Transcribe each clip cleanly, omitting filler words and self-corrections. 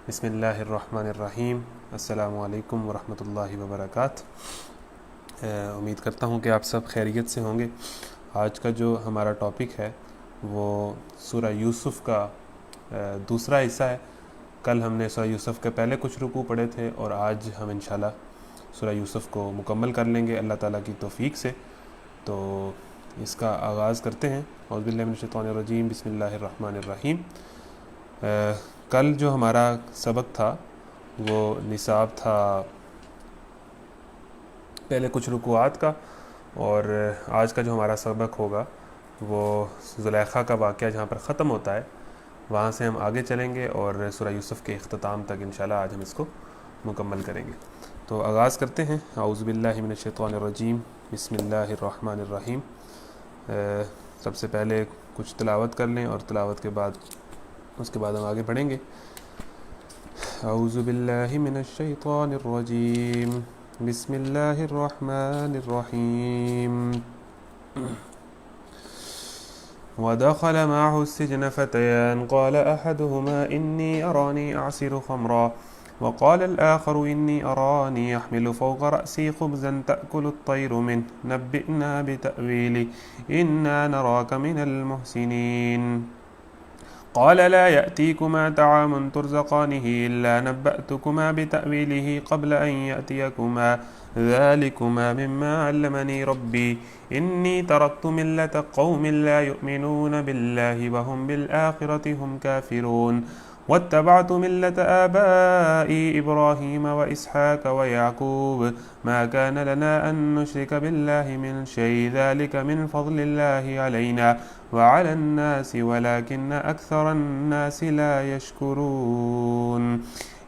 بسم اللہ الرحمن الرحیم۔ السلام علیکم ورحمۃ اللہ وبرکاتہ۔ امید کرتا ہوں کہ آپ سب خیریت سے ہوں گے۔ آج کا جو ہمارا ٹاپک ہے وہ سورہ یوسف کا دوسرا حصہ ہے۔ کل ہم نے سورہ یوسف کے پہلے کچھ رکوع پڑھے تھے اور آج ہم انشاءاللہ سورہ یوسف کو مکمل کر لیں گے اللہ تعالیٰ کی توفیق سے۔ تو اس کا آغاز کرتے ہیں۔ اعوذ باللہ من الشیطان الرجیم، بسم اللہ الرحمن الرحیم۔ کل جو ہمارا سبق تھا وہ نصاب تھا پہلے کچھ رکوعات کا، اور آج کا جو ہمارا سبق ہوگا وہ زلیخا کا واقعہ جہاں پر ختم ہوتا ہے وہاں سے ہم آگے چلیں گے اور سورہ یوسف کے اختتام تک انشاءاللہ آج ہم اس کو مکمل کریں گے۔ تو آغاز کرتے ہیں۔ اعوذ باللہ من الشیطان الرجیم، بسم اللہ الرحمن الرحیم۔ سب سے پہلے کچھ تلاوت کر لیں اور تلاوت کے بعد اس کے بعد ہم آگے بڑھیں گے۔ اعوذ باللہ من الشیطان الرجیم، بسم اللہ الرحمن الرحیم۔ ودخل معه السجن فتيان قال أحدهما إني أراني أعصر خمرا وقال الآخر إني أراني أحمل فوق رأسي خبزا تأكل الطير منه نبئنا بتأويله إنا نراك من المحسنين قال لا يأتيكما طعام ترزقانه إلا نبأتكما بتأويله قبل أن يأتيكما ذلكما مما علمني ربي إني تركت ملة قوم لا يؤمنون بالله وهم بالآخرة هم كافرون واتبعت ملة آبائي إبراهيم وإسحاق ويعقوب ما كان لنا أن نشرك بالله من شيء ذلك من فضل الله علينا وعلى الناس ولكن أكثر الناس لا يشكرون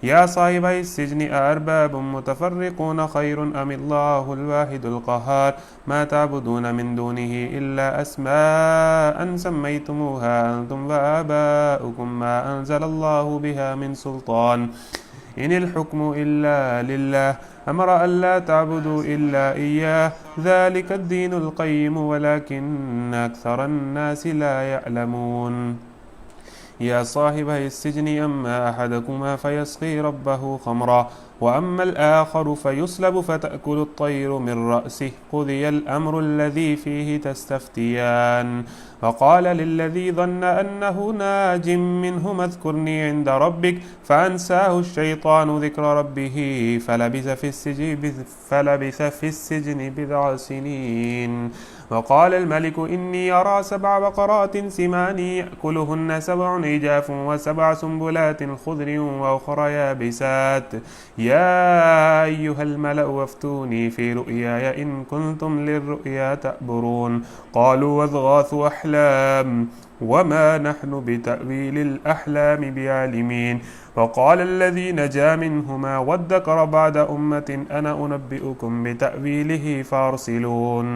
يا صاحبي السجن أأرباب متفرقون خير أم الله الواحد القهار ما تعبدون من دونه إلا أسماء سميتموها أنتم وآباؤكم ما أنزل الله بها من سلطان إن الحكم إلا لله أمر ألا تعبدوا إلا إياه ذلك الدين القيم ولكن أكثر الناس لا يعلمون يا صاحبي السجن أما أحدكما فيسقي ربه خمرا وأما الآخر فيصلب فتأكل الطير من رأسه قضي الأمر الذي فيه تستفتيان وقال للذي ظن أنه ناج منهما اذكرني عند ربك فأنساه الشيطان ذكر ربه فلبث في السجن بضع سنين وقال الملك إني أرى 7 بقرات سمان يأكلهن 7 عجاف و7 سنبلات خضر وأخرى يابسات يا أيها الملأ وافتوني في رؤياي إن كنتم للرؤيا تأبرون قالوا واضغاث أحلام وما نحن بتأويل الأحلام بعالمين وقال الذي نجا منهما وادكر بعد أمة أنا أنبئكم بتأويله فارسلون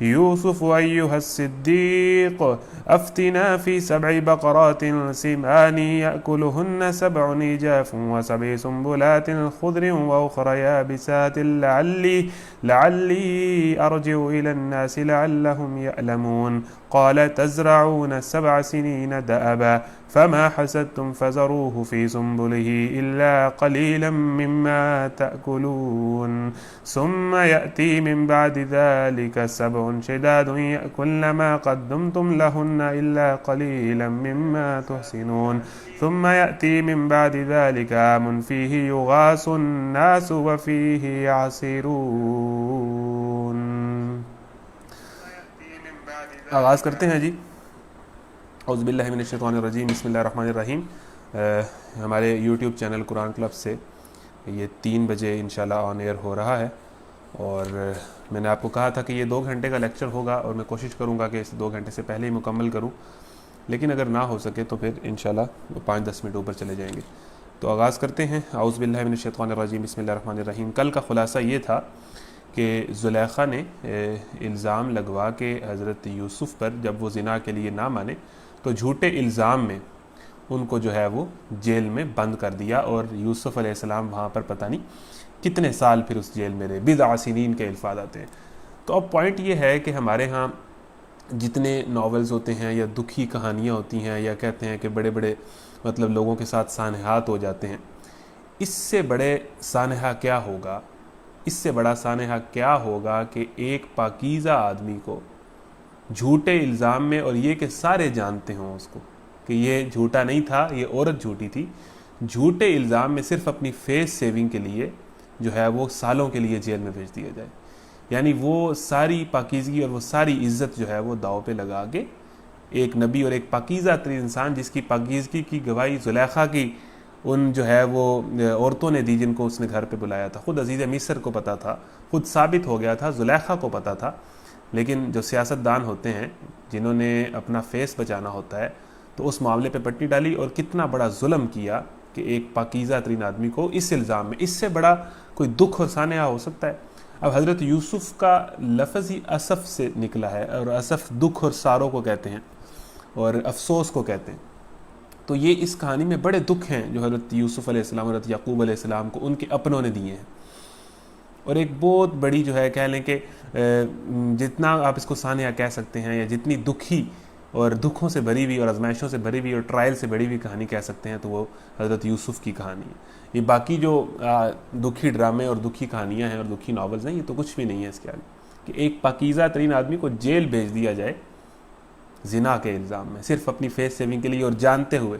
يوسف أيها الصديق أفتنا في 7 بقرات سمان يأكلهن 7 عجاف و7 سنبلات خضر وأخرى يابسات لعلي أرجع إلى الناس لعلهم يعلمون قال تزرعون 7 سنين دأبا فما حسدتم فذروه في سنبله إلا قليلا مما تأكلون ثم يأتي من بعد ذلك 7 شداد يأكلن ما قدمتم لهن إلا قليلا مما تحسنون ثم يأتي من بعد ذلك عام فيه يغاث الناس وفيه يعصرون۔ آغاز کرتے ہیں جی۔ اعوذ باللہ من الشیطان الرجیم، بسم اللہ الرحمن الرحیم۔ ہمارے یوٹیوب چینل قرآن کلب سے یہ 3 بجے انشاءاللہ آن ایئر ہو رہا ہے، اور میں نے آپ کو کہا تھا کہ یہ 2 گھنٹے کا لیکچر ہوگا اور میں کوشش کروں گا کہ اس 2 گھنٹے سے پہلے ہی مکمل کروں، لیکن اگر نہ ہو سکے تو پھر انشاءاللہ 5-10 منٹ اوپر چلے جائیں گے۔ تو آغاز کرتے ہیں۔ اعوذ باللہ من الشیطان الرجیم، بسم اللہ الرحمن الرحیم۔ کل کا خلاصہ یہ تھا کہ زلیخا نے الزام لگوا کے حضرت یوسف پر، جب وہ زنا کے لیے نہ مانے تو جھوٹے الزام میں ان کو جو ہے وہ جیل میں بند کر دیا، اور یوسف علیہ السلام وہاں پر پتہ نہیں کتنے سال پھر اس جیل میں رہے۔ بضع سنین کے الفاظ آتے ہیں۔ تو اب پوائنٹ یہ ہے کہ ہمارے ہاں جتنے ناولز ہوتے ہیں یا دکھی کہانیاں ہوتی ہیں یا کہتے ہیں کہ بڑے بڑے مطلب لوگوں کے ساتھ سانحات ہو جاتے ہیں. اس سے بڑے سانحہ کیا ہوگا، اس سے بڑا سانحہ کیا ہوگا کہ ایک پاکیزہ آدمی کو جھوٹے الزام میں، اور یہ کہ سارے جانتے ہوں اس کو کہ یہ جھوٹا نہیں تھا، یہ عورت جھوٹی تھی، جھوٹے الزام میں صرف اپنی فیس سیونگ کے لیے جو ہے وہ سالوں کے لیے جیل میں بھیج دیا جائے. یعنی وہ ساری پاکیزگی اور وہ ساری عزت جو ہے وہ داؤ پہ لگا کے ایک نبی اور ایک پاکیزہ ترین انسان جس کی پاکیزگی کی گواہی زلیخا کی ان جو ہے وہ عورتوں نے دی جن کو اس نے گھر پہ بلایا تھا. خود عزیز مصر کو پتہ تھا، خود ثابت ہو گیا تھا، زلیخا کو پتہ تھا. لیکن جو سیاست دان ہوتے ہیں جنہوں نے اپنا فیس بچانا ہوتا ہے تو اس معاملے پہ پٹی ڈالی اور کتنا بڑا ظلم کیا کہ ایک پاکیزہ ترین آدمی کو اس الزام میں. اس سے بڑا کوئی دکھ اور سانحہ ہو سکتا ہے؟ اب حضرت یوسف کا لفظ ہی اسف سے نکلا ہے، اور اسف دکھ اور ساروں کو کہتے ہیں اور افسوس کو کہتے ہیں. تو یہ اس کہانی میں بڑے دکھ ہیں جو حضرت یوسف علیہ السلام اور حضرت یعقوب علیہ السلام کو ان کے اپنوں نے دیے ہیں. اور ایک بہت بڑی جو ہے کہہ لیں کہ جتنا آپ اس کو سانحہ کہہ سکتے ہیں یا جتنی دکھی اور دکھوں سے بھری ہوئی اور آزمائشوں سے بھری ہوئی اور ٹرائل سے بھری ہوئی کہانی کہہ سکتے ہیں تو وہ حضرت یوسف کی کہانی ہے. یہ باقی جو دکھی ڈرامے اور دکھی کہانیاں ہیں اور دکھی ناولز ہیں یہ تو کچھ بھی نہیں ہے اس کے آگے کہ ایک پاکیزہ ترین آدمی کو جیل بھیج دیا جائے زنا کے الزام میں صرف اپنی فیس سیونگ کے لیے اور جانتے ہوئے.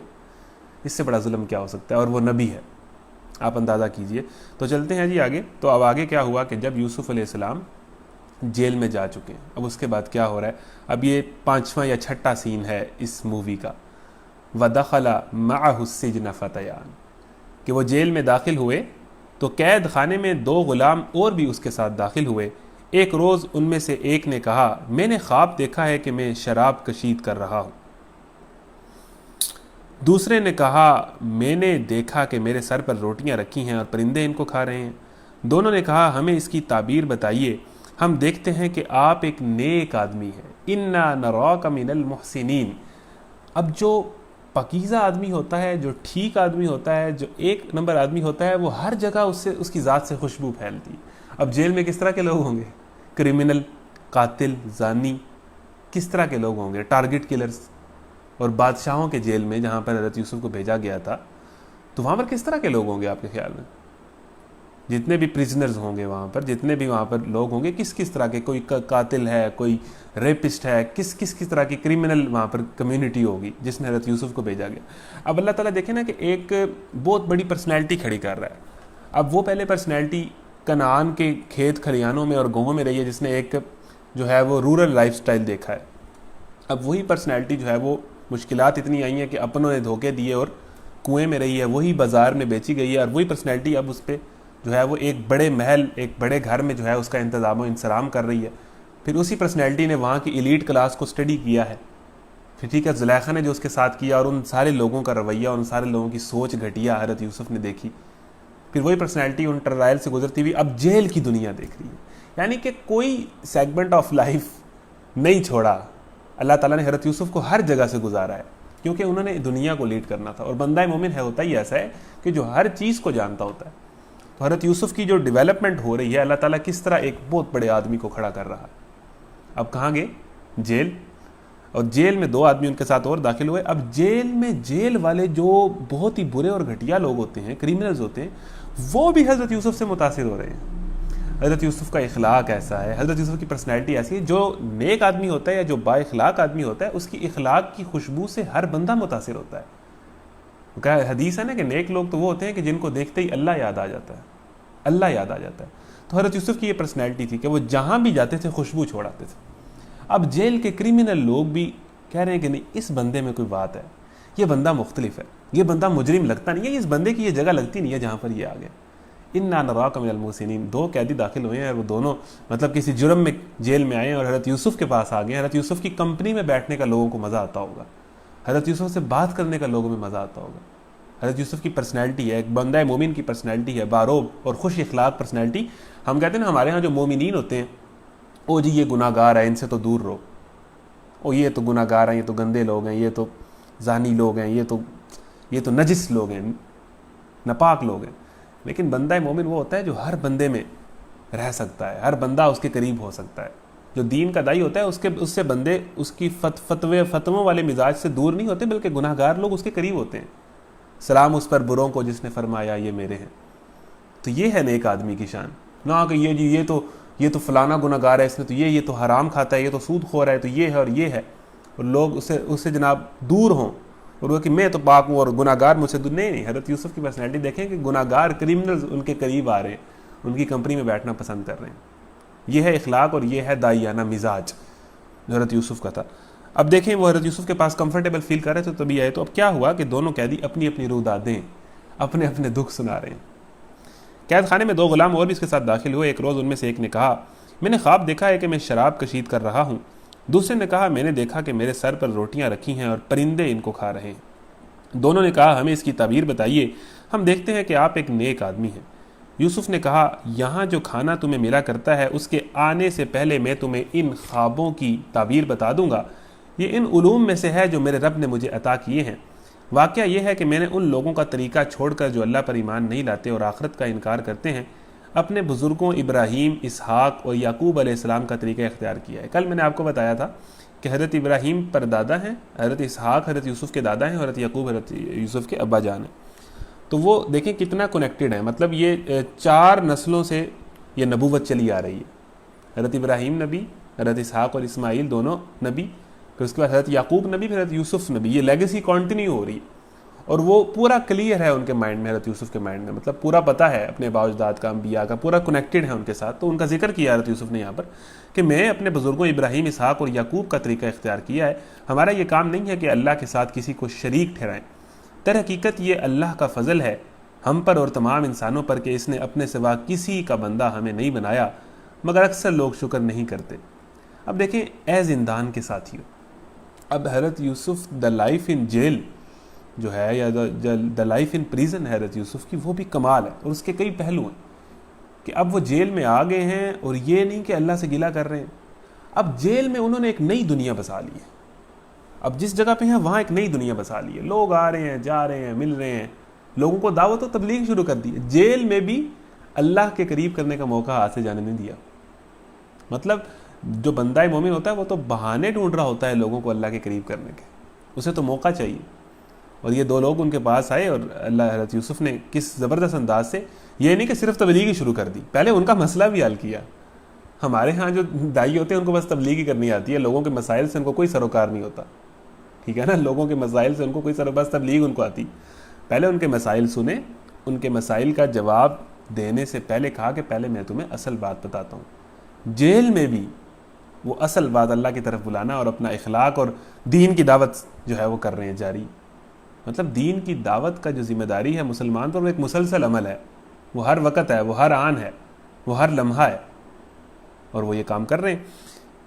اس سے بڑا ظلم کیا ہو سکتا ہے؟ اور وہ نبی ہے، آپ اندازہ کیجئے. تو چلتے ہیں جی آگے. تو اب آگے کیا ہوا کہ جب یوسف علیہ السلام جیل میں جا چکے ہیں، اب اس کے بعد کیا ہو رہا ہے؟ اب یہ 5واں یا 6واں سین ہے اس مووی کا. وَدَخَلَ مَعَهُ السِّجْنَ فَتَيَانِ، کہ وہ جیل میں داخل ہوئے تو قید خانے میں 2 غلام اور بھی اس کے ساتھ داخل ہوئے. ایک روز ان میں سے ایک نے کہا میں نے خواب دیکھا ہے کہ میں شراب کشید کر رہا ہوں. دوسرے نے کہا میں نے دیکھا کہ میرے سر پر روٹیاں رکھی ہیں اور پرندے ان کو کھا رہے ہیں. دونوں نے کہا ہمیں اس کی تعبیر بتائیے، ہم دیکھتے ہیں کہ آپ ایک نیک آدمی ہیں. اِنَّا نَرَاكَ مِنَ الْمُحْسِنِينَ. اب جو پاکیزہ آدمی ہوتا ہے، جو ٹھیک آدمی ہوتا ہے، جو ایک نمبر آدمی ہوتا ہے، وہ ہر جگہ اس کی ذات سے خوشبو پھیلتی ہے. اب جیل میں کس طرح کے لوگ ہوں گے؟ کرمنل، قاتل، زانی، کس طرح کے لوگ ہوں گے؟ Target colours. اور بادشاہوں کے جیل میں جہاں پر حضرت یوسف کو بھیجا گیا تھا تو وہاں پر کس طرح کے لوگ ہوں گے آپ کے خیال میں؟ جتنے بھی پریزنرز ہوں گے وہاں پر، جتنے بھی وہاں پر لوگ ہوں گے، کس طرح کے؟ کوئی قاتل ہے، کوئی ریپسٹ ہے، کس طرح کی کرمنل وہاں پر کمیونٹی ہوگی جس میں حضرت یوسف کو بھیجا گیا. اب اللہ تعالیٰ دیکھیں نا کہ ایک بہت بڑی پرسنالٹی کھڑی کر رہا ہے. اب وہ پہلے پرسنالٹی کنعان کے کھیت کھلیانوں میں اور گاؤں میں رہی ہے جس نے ایک جو ہے وہ رورل لائف سٹائل دیکھا ہے. اب وہی پرسنالٹی جو ہے وہ مشکلات اتنی آئی ہیں کہ اپنوں نے دھوکے دیے اور کنویں میں رہی ہے، وہی بازار میں بیچی گئی ہے. اور وہی پرسنالٹی اب اس پہ جو ہے وہ ایک بڑے محل، ایک بڑے گھر میں جو ہے اس کا انتظام و انصرام کر رہی ہے. پھر اسی پرسنالٹی نے وہاں کی ایلیٹ کلاس کو اسٹڈی کیا ہے. پھر ٹھیک ہے زلیخا نے جو اس کے ساتھ کیا اور ان سارے لوگوں کا رویہ، ان سارے لوگوں کی سوچ گھٹیا حضرت یوسف نے دیکھی. پھر وہی پرسنالٹی ان ٹرائل سے گزرتی ہوئی اب جیل کی دنیا دیکھ رہی ہے. یعنی کہ کوئی سیگمنٹ آف لائف نہیں چھوڑا. اللہ تعالیٰ نے حضرت یوسف کو ہر جگہ سے گزارا ہے کیونکہ انہوں نے دنیا کو لیڈ کرنا تھا. اور بندہ مومن ہے ہوتا ہی ایسا ہے کہ جو ہر چیز کو جانتا ہوتا ہے. تو حضرت یوسف کی جو ڈیولپمنٹ ہو رہی ہے، اللہ تعالیٰ کس طرح ایک بہت بڑے آدمی کو کھڑا کر رہا ہے. اب کہاں گئے؟ جیل. اور جیل میں 2 آدمی ان کے ساتھ اور داخل ہوئے. اب جیل میں جیل والے جو بہت ہی برے اور گھٹیا لوگ ہوتے ہیں، کریمنلز ہوتے ہیں، وہ بھی حضرت یوسف سے متاثر ہو رہے ہیں. حضرت یوسف کا اخلاق ایسا ہے، حضرت یوسف کی پرسنالٹی ایسی ہے. جو نیک آدمی ہوتا ہے یا جو با اخلاق آدمی ہوتا ہے اس کی اخلاق کی خوشبو سے ہر بندہ متاثر ہوتا ہے. کہ حدیث ہے نا کہ نیک لوگ تو وہ ہوتے ہیں کہ جن کو دیکھتے ہی اللہ یاد آ جاتا ہے، اللہ یاد آ جاتا ہے. تو حضرت یوسف کی یہ پرسنالٹی تھی کہ وہ جہاں بھی جاتے تھے خوشبو چھوڑاتے تھے. اب جیل کے کریمنل لوگ بھی کہہ رہے ہیں کہ نہیں، اس بندے میں کوئی بات ہے، یہ بندہ مختلف ہے، یہ بندہ مجرم لگتا نہیں ہے، اس بندے کی یہ جگہ لگتی نہیں ہے جہاں پر یہ آ گیا. اِنَّا نَرَاكَ مِنَ الْمُحْسِنِينَ. 2 قیدی داخل ہوئے ہیں اور وہ دونوں مطلب کسی جرم میں جیل میں آئے ہیں اور حضرت یوسف کے پاس آ گئے. حضرت یوسف کی کمپنی میں بیٹھنے کا لوگوں کو مزہ آتا ہوگا، حضرت یوسف سے بات کرنے کا لوگوں میں مزہ آتا ہوگا. حضرت یوسف کی پرسنالٹی ہے، ایک بندہ مومن کی پرسنالٹی ہے، باروب اور خوش اخلاق پرسنالٹی. ہم کہتے ہیں نا ہمارے ہاں جو مومنین ہوتے ہیں، او جی یہ گناہ گار ہے، ان سے تو دور رہو، او یہ تو گناہ گار ہیں، یہ تو گندے لوگ ہیں، یہ تو زانی لوگ ہیں، یہ تو نجس لوگ ہیں، ناپاک لوگ ہیں. لیکن بندہ مومن وہ ہوتا ہے جو ہر بندے میں رہ سکتا ہے، ہر بندہ اس کے قریب ہو سکتا ہے. جو دین کا دائی ہوتا ہے اس سے بندے اس کی فتووں والے مزاج سے دور نہیں ہوتے، بلکہ گناہ گار لوگ اس کے قریب ہوتے ہیں. سلام اس پر بروں کو جس نے فرمایا یہ میرے ہیں. تو یہ ہے نیک آدمی کی شان، نہ کہ یہ تو فلانا گناہ گار ہے، اس نے تو یہ تو حرام کھاتا ہے، یہ تو سود خور ہے، تو یہ ہے اور یہ ہے، اور لوگ اس سے جناب دور ہوں، اور وہ کہ میں تو پاک ہوں اور گناہ گار مجھ سے دور. نہیں، حضرت یوسف کی پرسنالٹی دیکھیں کہ گناہ گار کرمنلز ان کے قریب آ رہے ہیں، ان کی کمپنی میں بیٹھنا پسند کر رہے ہیں. یہ ہے اخلاق اور یہ ہے داعیانہ مزاج جو حضرت یوسف کا تھا. اب دیکھیں وہ حضرت یوسف کے پاس کمفرٹیبل فیل کر رہے تھے تبھی آئے. تو اب کیا ہوا کہ دونوں قیدی اپنی اپنی روح دادیں اپنے اپنے دکھ سنا رہے ہیں. قید خانے میں 2 غلام اور بھی اس کے ساتھ داخل ہوئے. ایک روز ان میں سے ایک نے کہا میں نے خواب دیکھا ہے کہ میں شراب کشید کر رہا ہوں. دوسرے نے کہا میں نے دیکھا کہ میرے سر پر روٹیاں رکھی ہیں اور پرندے ان کو کھا رہے ہیں. دونوں نے کہا ہمیں اس کی تعبیر بتائیے، ہم دیکھتے ہیں کہ آپ ایک نیک آدمی ہیں. یوسف نے کہا یہاں جو کھانا تمہیں ملا کرتا ہے اس کے آنے سے پہلے میں تمہیں ان خوابوں کی تعبیر بتا دوں گا. یہ ان علوم میں سے ہے جو میرے رب نے مجھے عطا کیے ہیں. واقعہ یہ ہے کہ میں نے ان لوگوں کا طریقہ چھوڑ کر جو اللہ پر ایمان نہیں لاتے اور آخرت کا انکار کرتے ہیں اپنے بزرگوں ابراہیم، اسحاق اور یعقوب علیہ السلام کا طریقہ اختیار کیا ہے. کل میں نے آپ کو بتایا تھا کہ حضرت ابراہیم پر دادا ہیں، حضرت اسحاق حضرت یوسف کے دادا ہیں، حضرت یعقوب حضرت یوسف کے ابا جان ہیں. تو وہ دیکھیں کتنا کنیکٹڈ ہے، مطلب یہ 4 نسلوں سے یہ نبوت چلی آ رہی ہے. حضرت ابراہیم نبی، حضرت اسحاق اور اسماعیل دونوں نبی، پھر اس کے بعد حضرت یعقوب نبی، پھر حضرت یوسف نبی. یہ لیگیسی کنٹینیو ہو رہی ہے اور وہ پورا کلیئر ہے ان کے مائنڈ میں، حضرت یوسف کے مائنڈ میں، مطلب پورا پتہ ہے اپنے باء اجداد کا، انبیاء کا، پورا کنیکٹڈ ہے ان کے ساتھ. تو ان کا ذکر کیا حضرت یوسف نے یہاں پر کہ میں اپنے بزرگوں ابراہیم، اسحاق اور یعقوب کا طریقہ اختیار کیا ہے. ہمارا یہ کام نہیں ہے کہ اللہ کے ساتھ کسی کو شریک ٹھہرائیں. در حقیقت یہ اللہ کا فضل ہے ہم پر اور تمام انسانوں پر کہ اس نے اپنے سوا کسی کا بندہ ہمیں نہیں بنایا، مگر اکثر لوگ شکر نہیں کرتے. اب دیکھیں اے زندان کے ساتھیوں، اب حضرت یوسف دا لائف ان جیل جو ہے یا دا لائف ان پریزن ہے حضرت یوسف کی، وہ بھی کمال ہے اور اس کے کئی پہلو ہیں کہ اب وہ جیل میں آ گئے ہیں اور یہ نہیں کہ اللہ سے گلہ کر رہے ہیں. اب جیل میں انہوں نے ایک نئی دنیا بسا لی ہے. اب جس جگہ پہ ہیں وہاں ایک نئی دنیا بسا لی ہے. لوگ آ رہے ہیں، جا رہے ہیں، مل رہے ہیں، لوگوں کو دعوت و تبلیغ شروع کر دی ہے. جیل میں بھی اللہ کے قریب کرنے کا موقع ہاتھ سے جانے نہیں دیا. مطلب جو بندہ مومن ہوتا ہے وہ تو بہانے ڈھونڈ رہا ہوتا ہے لوگوں کو اللہ کے قریب کرنے کے، اسے تو موقع چاہیے. اور یہ 2 لوگ ان کے پاس آئے اور اللہ حضرت یوسف نے کس زبردست انداز سے، یہ نہیں کہ صرف تبلیغ ہی شروع کر دی، پہلے ان کا مسئلہ بھی حل کیا. ہمارے ہاں جو دائی ہوتے ہیں ان کو بس تبلیغ ہی کرنی آتی ہے، لوگوں کے مسائل سے ان کو کوئی سروکار نہیں ہوتا. ٹھیک ہے نا، لوگوں کے مسائل سے ان کو کوئی بس تبلیغ ان کو آتی. پہلے ان کے مسائل سنیں، ان کے مسائل کا جواب دینے سے پہلے کہا کہ پہلے میں تمہیں اصل بات بتاتا ہوں. جیل میں بھی وہ اصل بات اللہ کی طرف بلانا اور اپنا اخلاق اور دین کی دعوت جو ہے وہ کر رہے ہیں جاری. مطلب دین کی دعوت کا جو ذمہ داری ہے مسلمان پر، وہ ایک مسلسل عمل ہے، وہ ہر وقت ہے، وہ ہر آن ہے، وہ ہر لمحہ ہے، اور وہ یہ کام کر رہے ہیں.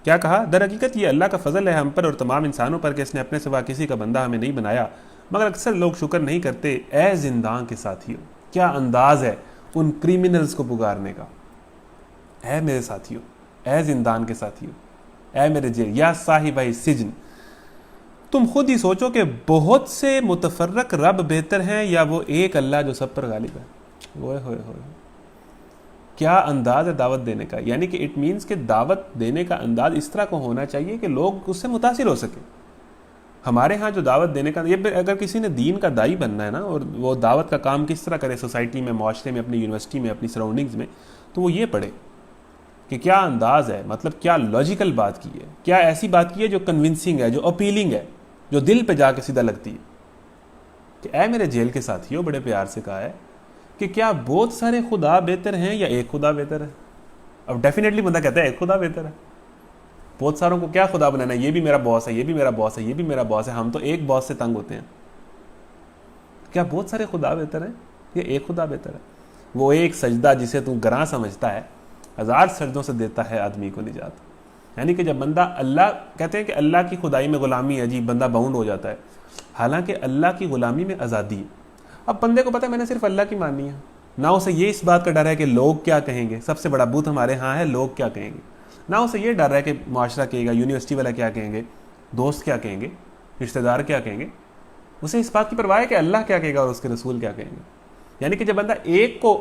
کیا کہا؟ در حقیقت یہ اللہ کا فضل ہے ہم پر اور تمام انسانوں پر کہ اس نے اپنے سوا کسی کا بندہ ہمیں نہیں بنایا، مگر اکثر لوگ شکر نہیں کرتے. اے زندان کے ساتھیوں، کیا انداز ہے ان کریمنلز کو پکارنے کا. اے میرے ساتھیوں، اے زندان کے ساتھیوں، اے میرے جیل، یا صاحب سجن، تم خود ہی سوچو کہ بہت سے متفرق رب بہتر ہیں یا وہ ایک اللہ جو سب پر غالب ہے. ہوئے ہوئے ہوئے، کیا انداز ہے دعوت دینے کا. یعنی کہ اٹ مینس کہ دعوت دینے کا انداز اس طرح کو ہونا چاہیے کہ لوگ اس سے متاثر ہو سکیں. ہمارے ہاں جو دعوت دینے کا، یہ اگر کسی نے دین کا دائی بننا ہے نا، اور وہ دعوت کا کام کس طرح کرے سوسائٹی میں، معاشرے میں، اپنی یونیورسٹی میں، اپنی سراؤنڈنگز میں، تو وہ یہ پڑھے کہ کیا انداز ہے، مطلب کیا لاجیکل بات کی ہے، کیا ایسی بات کی ہے جو کنونسنگ ہے، جو اپیلنگ ہے، جو دل پہ جا کے سیدھا لگتی ہے. کہ اے میرے جیل کے ساتھیوں، بڑے پیار سے کہا ہے کہ کیا بہت سارے خدا بہتر ہیں یا ایک خدا بہتر ہے. اب ڈیفینیٹلی بندہ کہتا ہے ایک خدا بہتر ہے. بہت ساروں کو کیا خدا بنانا ہے، یہ بھی میرا باس ہے، یہ بھی میرا باس ہے، یہ بھی میرا باس ہے، ہم تو ایک باس سے تنگ ہوتے ہیں. کیا بہت سارے خدا بہتر ہیں یا ایک خدا بہتر ہے. وہ ایک سجدہ جسے تو گراں سمجھتا ہے 1000 سجدوں سے دیتا ہے آدمی کو نجات. یعنی کہ جب بندہ، اللہ کہتے ہیں کہ اللہ کی خدائی میں غلامی ہے جی، بندہ باؤنڈ ہو جاتا ہے، حالانکہ اللہ کی غلامی میں آزادی ہے. اب بندے کو پتہ ہے میں نے صرف اللہ کی ماننی ہے، نہ اسے یہ اس بات کا ڈر ہے کہ لوگ کیا کہیں گے. سب سے بڑا بوت ہمارے ہاں ہے لوگ کیا کہیں گے. نہ اسے یہ ڈر ہے کہ معاشرہ کہے گا، یونیورسٹی والا کیا کہیں گے، دوست کیا کہیں گے، رشتہ دار کیا کہیں گے. اسے اس بات کی پرواہ ہے کہ اللہ کیا کہے گا اور اس کے رسول کیا کہیں گے. یعنی کہ جب بندہ ایک کو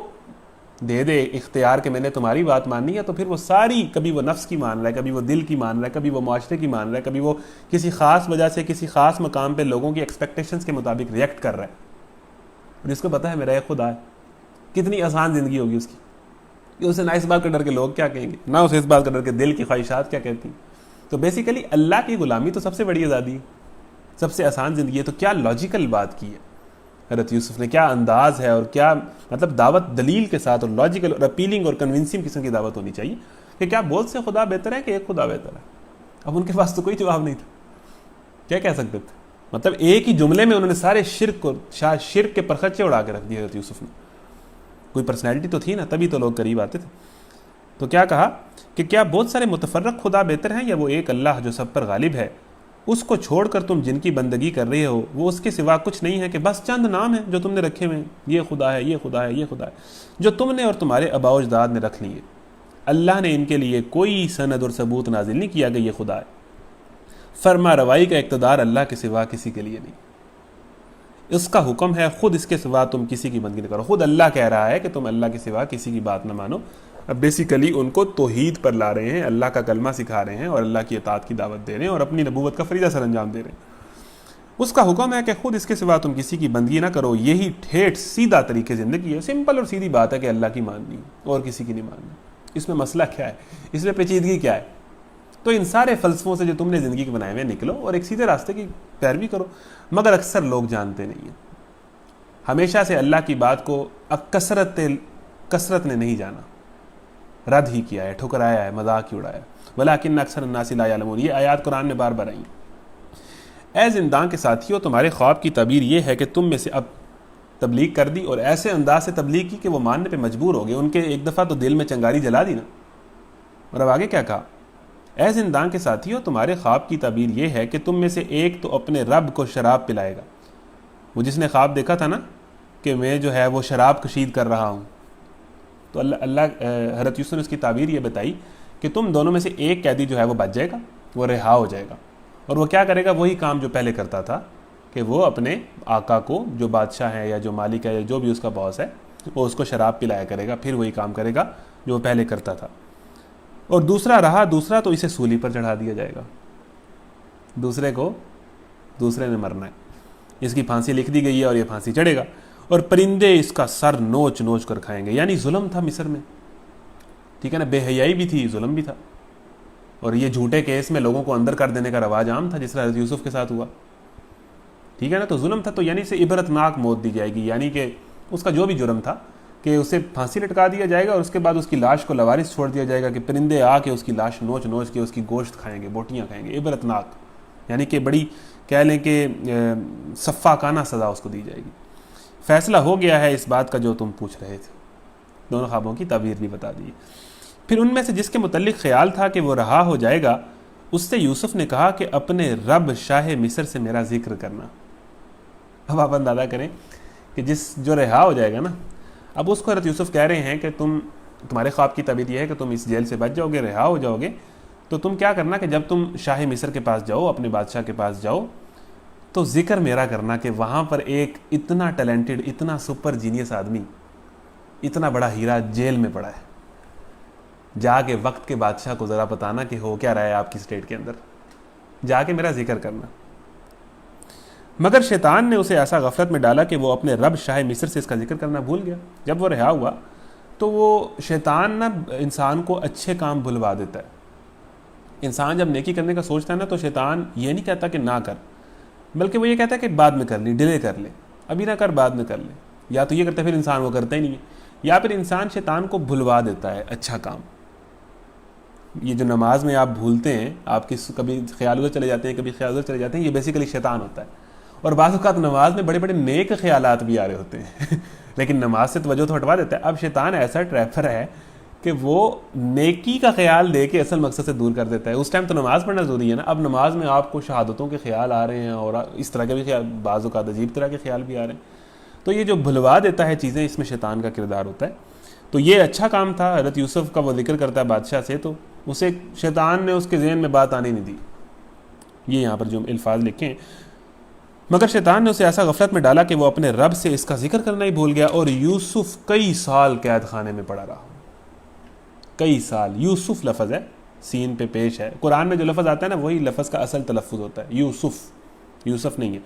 دے دے اختیار کہ میں نے تمہاری بات ماننی ہے، تو پھر وہ ساری، کبھی وہ نفس کی مان رہا ہے، کبھی وہ دل کی مان رہا ہے، کبھی وہ معاشرے کی مان رہا ہے، کبھی وہ کسی خاص وجہ سے کسی خاص مقام پہ لوگوں کی ایکسپیکٹیشنز کے مطابق ریئیکٹ کر رہا ہے. جس کو پتہ ہے میرا ایک خدا ہے، کتنی آسان زندگی ہوگی اس کی، کہ اسے نہ اس بات کا ڈر کہ لوگ کیا کہیں گے، نہ اسے اس بات کا ڈر کہ دل کی خواہشات کیا کہتی ہیں. تو بیسیکلی اللہ کی غلامی تو سب سے بڑی آزادی ہے، سب سے آسان زندگی ہے. تو کیا لاجیکل بات کی ہے حضرت یوسف نے، کیا انداز ہے، اور کیا مطلب دعوت دلیل کے ساتھ اور لاجیکل اور اپیلنگ اور کنونسنگ قسم کی دعوت ہونی چاہیے کہ کیا بہت سے خدا بہتر ہے کہ ایک خدا بہتر ہے. اب ان کے پاس تو کوئی جواب نہیں تھا، کیا کہہ سکتے تھے. مطلب ایک ہی جملے میں انہوں نے سارے شرک کے پرخچے اڑا کے رکھ دیے حضرت یوسف نے. کوئی پرسنالٹی تو تھی نا، تبھی تو لوگ قریب آتے تھے. تو کیا کہا کہ کیا بہت سارے متفرق خدا بہتر ہیں یا وہ ایک اللہ جو سب پر غالب ہے؟ اس کو چھوڑ کر تم جن کی بندگی کر رہے ہو وہ اس کے سوا کچھ نہیں ہے کہ بس چند نام ہیں جو تم نے رکھے ہوئے ہیں، یہ خدا ہے، یہ خدا ہے، یہ خدا ہے، جو تم نے اور تمہارے آباء و اجداد نے رکھ لیے. اللہ نے ان کے لیے کوئی سند اور ثبوت نازل نہیں کیا کہ یہ خدا ہے. فرما روائی کا اقتدار اللہ کے سوا کسی کے لیے نہیں. اس کا حکم ہے خود اس کے سوا تم کسی کی بندگی نہ کرو. خود اللہ کہہ رہا ہے کہ تم اللہ کے سوا کسی کی بات نہ مانو. اب بیسیکلی ان کو توحید پر لا رہے ہیں، اللہ کا کلمہ سکھا رہے ہیں اور اللہ کی اطاعت کی دعوت دے رہے ہیں اور اپنی نبوت کا فریضہ سر انجام دے رہے ہیں. اس کا حکم ہے کہ خود اس کے سوا تم کسی کی بندگی نہ کرو. یہی ٹھیٹھ سیدھا طریقے زندگی ہے. سمپل اور سیدھی بات ہے کہ اللہ کی ماننی اور کسی کی نہیں ماننی. اس میں مسئلہ کیا ہے، اس میں پیچیدگی کیا ہے؟ تو ان سارے فلسفوں سے جو تم نے زندگی کے بنائے ہوئے نکلو اور ایک سیدھے راستے کی پیروی کرو. مگر اکثر لوگ جانتے نہیں ہیں. ہمیشہ سے اللہ کی بات کو کثرت نے نہیں جانا، رد ہی کیا ہے، ٹھکرایا ہے، مذاق ہی اڑایا. ولیکن اکثر الناس لا یعلمون، یہ آیات قرآن میں بار بار آئی. اے زندان کے ساتھیوں، تمہارے خواب کی تعبیر یہ ہے کہ تم میں سے اب تبلیغ کر دی اور ایسے انداز سے تبلیغ کی کہ وہ ماننے پہ مجبور ہو گئے. ان کے ایک دفعہ تو دل میں چنگاری جلا دی نا. اور اب آگے کیا کہا؟ اے زندان کے ساتھیوں، تمہارے خواب کی تعبیر یہ ہے کہ تم میں سے ایک تو اپنے رب کو شراب پلائے گا. وہ جس نے خواب دیکھا تھا نا کہ میں جو ہے وہ شراب کشید کر رہا ہوں، تو اللہ حضرت یوسف نے اس کی تعبیر یہ بتائی کہ تم دونوں میں سے ایک قیدی جو ہے وہ بچ جائے گا، وہ رہا ہو جائے گا. اور وہ کیا کرے گا؟ وہی کام جو پہلے کرتا تھا کہ وہ اپنے آقا کو، جو بادشاہ ہے یا جو مالک ہے یا جو بھی اس کا باس ہے، وہ اس کو شراب پلایا کرے گا، پھر وہی کام کرے گا جو وہ پہلے کرتا تھا. اور دوسرا تو اسے سولی پر چڑھا دیا جائے گا. دوسرے نے مرنا ہے، اس کی پھانسی لکھ دی گئی ہے اور یہ پھانسی چڑھے گا. اور پرندے اس کا سر نوچ نوچ کر کھائیں گے. یعنی ظلم تھا مصر میں، ٹھیک ہے نا، بے حیائی بھی تھی، ظلم بھی تھا. اور یہ جھوٹے کیس میں لوگوں کو اندر کر دینے کا رواج عام تھا، جس طرح حضرت یوسف کے ساتھ ہوا، ٹھیک ہے نا. تو ظلم تھا، تو یعنی سے عبرتناک موت دی جائے گی. یعنی کہ اس کا جو بھی جرم تھا کہ اسے پھانسی لٹکا دیا جائے گا اور اس کے بعد اس کی لاش کو لوارث چھوڑ دیا جائے گا کہ پرندے آ کے اس کی لاش نوچ نوچ کے اس کی گوشت کھائیں گے، بوٹیاں کھائیں گے. عبرتناک، یعنی کہ بڑی کہہ لیں کہ صفاقانہ سزا اس کو دی جائے گی. فیصلہ ہو گیا ہے اس بات کا جو تم پوچھ رہے تھے. دونوں خوابوں کی تعبیر بھی بتا دی. پھر ان میں سے جس کے متعلق خیال تھا کہ وہ رہا ہو جائے گا، اس سے یوسف نے کہا کہ اپنے رب شاہ مصر سے میرا ذکر کرنا. اب آپ اندازہ کریں کہ جو رہا ہو جائے گا نا، اب اس کو حضرت یوسف کہہ رہے ہیں کہ تمہارے خواب کی تعبیر یہ ہے کہ تم اس جیل سے بچ جاؤ گے، رہا ہو جاؤ گے. تو تم کیا کرنا کہ جب تم شاہ مصر کے پاس جاؤ، اپنے بادشاہ کے پاس جاؤ، تو ذکر میرا کرنا کہ وہاں پر ایک اتنا ٹیلنٹڈ، اتنا سپر جینیس آدمی، اتنا بڑا ہیرا جیل میں پڑا ہے. جا کے وقت کے بادشاہ کو ذرا بتانا کہ ہو کیا رہا ہے آپ کی اسٹیٹ کے اندر، جا کے میرا ذکر کرنا. مگر شیطان نے اسے ایسا غفلت میں ڈالا کہ وہ اپنے رب شاہ مصر سے اس کا ذکر کرنا بھول گیا. جب وہ رہا ہوا تو وہ شیطان نا انسان کو اچھے کام بھلوا دیتا ہے. انسان جب نیکی کرنے کا سوچتا ہے نا، تو شیطان یہ نہیں کہتا کہ نہ کر، بلکہ وہ یہ کہتا ہے کہ بعد میں کر لیں، ڈیلے کر لیں، ابھی نہ کر، بعد میں کر لیں. یا تو یہ کرتا ہے پھر انسان وہ کرتا ہی نہیں ہے، یا پھر انسان شیطان کو بھلوا دیتا ہے اچھا کام. یہ جو نماز میں آپ بھولتے ہیں، آپ کی کبھی خیال ادھر چلے جاتے ہیں، کبھی خیال ادھر چلے جاتے ہیں، یہ بیسیکلی شیطان ہوتا ہے. اور بعض اوقات نماز میں بڑے بڑے نیک خیالات بھی آ رہے ہوتے ہیں لیکن نماز سے توجہ تو ہٹوا دیتا ہے. اب شیطان ایسا ٹریپر ہے کہ وہ نیکی کا خیال دے کے اصل مقصد سے دور کر دیتا ہے. اس ٹائم تو نماز پڑھنا ضروری ہے نا. اب نماز میں آپ کو شہادتوں کے خیال آ رہے ہیں اور اس طرح کے بھی خیال، بعض اوقات عجیب طرح کے خیال بھی آ رہے ہیں. تو یہ جو بھلوا دیتا ہے چیزیں، اس میں شیطان کا کردار ہوتا ہے. تو یہ اچھا کام تھا حضرت یوسف کا، وہ ذکر کرتا ہے بادشاہ سے، تو اسے شیطان نے اس کے ذہن میں بات آنے نہیں دی. یہ یہاں پر جو الفاظ لکھے ہیں، مگر شیطان نے اسے ایسا غفلت میں ڈالا کہ وہ اپنے رب سے اس کا ذکر کرنا ہی بھول گیا. اور یوسف کئی سال قید خانے میں پڑا رہا. کئی سال. یوسف لفظ ہے، سین پہ پیش ہے. قرآن میں جو لفظ آتا ہے نا، وہی لفظ کا اصل تلفظ ہوتا ہے. یوسف نہیں ہے.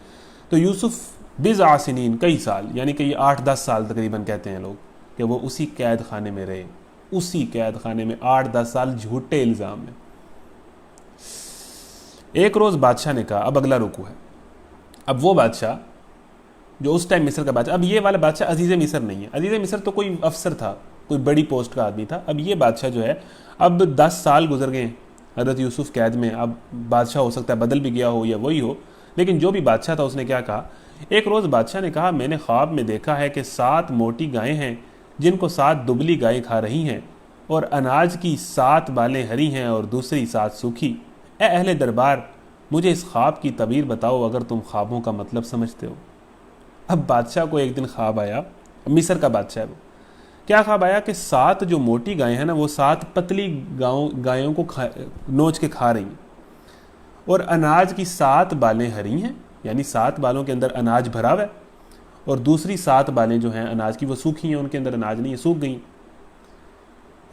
تو یوسف بضع سنین، کئی سال، یعنی کہ یہ 8-10 سال تقریباً کہتے ہیں لوگ کہ وہ اسی قید خانے میں رہے، اسی قید خانے میں 8-10 سال جھوٹے الزام میں۔ ایک روز بادشاہ نے کہا، اب اگلا رکوع ہے، اب وہ بادشاہ جو اس ٹائم مصر کا بادشاہ، اب یہ والا بادشاہ عزیز مصر نہیں ہے، عزیز مصر تو کوئی افسر تھا، کوئی بڑی پوسٹ کا آدمی تھا، اب یہ بادشاہ جو ہے اب 10 سال گزر گئے حضرت یوسف قید میں، اب بادشاہ ہو سکتا ہے بدل بھی گیا ہو یا وہی ہو، لیکن جو بھی بادشاہ تھا اس نے کیا کہا، ایک روز بادشاہ نے کہا میں نے خواب میں دیکھا ہے کہ 7 موٹی گائیں ہیں جن کو 7 دبلی گائیں کھا رہی ہیں، اور اناج کی 7 بالیں ہری ہیں اور دوسری 7 سوکھی۔ اے اہل دربار، مجھے اس خواب کی تعبیر بتاؤ اگر تم خوابوں کا مطلب سمجھتے ہو۔ اب بادشاہ کو ایک دن خواب آیا، مصر کا بادشاہ ہے وہ، کیا خواب آیا کہ 7 جو موٹی گائیں ہیں نا وہ 7 پتلی گایوں کو نوچ کے کھا رہی ہیں، اور اناج کی 7 بالیں ہری ہیں، یعنی 7 بالوں کے اندر اناج بھرا ہوا ہے، اور دوسری 7 بالیں جو ہیں اناج کی وہ سوکھی ہیں، ان کے اندر اناج نہیں ہے، سوکھ گئی،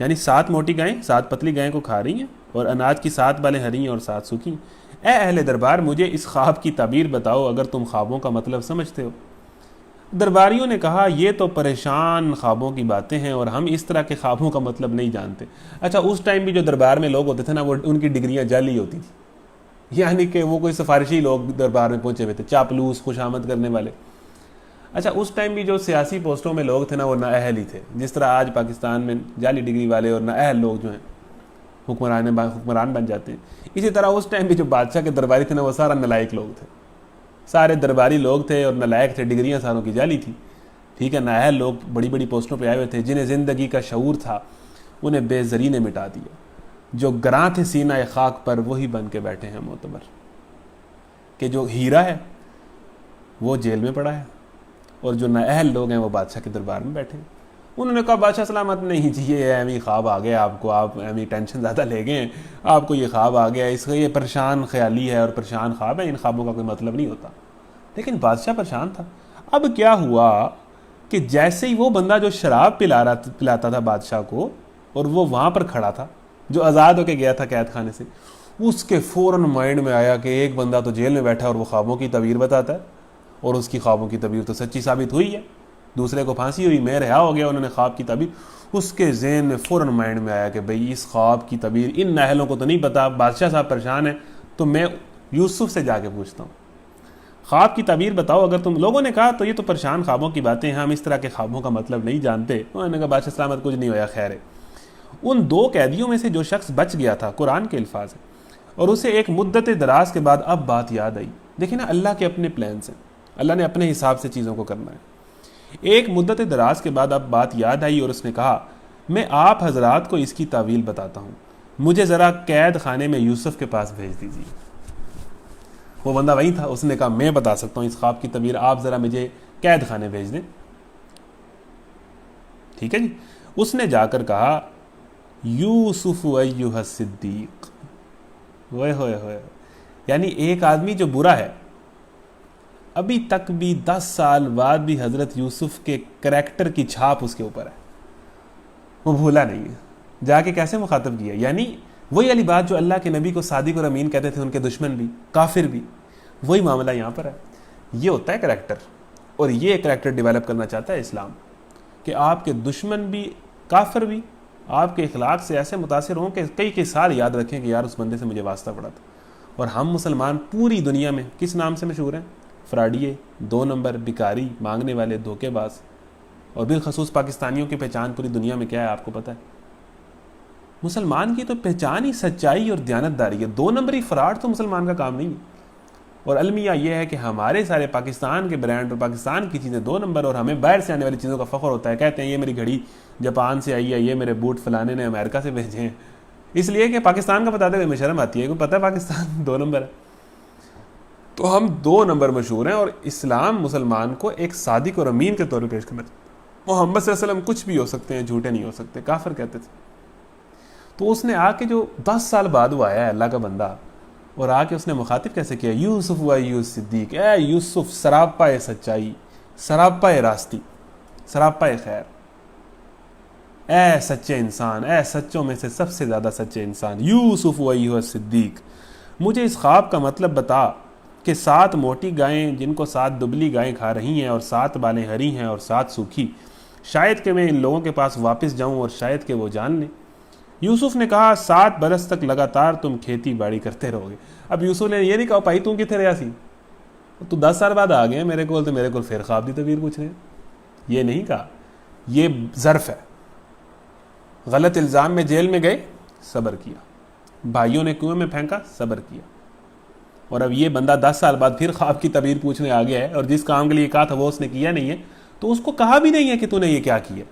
یعنی 7 موٹی گائیں 7 پتلی گائیں کو کھا رہی ہیں اور اناج کی 7 بالیں ہری ہیں اور 7 سوکھی ہیں۔ اے اہل دربار، مجھے اس خواب کی تعبیر بتاؤ اگر تم خوابوں کا مطلب سمجھتے ہو۔ درباریوں نے کہا یہ تو پریشان خوابوں کی باتیں ہیں اور ہم اس طرح کے خوابوں کا مطلب نہیں جانتے۔ اچھا، اس ٹائم بھی جو دربار میں لوگ ہوتے تھے نا وہ ان کی ڈگریاں جعلی ہوتی تھیں، یعنی کہ وہ کوئی سفارشی لوگ دربار میں پہنچے ہوئے تھے، چاپلوس خوشامد کرنے والے۔ اچھا، اس ٹائم بھی جو سیاسی پوسٹوں میں لوگ تھے نا وہ نااہل ہی تھے، جس طرح آج پاکستان میں جعلی ڈگری والے اور نااہل لوگ جو ہیں حکمران بن جاتے ہیں، اسی طرح اس ٹائم بھی جو بادشاہ کے درباری تھے نا وہ سارا نالائق لوگ تھے، سارے درباری لوگ تھے اور نالائق تھے، ڈگریاں ساروں کی جعلی تھی، ٹھیک ہے۔ نااہل لوگ بڑی بڑی پوسٹوں پہ آئے ہوئے تھے، جنہیں زندگی کا شعور تھا انہیں بے زری نے مٹا دیا، جو گراں تھے سینہ خاک پر وہی بن کے بیٹھے ہیں معتبر، کہ جو ہیرا ہے وہ جیل میں پڑا ہے اور جو نااہل لوگ ہیں وہ بادشاہ کے دربار میں بیٹھے ہیں۔ انہوں نے کہا بادشاہ سلامت، نہیں جی یہ ایویں خواب آ گیا آپ کو، آپ ایویں ٹینشن زیادہ لے گئے ہیں، آپ کو یہ خواب آ گیا، اس کا یہ پریشان خیالی ہے اور پریشان خواب ہے، ان خوابوں کا کوئی مطلب نہیں ہوتا۔ لیکن بادشاہ پریشان تھا۔ اب کیا ہوا کہ جیسے ہی وہ بندہ جو شراب پلاتا تھا بادشاہ کو اور وہ وہاں پر کھڑا تھا، جو آزاد ہو کے گیا تھا قید خانے سے، اس کے فوراً مائنڈ میں آیا کہ ایک بندہ تو جیل میں بیٹھا اور وہ خوابوں کی تعبیر بتاتا ہے، اور اس کی خوابوں کی تعبیر تو سچی ثابت ہوئی ہے، دوسرے کو پھانسی ہوئی، میں رہا ہو گیا، انہوں نے خواب کی تعبیر۔ اس کے ذہن میں فوراً مائنڈ میں آیا کہ بھئی اس خواب کی تعبیر ان نااہلوں کو تو نہیں پتا، بادشاہ صاحب پریشان ہیں، تو میں یوسف سے جا کے پوچھتا ہوں خواب کی تعبیر بتاؤ اگر تم۔ لوگوں نے کہا تو یہ تو پریشان خوابوں کی باتیں ہیں، ہم اس طرح کے خوابوں کا مطلب نہیں جانتے۔ انہوں نے کہا بادشاہ سلامت کچھ نہیں ہوا، خیر ہے۔ ان 2 قیدیوں میں سے جو شخص بچ گیا تھا، قرآن کے الفاظ ہیں، اور اسے ایک مدت دراز کے بعد اب بات یاد آئی۔ دیکھیں نا، اللہ کے اپنے پلانس ہیں، اللہ نے اپنے حساب سے چیزوں کو کرنا ہے۔ ایک مدت دراز کے بعد اب بات یاد آئی اور اس نے کہا میں آپ حضرات کو اس کی تعویل بتاتا ہوں، مجھے ذرا قید خانے میں یوسف کے پاس بھیج دیجیے۔ وہ بندہ وہی تھا، اس نے کہا میں بتا سکتا ہوں اس خواب کی تعبیر، آپ ذرا مجھے قید خانے بھیج دیں۔ ٹھیک ہے جی۔ اس نے جا کر کہا یوسف ایھا الصدیق، ہوئے ہوئے ہوئے، یعنی ایک آدمی جو برا ہے ابھی تک بھی 10 سال بعد بھی حضرت یوسف کے کریکٹر کی چھاپ اس کے اوپر ہے، وہ بھولا نہیں ہے۔ جا کے کیسے مخاطب کیا، یعنی وہی والی بات جو اللہ کے نبی کو صادق اور امین کہتے تھے ان کے دشمن بھی، کافر بھی، وہی معاملہ یہاں پر ہے۔ یہ ہوتا ہے کریکٹر، اور یہ کریکٹر ڈیولپ کرنا چاہتا ہے اسلام، کہ آپ کے دشمن بھی کافر بھی آپ کے اخلاق سے ایسے متاثر ہوں کہ کئی سال یاد رکھیں کہ یار اس بندے سے مجھے واسطہ پڑا تھا۔ اور ہم مسلمان پوری دنیا میں کس نام سے مشہور ہیں؟ فراڈیے، 2 نمبر، بیکاری، مانگنے والے، دھوکے باز۔ اور بالخصوص پاکستانیوں کی پہچان پوری دنیا میں کیا ہے آپ کو پتہ ہے؟ مسلمان کی تو پہچان ہی سچائی اور دیانتداری ہے، 2 نمبری فراڈ تو مسلمان کا کام نہیں ہے۔ اور المیہ یہ ہے کہ ہمارے سارے پاکستان کے برانڈ اور پاکستان کی چیزیں 2 نمبر، اور ہمیں باہر سے آنے والی چیزوں کا فخر ہوتا ہے، کہتے ہیں یہ میری گھڑی جاپان سے آئی ہے، یہ میرے بوٹ فلانے نے امریکہ سے بھیجے ہیں، اس لیے کہ پاکستان کا بتاتے ہوئے ہمیں شرم آتی ہے کہ پتہ ہے پاکستان 2 نمبر ہے۔ تو ہم 2 نمبر مشہور ہیں، اور اسلام مسلمان کو ایک صادق اور امین کے طور پر پیش کرنا چاہتا ہے۔ محمد صلی اللہ علیہ وسلم کچھ بھی ہو سکتے ہیں، جھوٹے نہیں ہو سکتے، کافر کہتے تھے۔ تو اس نے آ کے جو 10 سال بعد وہ آیا ہے اللہ کا بندہ، اور آ کے اس نے مخاطب کیسے کیا، یوسف و ایھا صدیق، اے یوسف سراپا سچائی، سراپا راستی، سراپا خیر، اے سچے انسان، اے سچوں میں سے سب سے زیادہ سچے انسان، یوسف و ایھا صدیق، مجھے اس خواب کا مطلب بتا کہ 7 موٹی گائیں جن کو 7 دبلی گائیں کھا رہی ہیں، اور 7 بالیں ہری ہیں اور 7 سوکھی، شاید کہ میں ان لوگوں کے پاس واپس جاؤں اور شاید کہ وہ جان لیں۔ یوسف نے کہا 7 برس تک لگاتار تم کھیتی باڑی کرتے رہو گے۔ اب یوسف نے یہ نہیں کہا بھائی تم کتنے رہا سی، تو 10 سال بعد آ گئے میرے کو، تو میرے کو پھر خواب دی تعبیر پوچھ رہے ہیں، یہ نہیں کہا، یہ ظرف ہے۔ غلط الزام میں جیل میں گئے، صبر کیا، بھائیوں نے کنویں میں پھینکا، صبر کیا، اور اب یہ بندہ 10 سال بعد پھر خواب کی تعبیر پوچھنے آ گیا ہے، اور جس کام کے لیے کہا تھا وہ اس نے کیا نہیں ہے، تو اس کو کہا بھی نہیں ہے کہ تو نے یہ کیا کیا۔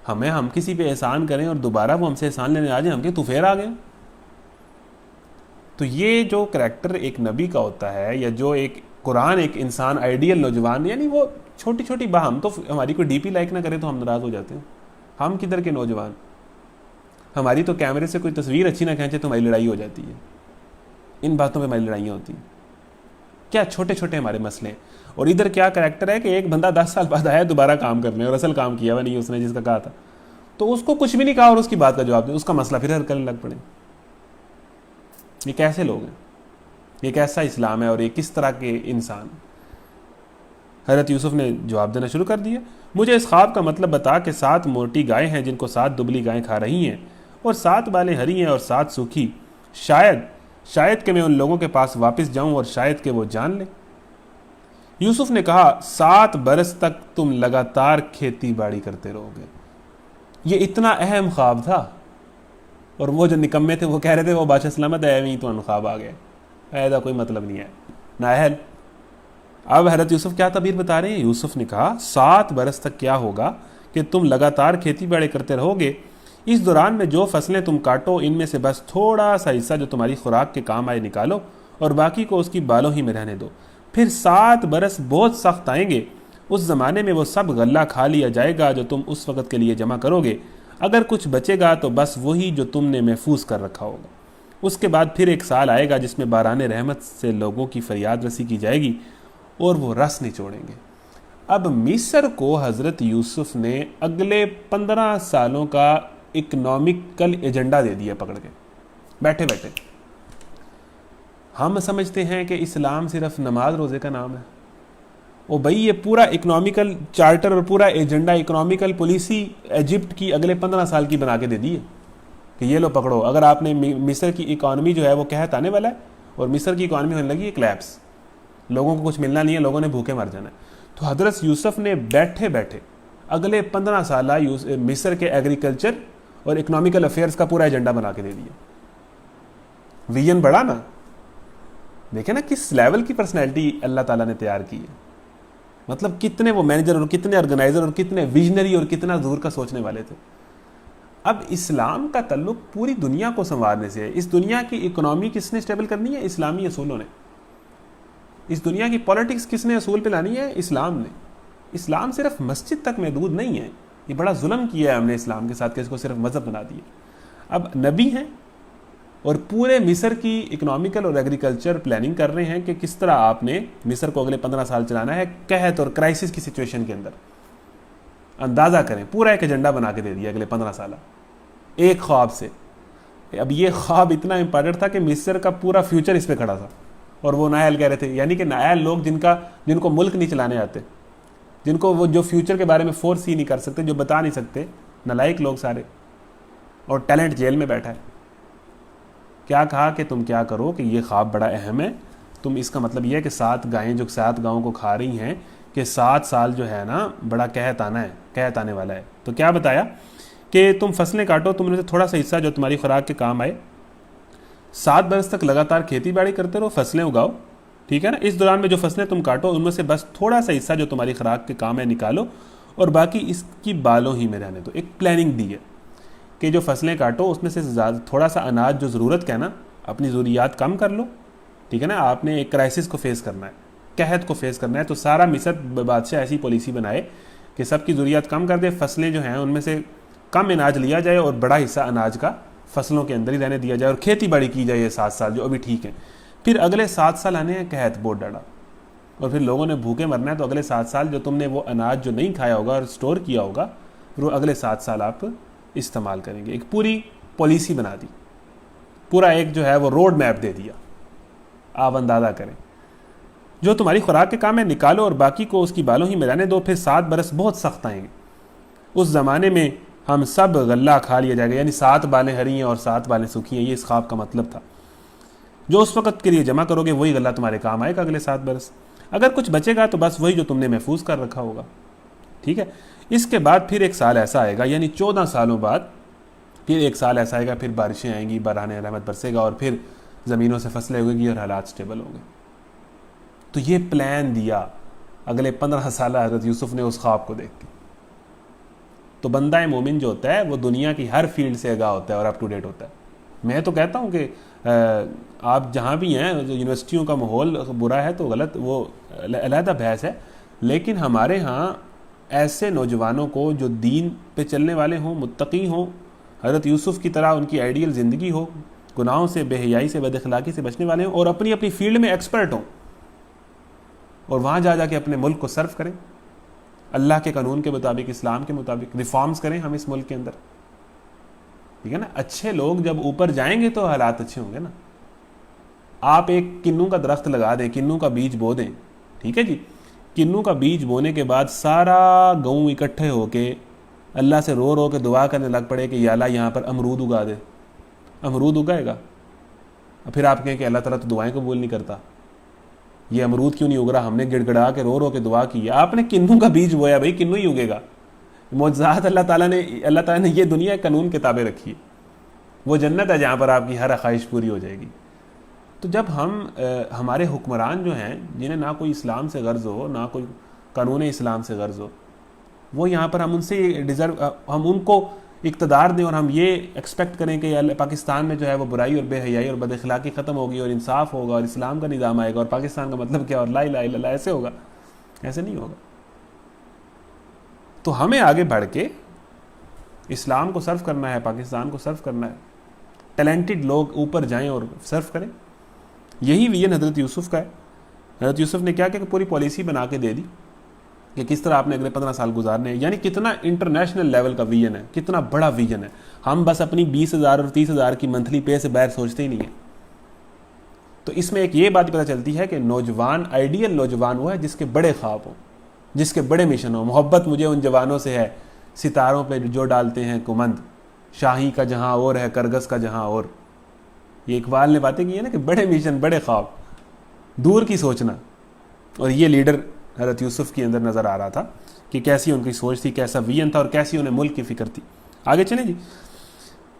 ہم کسی پہ احسان کریں اور دوبارہ وہ ہم سے احسان لینے آ جائیں، ہم کہ تو پھر آ گئے۔ تو یہ جو کریکٹر ایک نبی کا ہوتا ہے، یا جو ایک قرآن ایک انسان آئیڈیل نوجوان، یعنی وہ چھوٹی چھوٹی ہم تو ہماری کوئی ڈی پی لائک نہ کرے تو ہم ناراض ہو جاتے ہیں، ہم کدھر کے نوجوان، ہماری تو کیمرے سے کوئی تصویر اچھی نہ کھینچے تو ہماری لڑائی ہو جاتی ہے، ان باتوں پہ ہماری لڑائیاں ہوتی ہیں، کیا چھوٹے چھوٹے ہمارے مسئلے ہیں۔ اور ادھر کیا کریکٹر ہے کہ ایک بندہ 10 سال بعد آیا دوبارہ کام کرنے، اور اصل کام کیا ہوا نہیں اس نے جس کا کہا تھا، تو اس کو کچھ بھی نہیں کہا اور اس کی بات کا جواب دیں، اس کا مسئلہ پھر حل کرنے لگ پڑے۔ یہ کیسے لوگ ہیں، یہ کیسا اسلام ہے، اور یہ کس طرح کے انسان؟ حضرت یوسف نے جواب دینا شروع کر دیا، مجھے اس خواب کا مطلب بتا کہ 7 موٹی گائیں ہیں جن کو 7 دبلی گائیں کھا رہی ہیں، اور 7 بالیں ہری ہیں اور 7 سوکھی، شاید کہ میں ان لوگوں کے پاس واپس جاؤں اور شاید کہ وہ جان لیں۔ یوسف نے کہا 7 برس تک تم لگاتار کھیتی باڑی کرتے رہو گے۔ یہ اتنا اہم خواب تھا، اور وہ جو نکمے تھے وہ کہہ رہے تھے وہ بادشاہ سلامت ہے نہیں تو ان خواب آ گئے، ایسا کوئی مطلب نہیں ہے، نااہل۔ اب حضرت یوسف کیا تعبیر بتا رہے ہیں؟ یوسف نے کہا 7 برس تک کیا ہوگا کہ تم لگاتار کھیتی باڑی کرتے رہو گے، اس دوران میں جو فصلیں تم کاٹو ان میں سے بس تھوڑا سا حصہ جو تمہاری خوراک کے کام آئے نکالو، اور باقی کو اس کی بالوں ہی میں رہنے دو۔ پھر 7 برس بہت سخت آئیں گے، اس زمانے میں وہ سب غلہ کھا لیا جائے گا جو تم اس وقت کے لیے جمع کرو گے، اگر کچھ بچے گا تو بس وہی جو تم نے محفوظ کر رکھا ہوگا۔ اس کے بعد پھر ایک سال آئے گا جس میں باران رحمت سے لوگوں کی فریاد رسی کی جائے گی اور وہ رس نچوڑیں گے۔ اب مصر کو حضرت یوسف نے اگلے 15 سالوں کا اکنامکل ایجنڈا دے دیا پکڑ کے بیٹھے بیٹھے۔ ہم سمجھتے ہیں کہ اسلام صرف نماز روزے کا نام ہے، او بھائی یہ پورا اکنامکل چارٹر اور پورا ایجنڈا اکنامکل پالیسی ایجپٹ کی اگلے 15 سال کی بنا کے دے دی ہے کہ یہ لو پکڑو۔ اگر آپ نے مصر کی اکانومی جو ہے وہ قحط آنے والا ہے، اور مصر کی اکانومی ہونے لگی ہے کلیپس، لوگوں کو کچھ ملنا نہیں ہے، لوگوں نے بھوکے مر جانا ہے، تو حضرت یوسف نے بیٹھے بیٹھے اگلے 15 سالہ مصر کے ایگریکلچر اور اکنامکل افیئرز کا پورا ایجنڈا بنا کے دے دیا۔ ویژن بڑا نا، دیکھیں نا کس لیول کی پرسنالٹی اللہ تعالیٰ نے تیار کی ہے، مطلب کتنے وہ مینیجر اور کتنے آرگنائزر اور کتنے ویژنری اور کتنا دور کا سوچنے والے تھے۔ اب اسلام کا تعلق پوری دنیا کو سنوارنے سے ہے۔ اس دنیا کی اکنامی کس نے اسٹیبل کرنی ہے؟ اسلامی اصولوں نے۔ اس دنیا کی پولیٹکس کس نے اصول پہ لانی ہے؟ اسلام نے۔ اسلام صرف مسجد تک محدود نہیں ہے، یہ بڑا ظلم کیا ہے ہم نے اسلام کے ساتھ کہ اس کو صرف مذہب بنا دیا۔ اب نبی ہیں اور پورے مصر کی اکنامکل اور ایگریکلچر پلاننگ کر رہے ہیں کہ کس طرح آپ نے مصر کو اگلے 15 سال چلانا ہے قحط اور کرائسس کی سچویشن کے اندر۔ اندازہ کریں، پورا ایک ایجنڈا بنا کے دے دیا اگلے 15 سالہ ایک خواب سے۔ اب یہ خواب اتنا امپارٹنٹ تھا کہ مصر کا پورا فیوچر اس پہ کھڑا تھا، اور وہ نااہل کہہ رہے تھے، یعنی کہ نااہل لوگ جن کو ملک نہیں چلانے آتے، جن کو وہ جو فیوچر کے بارے میں فورس ہی نہیں کر سکتے، جو بتا نہیں سکتے، نالائق لوگ سارے، اور ٹیلنٹ جیل میں بیٹھا ہے۔ کیا کہا کہ تم کیا کرو کہ یہ خواب بڑا اہم ہے، تم اس کا مطلب یہ ہے کہ 7 گائیں جو 7 گاؤں کو کھا رہی ہیں کہ 7 سال جو ہے نا بڑا قحط آنے والا ہے۔ تو کیا بتایا کہ تم فصلیں کاٹو، تم نے سے تھوڑا سا حصہ جو تمہاری خوراک کے کام آئے، 7 برس تک لگاتار کھیتی باڑی کرتے رہو، فصلیں اگاؤ، ٹھیک ہے نا، اس دوران میں جو فصلیں تم کاٹو ان میں سے بس تھوڑا سا حصہ جو تمہاری خوراک کے کام ہے نکالو، اور باقی اس کی بالوں ہی میں رہنے دو۔ ایک پلاننگ دی ہے کہ جو فصلیں کاٹو اس میں سے تھوڑا سا اناج جو ضرورت کا ہے نا، اپنی ضروریات کم کر لو، ٹھیک ہے نا، آپ نے ایک کرائسس کو فیس کرنا ہے، قحط کو فیس کرنا ہے، تو سارا مصر بادشاہ ایسی پالیسی بنائے کہ سب کی ضروریات کم کر دے، فصلیں جو ہیں ان میں سے کم اناج لیا جائے اور بڑا حصہ اناج کا فصلوں کے اندر ہی رہنے دیا جائے، اور کھیتی باڑی کی جائے یہ 7 سال جو ابھی ٹھیک ہیں۔ پھر اگلے 7 سال آنے ہیں قحط بہت ڈاڑا، اور پھر لوگوں نے بھوکے مرنا ہے، تو اگلے 7 سال جو تم نے وہ اناج جو نہیں کھایا ہوگا اور اسٹور کیا ہوگا، پھر وہ اگلے 7 سال آپ استعمال کریں گے۔ ایک پوری پالیسی بنا دی، پورا ایک جو ہے وہ روڈ میپ دے دیا، آپ اندازہ کریں۔ جو تمہاری خوراک کے کام ہے نکالو اور باقی کو اس کی بالوں ہی میں رہنے دو، پھر 7 برس بہت سخت آئیں گے۔ اس زمانے میں ہم سب غلہ کھا لیا جائے گا، یعنی 7 بالیں ہری ہیں اور 7 بالیں سوکھی ہیں، یہ اس خواب کا مطلب تھا۔ جو اس وقت کے لیے جمع کرو گے وہی غلہ تمہارے کام آئے گا اگلے 7 برس، اگر کچھ بچے گا تو بس وہی جو تم نے محفوظ کر رکھا ہوگا، ٹھیک ہے۔ اس کے بعد پھر ایک سال ایسا آئے گا، یعنی 14 سالوں بعد پھر ایک سال ایسا آئے گا، پھر بارشیں آئیں گی، باران رحمت برسے گا اور پھر زمینوں سے فصلیں اگے گی اور حالات سٹیبل ہوں گے۔ تو یہ پلان دیا اگلے 15 سالہ حضرت یوسف نے اس خواب کو دیکھ کے۔ تو بندہ مومن جو ہوتا ہے وہ دنیا کی ہر فیلڈ سے آگاہ ہوتا ہے اور اپ ٹو ڈیٹ ہوتا ہے۔ میں تو کہتا ہوں کہ آپ جہاں بھی ہیں، یونیورسٹیوں کا ماحول برا ہے تو غلط، وہ علیحدہ بحث ہے، لیکن ہمارے ہاں ایسے نوجوانوں کو جو دین پہ چلنے والے ہوں، متقی ہوں، حضرت یوسف کی طرح ان کی آئیڈیل زندگی ہو، گناہوں سے، بے حیائی سے، بد اخلاقی سے بچنے والے ہوں اور اپنی اپنی فیلڈ میں ایکسپرٹ ہوں، اور وہاں جا کے اپنے ملک کو سرو کریں اللہ کے قانون کے مطابق، اسلام کے مطابق، ریفارمز کریں ہم اس ملک کے اندر، ٹھیک ہے نا۔ اچھے لوگ جب اوپر جائیں گے تو حالات اچھے ہوں گے نا۔ آپ ایک کنوں کا درخت لگا دیں، کنوں کا بیج بو دیں، ٹھیک ہے جی، کنوں کا بیج بونے کے بعد سارا گاؤں اکٹھے ہو کے اللہ سے رو رو کے دعا کرنے لگ پڑے کہ یا اللہ یہاں پر امرود اگا دے، امرود اگائے گا؟ پھر آپ کہیں کہ اللہ تعالیٰ تو دعائیں قبول نہیں کرتا، یہ امرود کیوں نہیں اگ رہا؟ ہم نے گڑ گڑا کے رو رو کے دعا کی، آپ نے کنوں کا بیج بویا، بھائی کنوں ہی اگے گا۔ معجزات اللہ تعالیٰ نے یہ دنیا قانون کتابیں رکھی ہے، وہ جنت ہے جہاں پر آپ کی ہر خواہش پوری ہو جائے گی۔ تو جب ہمارے حکمران جو ہیں جنہیں نہ کوئی اسلام سے غرض ہو، نہ کوئی قانون اسلام سے غرض ہو، وہ یہاں پر ہم ان سے ہم ان کو اقتدار دیں اور ہم یہ ایکسپیکٹ کریں کہ پاکستان میں جو ہے وہ برائی اور بے حیائی اور بد اخلاقی ختم ہوگی اور انصاف ہوگا اور اسلام کا نظام آئے گا اور پاکستان کا مطلب کیا اور لا الہ الا اللہ، ایسے ہوگا؟ ایسے نہیں ہوگا۔ تو ہمیں آگے بڑھ کے اسلام کو سرو کرنا ہے، پاکستان کو سرو کرنا ہے، ٹیلنٹڈ لوگ اوپر جائیں اور سرو کریں۔ یہی ویژن حضرت یوسف کا ہے۔ حضرت یوسف نے کیا کہ پوری پالیسی بنا کے دے دی کہ کس طرح آپ نے اگلے 15 سال گزارنے ہیں، یعنی کتنا انٹرنیشنل لیول کا ویژن ہے، کتنا بڑا ویژن ہے۔ ہم بس اپنی 20,000 اور 30,000 کی منتھلی پے سے باہر سوچتے ہی نہیں ہیں۔ تو اس میں ایک یہ بات پتہ چلتی ہے کہ نوجوان، آئیڈیل نوجوان وہ ہے جس کے بڑے خواب ہوں، جس کے بڑے مشن ہوں۔ محبت مجھے ان جوانوں سے ہے ستاروں پہ جو ڈالتے ہیں کمند، شاہی کا جہاں اور ہے کرگس کا جہاں اور۔ یہ اقبال نے باتیں کی ہے نا کہ بڑے مشن، بڑے خواب، دور کی سوچنا، اور یہ لیڈر حضرت یوسف کے اندر نظر آ رہا تھا کہ کیسی ان کی سوچ تھی، کیسا ویژن تھا اور کیسی انہیں ملک کی فکر تھی۔ آگے چلیں جی۔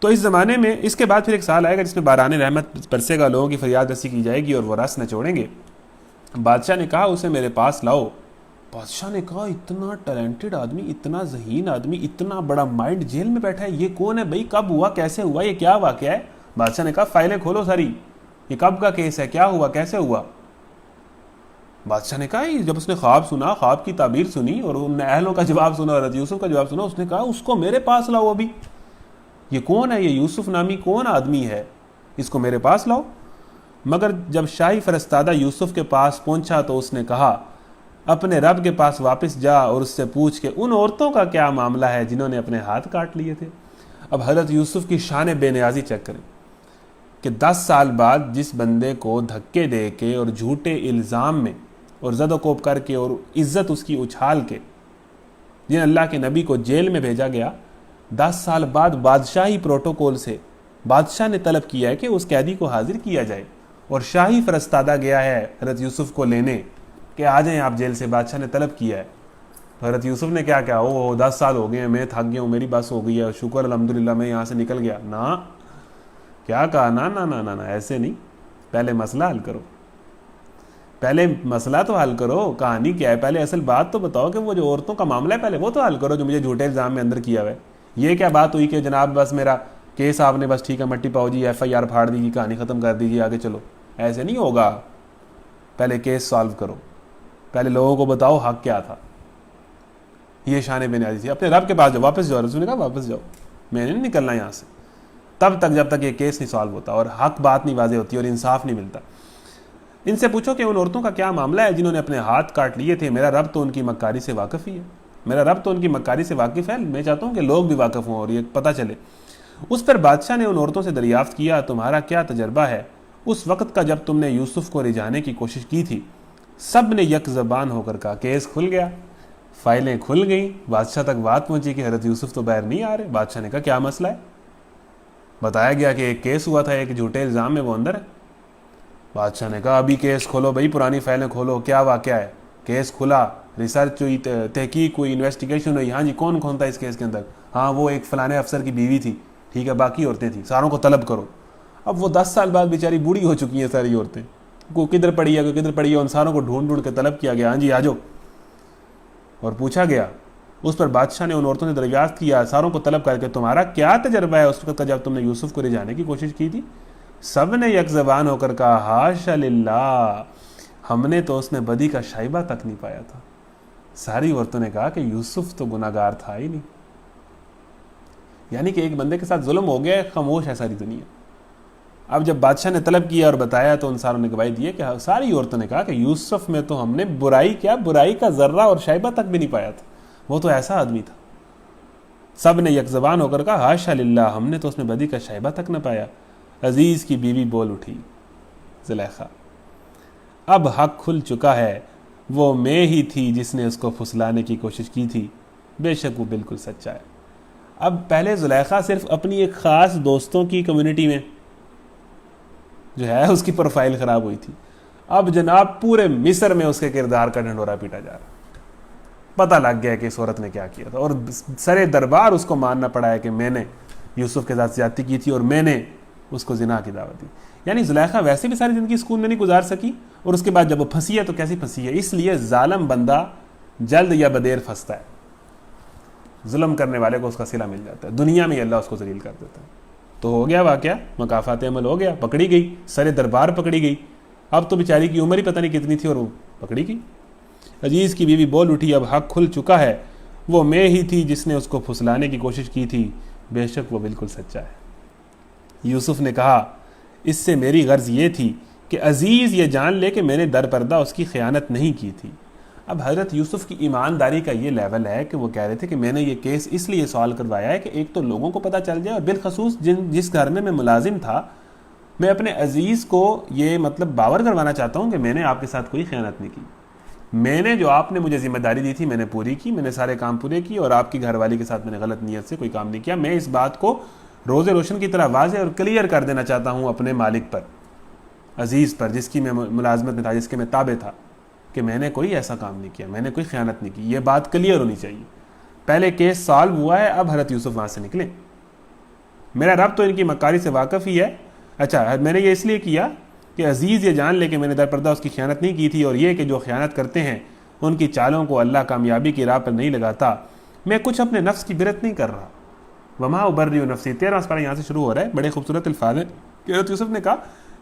تو اس زمانے میں اس کے بعد پھر ایک سال آئے گا جس میں باران رحمت برسے گا، لوگوں کی فریاد رسی کی جائے گی اور وہ رس نچوڑیں گے۔ بادشاہ نے کہا اسے میرے پاس لاؤ۔ بادشاہ نے کہا اتنا ٹیلنٹڈ آدمی، اتنا ذہین آدمی، اتنا بڑا مائنڈ جیل میں بیٹھا ہے، یہ کون ہے بھائی؟ کب ہوا؟ کیسے ہوا؟ یہ کیا واقعہ ہے؟ بادشاہ نے کہا فائلیں کھولو ساری، یہ کب کا کیس ہے؟ کیا ہوا؟ کیسے ہوا؟ بادشاہ نے کہا جب اس نے خواب سنا، خواب کی تعبیر سنی اور ان اہلوں کا جواب سنا، حضرت یوسف کا جواب سنا، اس نے کہا اس کو میرے پاس لاؤ ابھی۔ یہ کون ہے؟ یہ یوسف نامی کون آدمی ہے؟ اس کو میرے پاس لاؤ۔ مگر جب شاہی فرستادہ یوسف کے پاس پہنچا تو اس نے کہا اپنے رب کے پاس واپس جا اور اس سے پوچھ کہ ان عورتوں کا کیا معاملہ ہے جنہوں نے اپنے ہاتھ کاٹ لیے تھے۔ اب حضرت یوسف کی شان بے نیازی چیک کریں کہ 10 سال بعد جس بندے کو دھکے دے کے اور جھوٹے الزام میں اور زد و کوب کر کے اور عزت اس کی اچھال کے جن اللہ کے نبی کو جیل میں بھیجا گیا، 10 سال بعد بادشاہی پروٹوکول سے بادشاہ نے طلب کیا ہے کہ اس قیدی کو حاضر کیا جائے، اور شاہی فرستادہ گیا ہے حضرت یوسف کو لینے کہ آ جائیں آپ جیل سے، بادشاہ نے طلب کیا ہے۔ حضرت یوسف نے کیا کہا؟ 10 سال ہو گئے ہیں، میں تھک گیا ہوں، میری بس ہو گئی ہے، شکر الحمدللہ میں یہاں سے نکل گیا۔ نا، کیا کہا؟ نا نا نا نا، ایسے نہیں، پہلے مسئلہ حل کرو، پہلے مسئلہ تو حل کرو، کہانی کیا ہے، پہلے اصل بات تو بتاؤ کہ وہ جو عورتوں کا معاملہ ہے پہلے وہ تو حل کرو جو مجھے جھوٹے الزام میں اندر کیا ہوا ہے۔ یہ کیا بات ہوئی کہ جناب بس میرا کیس آپ نے بس ٹھیک ہے مٹی پاؤ جی، FIR پھاڑ دیجیے، کہانی ختم کر دیجیے، آگے چلو؟ ایسے نہیں ہوگا، پہلے کیس سالو کرو، پہلے لوگوں کو بتاؤ حق کیا تھا۔ یہ شان بے نیازی تھی۔ اپنے رب کے پاس جاؤ، واپس جاؤ، رسول نے کہا واپس جاؤ، میں نے نہیں نکلنا یہاں سے تب تک جب تک یہ کیس نہیں سالو ہوتا اور حق بات نہیں واضح ہوتی اور انصاف نہیں ملتا۔ ان سے پوچھو کہ ان عورتوں کا کیا معاملہ ہے جنہوں نے اپنے ہاتھ کاٹ لیے تھے، میرا رب تو ان کی مکاری سے واقف ہی ہے، میرا رب تو ان کی مکاری سے واقف ہے، میں چاہتا ہوں کہ لوگ بھی واقف ہوں اور یہ پتہ چلے۔ اس پر بادشاہ نے ان عورتوں سے دریافت کیا تمہارا کیا تجربہ ہے اس وقت کا جب تم نے یوسف کو رجانے کی کوشش کی تھی؟ سب نے یک زبان ہو کر کہا، کیس کھل گیا، فائلیں کھل گئیں، بادشاہ تک بات پہنچی کہ حضرت یوسف تو باہر نہیں آ رہے۔ بادشاہ نے کہا کیا مسئلہ ہے؟ بتایا گیا کہ ایک کیس ہوا تھا، ایک جھوٹے الزام میں وہ اندر ہے۔ بادشاہ نے کہا ابھی کیس کھولو بھائی، پرانی فائلیں کھولو، کیا واقعہ ہے؟ کیس کھلا، ریسرچ ہوئی، تحقیق ہوئی، انویسٹیگیشن ہوئی۔ ہاں جی، کون کون تھا اس کیس کے اندر؟ ہاں وہ ایک فلانے افسر کی بیوی تھی، ٹھیک ہے، باقی عورتیں تھیں، ساروں کو طلب کرو۔ اب وہ 10 سال بعد بیچاری بوڑھی ہو چکی ہیں ساری عورتیں، کوئی کدھر پڑی ہے کوئی کدھر پڑی ہے، ان ساروں کو ڈھونڈ ڈھونڈ کے طلب کیا گیا، ہاں جی آ جاؤ، اور پوچھا گیا۔ اس پر بادشاہ نے ان عورتوں نے دریافت کیا، ساروں کو طلب کر کے تمہارا کیا تجربہ ہے اس وقت کا جب تم نے یوسف کو رجانے کی کوشش کی تھی؟ سب نے یک زبان ہو کر کہا حاشا للہ، ہم نے تو اس میں بدی کا شائبہ تک نہیں پایا تھا۔ ساری عورتوں نے کہا کہ یوسف تو گناہ گار تھا ہی نہیں، یعنی کہ ایک بندے کے ساتھ ظلم ہو گیا، خاموش ہے ساری دنیا۔ اب جب بادشاہ نے طلب کیا اور بتایا تو ان ساروں نے گواہی دی کہ ساری عورتوں نے کہا کہ یوسف میں تو ہم نے برائی کا ذرہ اور شائبہ تک بھی نہیں پایا تھا، وہ تو ایسا آدمی تھا۔ سب نے یک زبان ہو کر کہا حاشا للہ، ہم نے تو اس میں بدی کا شائبہ تک نہ پایا۔ عزیز کی بیوی بول اٹھی، زلیخا، اب حق کھل چکا ہے، وہ میں ہی تھی جس نے اس کو پھسلانے کی کوشش کی تھی، بے شک وہ بالکل سچا ہے۔ اب پہلے زلیخا صرف اپنی ایک خاص دوستوں کی کمیونٹی میں جو ہے اس کی پروفائل خراب ہوئی تھی، اب جناب پورے مصر میں اس کے کردار کا ڈھنڈورا پیٹا جا رہا، پتہ لگ گیا کہ اس عورت نے کیا کیا تھا، اور سرے دربار اس کو ماننا پڑا ہے کہ میں نے یوسف کے ساتھ زیادتی کی تھی اور میں نے اس کو زنا کی دعوت دی۔ یعنی زلیخا ویسے بھی ساری زندگی سکون میں نہیں گزار سکی، اور اس کے بعد جب وہ پھنسی ہے تو کیسی پھنسی ہے۔ اس لیے ظالم بندہ جلد یا بدیر پھنستا ہے، ظلم کرنے والے کو اس کا صلہ مل جاتا ہے، دنیا میں اللہ اس کو ذلیل کر دیتا ہے۔ تو ہو گیا واقعہ، مکافات عمل ہو گیا، پکڑی گئی، سر دربار پکڑی گئی، اب تو بیچاری کی عمر ہی پتہ نہیں کتنی تھی اور وہ پکڑی گئی۔ عزیز کی بیوی بول اٹھی، اب حق کھل چکا ہے، وہ میں ہی تھی جس نے اس کو پھسلانے کی کوشش کی تھی، بے شک وہ بالکل سچا ہے۔ یوسف نے کہا اس سے میری غرض یہ تھی کہ عزیز یہ جان لے کہ میں نے در پردہ اس کی خیانت نہیں کی تھی۔ اب حضرت یوسف کی ایمانداری کا یہ لیول ہے کہ وہ کہہ رہے تھے کہ میں نے یہ کیس اس لیے سوال کروایا ہے کہ ایک تو لوگوں کو پتہ چل جائے، اور بالخصوص جس گھر میں ملازم تھا، میں اپنے عزیز کو یہ باور کروانا چاہتا ہوں کہ میں نے آپ کے ساتھ کوئی خیانت نہیں کی، میں نے جو آپ نے مجھے ذمہ داری دی تھی میں نے پوری کی، میں نے سارے کام پورے کیے، اور آپ کی گھر والی کے ساتھ میں نے غلط نیت سے کوئی کام نہیں کیا۔ میں اس بات کو روز روشن کی طرح واضح اور کلیئر کر دینا چاہتا ہوں اپنے مالک پر، عزیز پر، جس کی میں ملازمت میں تھا، جس کے میں تابع تھا، کہ میں نے کوئی ایسا کام نہیں کیا، میں نے کوئی خیانت نہیں کی۔ یہ بات کلیئر ہونی چاہیے۔ پہلے کیس سالو ہوا ہے، اب حضرت یوسف وہاں سے نکلیں۔ میرا رب تو ان کی مکاری سے واقف ہی ہے۔ اچھا، میں نے یہ اس لیے کیا کہ عزیز یہ جان لے کہ میں نے در پردہ اس کی خیانت نہیں کی تھی، اور یہ کہ جو خیانت کرتے ہیں ان کی چالوں کو اللہ کامیابی کی راہ پر نہیں لگاتا۔ میں کچھ اپنے نفس کی برت نہیں کر رہا۔ وما ابرئ نفسی، 13واں سپارہ یہاں سے شروع ہو رہا ہے، بڑے خوبصورت الفاظ ہیں کہ حضرت یوسف نے کہا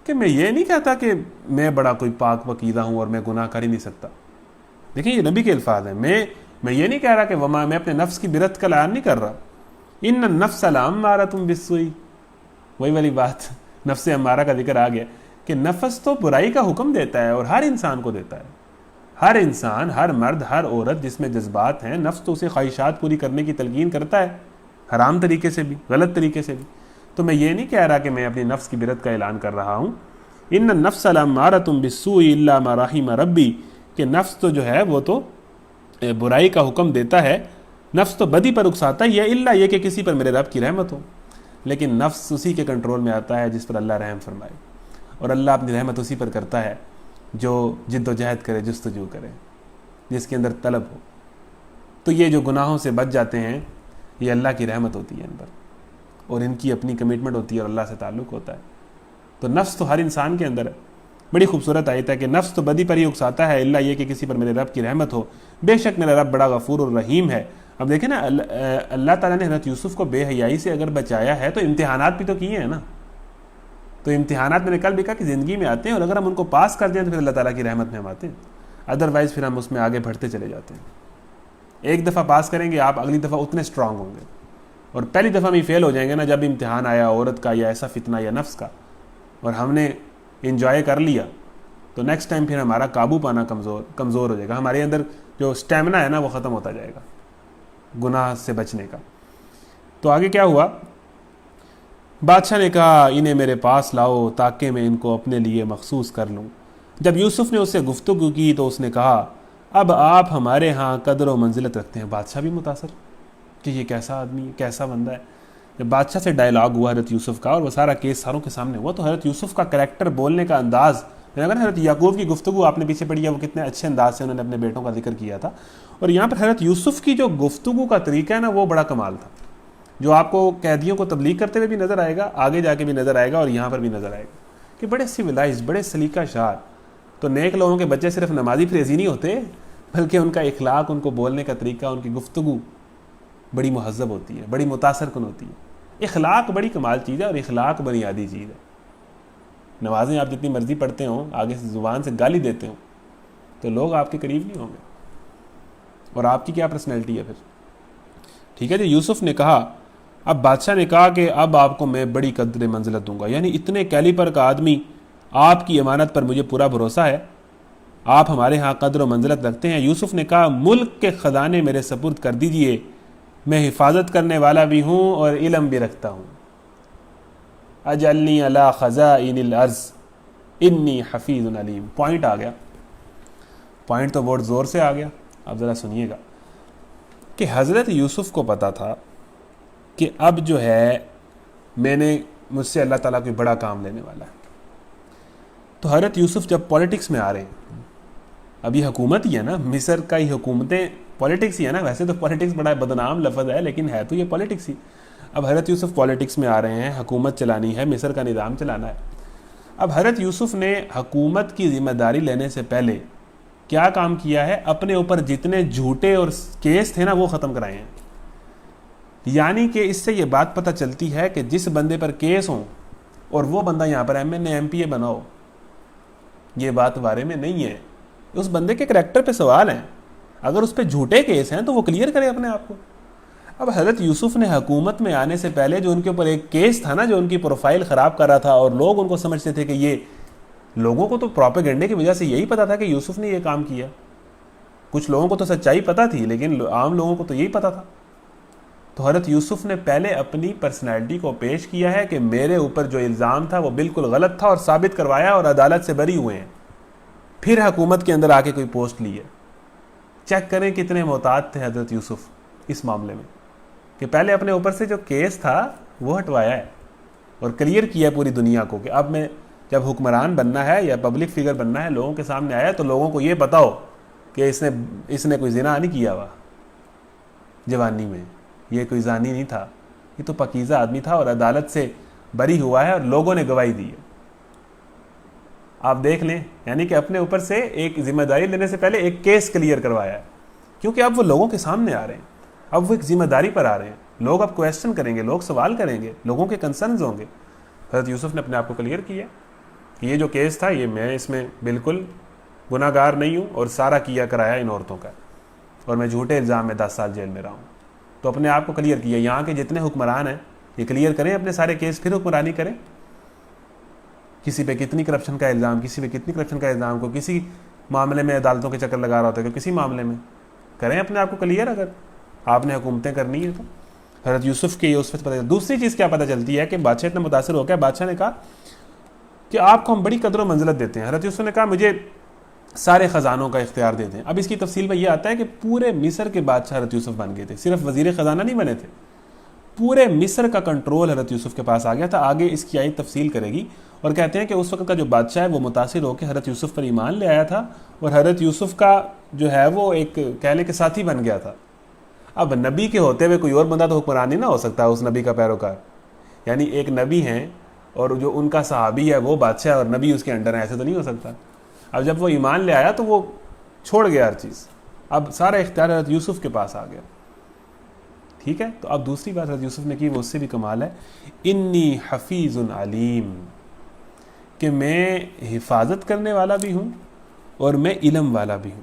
کہ میں یہ نہیں کہتا کہ میں بڑا کوئی پاک پاکیزہ ہوں اور میں گناہ کر ہی نہیں سکتا۔ دیکھیں یہ نبی کے الفاظ ہیں، میں یہ نہیں کہہ رہا کہ وما، میں اپنے نفس کی برت کا اعلان نہیں کر رہا۔ ان النفس لامارۃ بالسوء، وہی والی بات، نفس امارہ کا ذکر آ گیا کہ نفس تو برائی کا حکم دیتا ہے، اور ہر انسان کو دیتا ہے۔ ہر انسان، ہر مرد، ہر عورت جس میں جذبات ہیں، نفس تو اسے خواہشات پوری کرنے کی تلقین کرتا ہے، حرام طریقے سے بھی، غلط طریقے سے بھی۔ تو میں یہ نہیں کہہ رہا کہ میں اپنی نفس کی برت کا اعلان کر رہا ہوں۔ ان النفس لامارۃ بالسوء الا ما رحم ربی، کہ نفس تو جو ہے وہ تو برائی کا حکم دیتا ہے، نفس تو بدی پر اکساتا ہی ہے، الا یہ کہ کسی پر میرے رب کی رحمت ہو۔ لیکن نفس اسی کے کنٹرول میں آتا ہے جس پر اللہ رحم فرمائے، اور اللہ اپنی رحمت اسی پر کرتا ہے جو جد و جہد کرے، جستجو کرے، جس کے اندر طلب ہو۔ تو یہ جو گناہوں سے بچ جاتے ہیں، یہ اللہ کی رحمت ہوتی ہے ان پر، اور ان کی اپنی کمٹمنٹ ہوتی ہے اور اللہ سے تعلق ہوتا ہے۔ تو نفس تو ہر انسان کے اندر ہے۔ بڑی خوبصورت آیت ہے کہ نفس تو بدی پر ہی اکساتا ہے، الا یہ کہ کسی پر میرے رب کی رحمت ہو، بے شک میرا رب بڑا غفور اور رحیم ہے۔ اب دیکھیں نا، اللہ تعالیٰ نے حضرت یوسف کو بے حیائی سے اگر بچایا ہے تو امتحانات بھی تو کیے ہیں نا۔ تو امتحانات میں نے کل بھی کہا کہ زندگی میں آتے ہیں، اور اگر ہم ان کو پاس کر دیں تو پھر اللہ تعالیٰ کی رحمت میں ہم آتے ہیں، ادروائز پھر ہم اس میں آگے بڑھتے چلے جاتے ہیں۔ ایک دفعہ پاس کریں گے آپ، اگلی دفعہ اتنے اسٹرانگ ہوں گے، اور پہلی دفعہ میں فیل ہو جائیں گے نا، جب امتحان آیا عورت کا یا ایسا فتنہ یا نفس کا، اور ہم نے انجوائے کر لیا، تو نیکسٹ ٹائم پھر ہمارا قابو پانا کمزور ہو جائے گا، ہمارے اندر جو اسٹیمنا ہے نا وہ ختم ہوتا جائے گا گناہ سے بچنے کا۔ تو آگے کیا ہوا؟ بادشاہ نے کہا انہیں میرے پاس لاؤ تاکہ میں ان کو اپنے لیے مخصوص کر لوں۔ جب یوسف نے اس سے گفتگو کی تو اس نے کہا اب آپ ہمارے ہاں قدر و منزلت رکھتے ہیں۔ بادشاہ بھی متاثر کہ یہ کیسا آدمی ہے، کیسا بندہ ہے۔ جب بادشاہ سے ڈائلاگ ہوا حضرت یوسف کا اور وہ سارا کیس ساروں کے سامنے ہوا، تو حضرت یوسف کا کریکٹر، بولنے کا انداز، اگر حضرت یعقوب کی گفتگو آپ نے پیچھے پڑھی ہے، وہ کتنے اچھے انداز سے انہوں نے اپنے بیٹوں کا ذکر کیا تھا، اور یہاں پر حضرت یوسف کی جو گفتگو کا طریقہ ہے نا، وہ بڑا کمال تھا، جو آپ کو قیدیوں کو تبلیغ کرتے ہوئے بھی نظر آئے گا، آگے جا کے بھی نظر آئے گا، اور یہاں پر بھی نظر آئے گا کہ بڑے سویلائز، بڑے سلیقہ شار۔ تو نیک لوگوں کے بچے صرف نمازی فریزی نہیں ہوتے، بلکہ ان کا اخلاق، ان کو بولنے کا طریقہ، ان کی گفتگو بڑی مہذب ہوتی ہے، بڑی متاثر کن ہوتی ہے۔ اخلاق بڑی کمال چیز ہے، اور اخلاق بنیادی چیز ہے۔ نمازیں آپ جتنی مرضی پڑھتے ہوں، آگے سے زبان سے گالی دیتے ہوں، تو لوگ آپ کے قریب نہیں ہوں گے، اور آپ کی کیا پرسنالٹی ہے پھر؟ ٹھیک ہے جی۔ یوسف نے کہا، اب بادشاہ نے کہا کہ اب آپ کو میں بڑی قدر منزلت دوں گا، یعنی اتنے کیلیبر کا آدمی، آپ کی امانت پر مجھے پورا بھروسہ ہے، آپ ہمارے ہاں قدر و منزلت رکھتے ہیں۔ یوسف نے کہا ملک کے خزانے میرے سپرد کر دیجئے، میں حفاظت کرنے والا بھی ہوں اور علم بھی رکھتا ہوں۔ اجعلنی علی خزائن الارض انی حفیظ علیم۔ پوائنٹ آ گیا، پوائنٹ تو بہت زور سے آ گیا، اب ذرا سنیے گا کہ حضرت یوسف کو پتا تھا کہ اب جو ہے میں نے، مجھ سے اللہ تعالیٰ کوئی بڑا کام لینے والا ہے۔ تو حضرت یوسف جب پولیٹکس میں آ رہے ہیں، ابھی حکومت ہی ہے نا، مصر کا ہی حکومتیں پولیٹکس ہی ہے نا، ویسے تو پولیٹکس بڑا بدنام لفظ ہے، لیکن ہے تو یہ پولیٹکس ہی۔ اب حضرت یوسف پولیٹکس میں آ رہے ہیں، حکومت چلانی ہے، مصر کا نظام چلانا ہے۔ اب حضرت یوسف نے حکومت کی ذمہ داری لینے سے پہلے کیا کام کیا ہے؟ اپنے اوپر جتنے جھوٹے اور کیس تھے نا، وہ ختم کرائے ہیں۔ یعنی کہ اس سے یہ بات پتہ چلتی ہے کہ جس بندے پر کیس ہوں اور وہ بندہ یہاں پر ایم پی اے بناؤ، یہ بات بارے میں نہیں ہے، اس بندے کے کریکٹر پہ سوال ہیں۔ اگر اس پہ جھوٹے کیس ہیں تو وہ کلیئر کرے اپنے آپ کو۔ اب حضرت یوسف نے حکومت میں آنے سے پہلے جو ان کے اوپر ایک کیس تھا نا، جو ان کی پروفائل خراب کر رہا تھا، اور لوگ ان کو سمجھتے تھے کہ یہ، لوگوں کو تو پروپیگنڈے کی وجہ سے یہی پتا تھا کہ یوسف نے یہ کام کیا، کچھ لوگوں کو تو سچائی پتہ تھی، لیکن عام لوگوں کو تو یہی پتا تھا۔ تو حضرت یوسف نے پہلے اپنی پرسنالٹی کو پیش کیا ہے کہ میرے اوپر جو الزام تھا وہ بالکل غلط تھا، اور ثابت کروایا، اور عدالت سے بری ہوئے ہیں۔ پھر حکومت کے اندر آ کے کوئی پوسٹ لی ہے۔ چیک کریں کتنے محتاط تھے حضرت یوسف اس معاملے میں، کہ پہلے اپنے اوپر سے جو کیس تھا وہ ہٹوایا ہے، اور کلیئر کیا ہے پوری دنیا کو کہ اب میں جب حکمران بننا ہے یا پبلک فگر بننا ہے، لوگوں کے سامنے آیا تو لوگوں کو یہ پتا ہو کہ اس نے کوئی زنا نہیں کیا ہوا جوانی میں، یہ کوئی زانی نہیں تھا، یہ تو پاکیزہ آدمی تھا، اور عدالت سے بری ہوا ہے، اور لوگوں نے گواہی دی ہے۔ آپ دیکھ لیں، یعنی کہ اپنے اوپر سے ایک ذمہ داری لینے سے پہلے ایک کیس کلیئر کروایا ہے، کیونکہ اب وہ لوگوں کے سامنے آ رہے ہیں، اب وہ ایک ذمہ داری پر آ رہے ہیں، لوگ اب کویسچن کریں گے، لوگ سوال کریں گے، لوگوں کے کنسرنز ہوں گے۔ حضرت یوسف نے اپنے آپ کو کلیئر کیا کہ یہ جو کیس تھا، یہ میں اس میں بالکل گناہ گار نہیں ہوں، اور سارا کیا کرایا ان عورتوں کا، اور میں جھوٹے الزام میں 10 سال جیل میں رہا ہوں۔ تو اپنے آپ کو کلیئر کیا۔ یہاں کے جتنے حکمران ہیں یہ کلیئر کریں اپنے سارے کیس، پھر حکمرانی کریں۔ کسی پہ کتنی کرپشن کا الزام، کسی پہ کتنی کرپشن کا الزام، کو کسی معاملے میں عدالتوں کے چکر لگا رہا ہوتا ہے، کہ کسی معاملے میں کریں اپنے آپ کو کلیئر، اگر آپ نے حکومتیں کرنی ہے تو۔ حضرت یوسف کے یہ اس وقت پتہ چلتا۔ دوسری چیز کیا پتہ چلتی ہے کہ بادشاہ اتنا متاثر ہو گیا، بادشاہ نے کہا کہ آپ کو ہم بڑی قدر و منزلت دیتے ہیں۔ حضرت یوسف نے کہا مجھے سارے خزانوں کا اختیار دیتے ہیں۔ اب اس کی تفصیل میں یہ آتا ہے کہ پورے مصر کے بادشاہ حضرت یوسف بن گئے تھے، صرف وزیر خزانہ نہیں بنے تھے، پورے مصر کا کنٹرول حضرت یوسف کے پاس آ گیا تھا۔ آگے اس کی آیت تفصیل کرے گی، اور کہتے ہیں کہ اس وقت کا جو بادشاہ ہے وہ متاثر ہو کے حضرت یوسف پر ایمان لے آیا تھا، اور حضرت یوسف کا جو ہے وہ ایک کہنے کے ساتھی بن گیا تھا۔ اب نبی کے ہوتے ہوئے کوئی اور بندہ تو حکمران نہیں نہ ہو سکتا اس نبی کا پیروکار، یعنی ایک نبی ہیں اور جو ان کا صحابی ہے وہ بادشاہ اور نبی اس کے انڈر ہے، ایسے تو نہیں ہو سکتا۔ اب جب وہ ایمان لے آیا تو وہ چھوڑ گیا ہر چیز، اب سارا اختیار حضرت یوسف کے پاس آ گیا۔ ٹھیک ہے، تو اب دوسری بات حضرت یوسف نے کی، وہ اس سے بھی کمال ہے، انی حفیظ علیم، کہ میں حفاظت کرنے والا بھی ہوں اور میں علم والا بھی ہوں،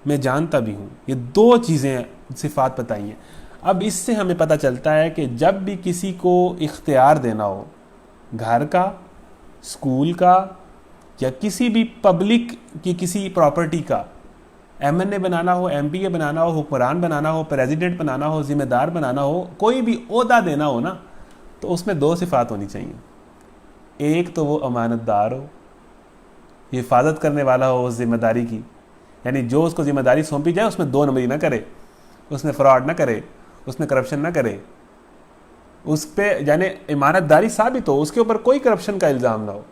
میں جانتا بھی ہوں۔ یہ دو چیزیں صفات بتائی ہیں۔ اب اس سے ہمیں پتہ چلتا ہے کہ جب بھی کسی کو اختیار دینا ہو، گھر کا، اسکول کا، یا کسی بھی پبلک کی کسی پراپرٹی کا، ایم این اے بنانا ہو، ایم پی اے بنانا ہو، حکمران بنانا ہو، پریزیڈنٹ بنانا ہو، ذمہ دار بنانا ہو، کوئی بھی عہدہ دینا ہو نا، تو اس میں دو صفات ہونی چاہیے۔ ایک تو وہ امانت دار ہو، حفاظت کرنے والا ہو اس ذمہ داری کی، یعنی جو اس کو ذمہ داری سونپی جائے اس میں 2 نمبری نہ کرے، اس میں فراڈ نہ کرے، اس میں کرپشن نہ کرے، اس پہ یعنی امانت داری ثابت ہو، اس کے اوپر کوئی کرپشن کا الزام نہ ہو۔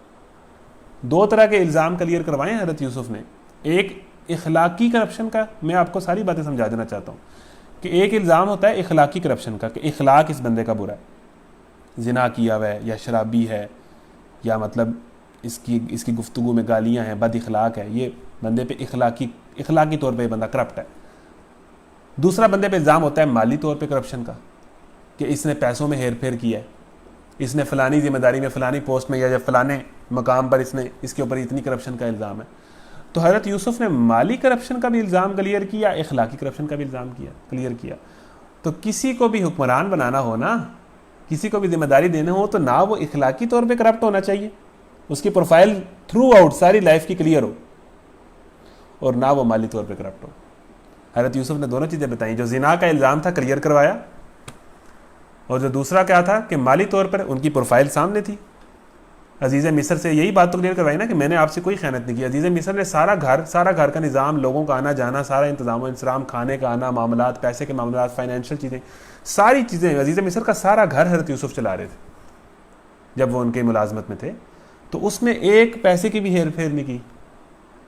2 طرح کے الزام کلیئر کروائے ہیں حضرت یوسف نے، ایک اخلاقی کرپشن کا، میں آپ کو ساری باتیں سمجھا دینا چاہتا ہوں کہ ایک الزام ہوتا ہے اخلاقی کرپشن کا، کہ اخلاق اس بندے کا برا ہے، زنا کیا ہوا ہے یا شرابی ہے یا مطلب اس کی گفتگو میں گالیاں ہیں، بد اخلاق ہے، یہ بندے پہ اخلاقی طور پہ بندہ کرپٹ ہے۔ دوسرا بندے پہ الزام ہوتا ہے مالی طور پہ کرپشن کا، کہ اس نے پیسوں میں ہیر پھیر کیا ہے، اس نے فلانی ذمہ داری میں فلانی پوسٹ میں یا فلانے مقام پر اس کے اوپر اتنی کرپشن کا الزام ہے۔ تو حضرت یوسف نے مالی کرپشن کا بھی الزام کلیئر کیا، اخلاقی کرپشن کا بھی الزام کلیئر کیا۔ تو کسی کو بھی حکمران بنانا ہو نا، کسی کو بھی ذمہ داری دینا ہو تو نہ وہ اخلاقی طور پہ کرپٹ ہونا چاہیے، اس کی پروفائل تھرو آؤٹ ساری لائف کی کلیئر ہو، اور نہ وہ مالی طور پہ کرپٹ ہو۔ حضرت یوسف نے دونوں چیزیں بتائیں، جو زنا کا الزام تھا کلیئر کروایا، اور جو دوسرا کیا تھا کہ مالی طور پر ان کی پروفائل سامنے تھی۔ عزیز مصر سے یہی بات تو کلیئر کروائی نا کہ میں نے آپ سے کوئی خیانت نہیں کی۔ عزیز مصر نے سارا گھر کا نظام، لوگوں کا آنا جانا، سارا انتظام و انصرام، کھانے کا آنا، معاملات، پیسے کے معاملات، فائنینشیل چیزیں، ساری چیزیں عزیز مصر کا سارا گھر حضرت یوسف چلا رہے تھے جب وہ ان کے ملازمت میں تھے، تو اس میں ایک پیسے کی بھی ہیر پھیر نہیں کی۔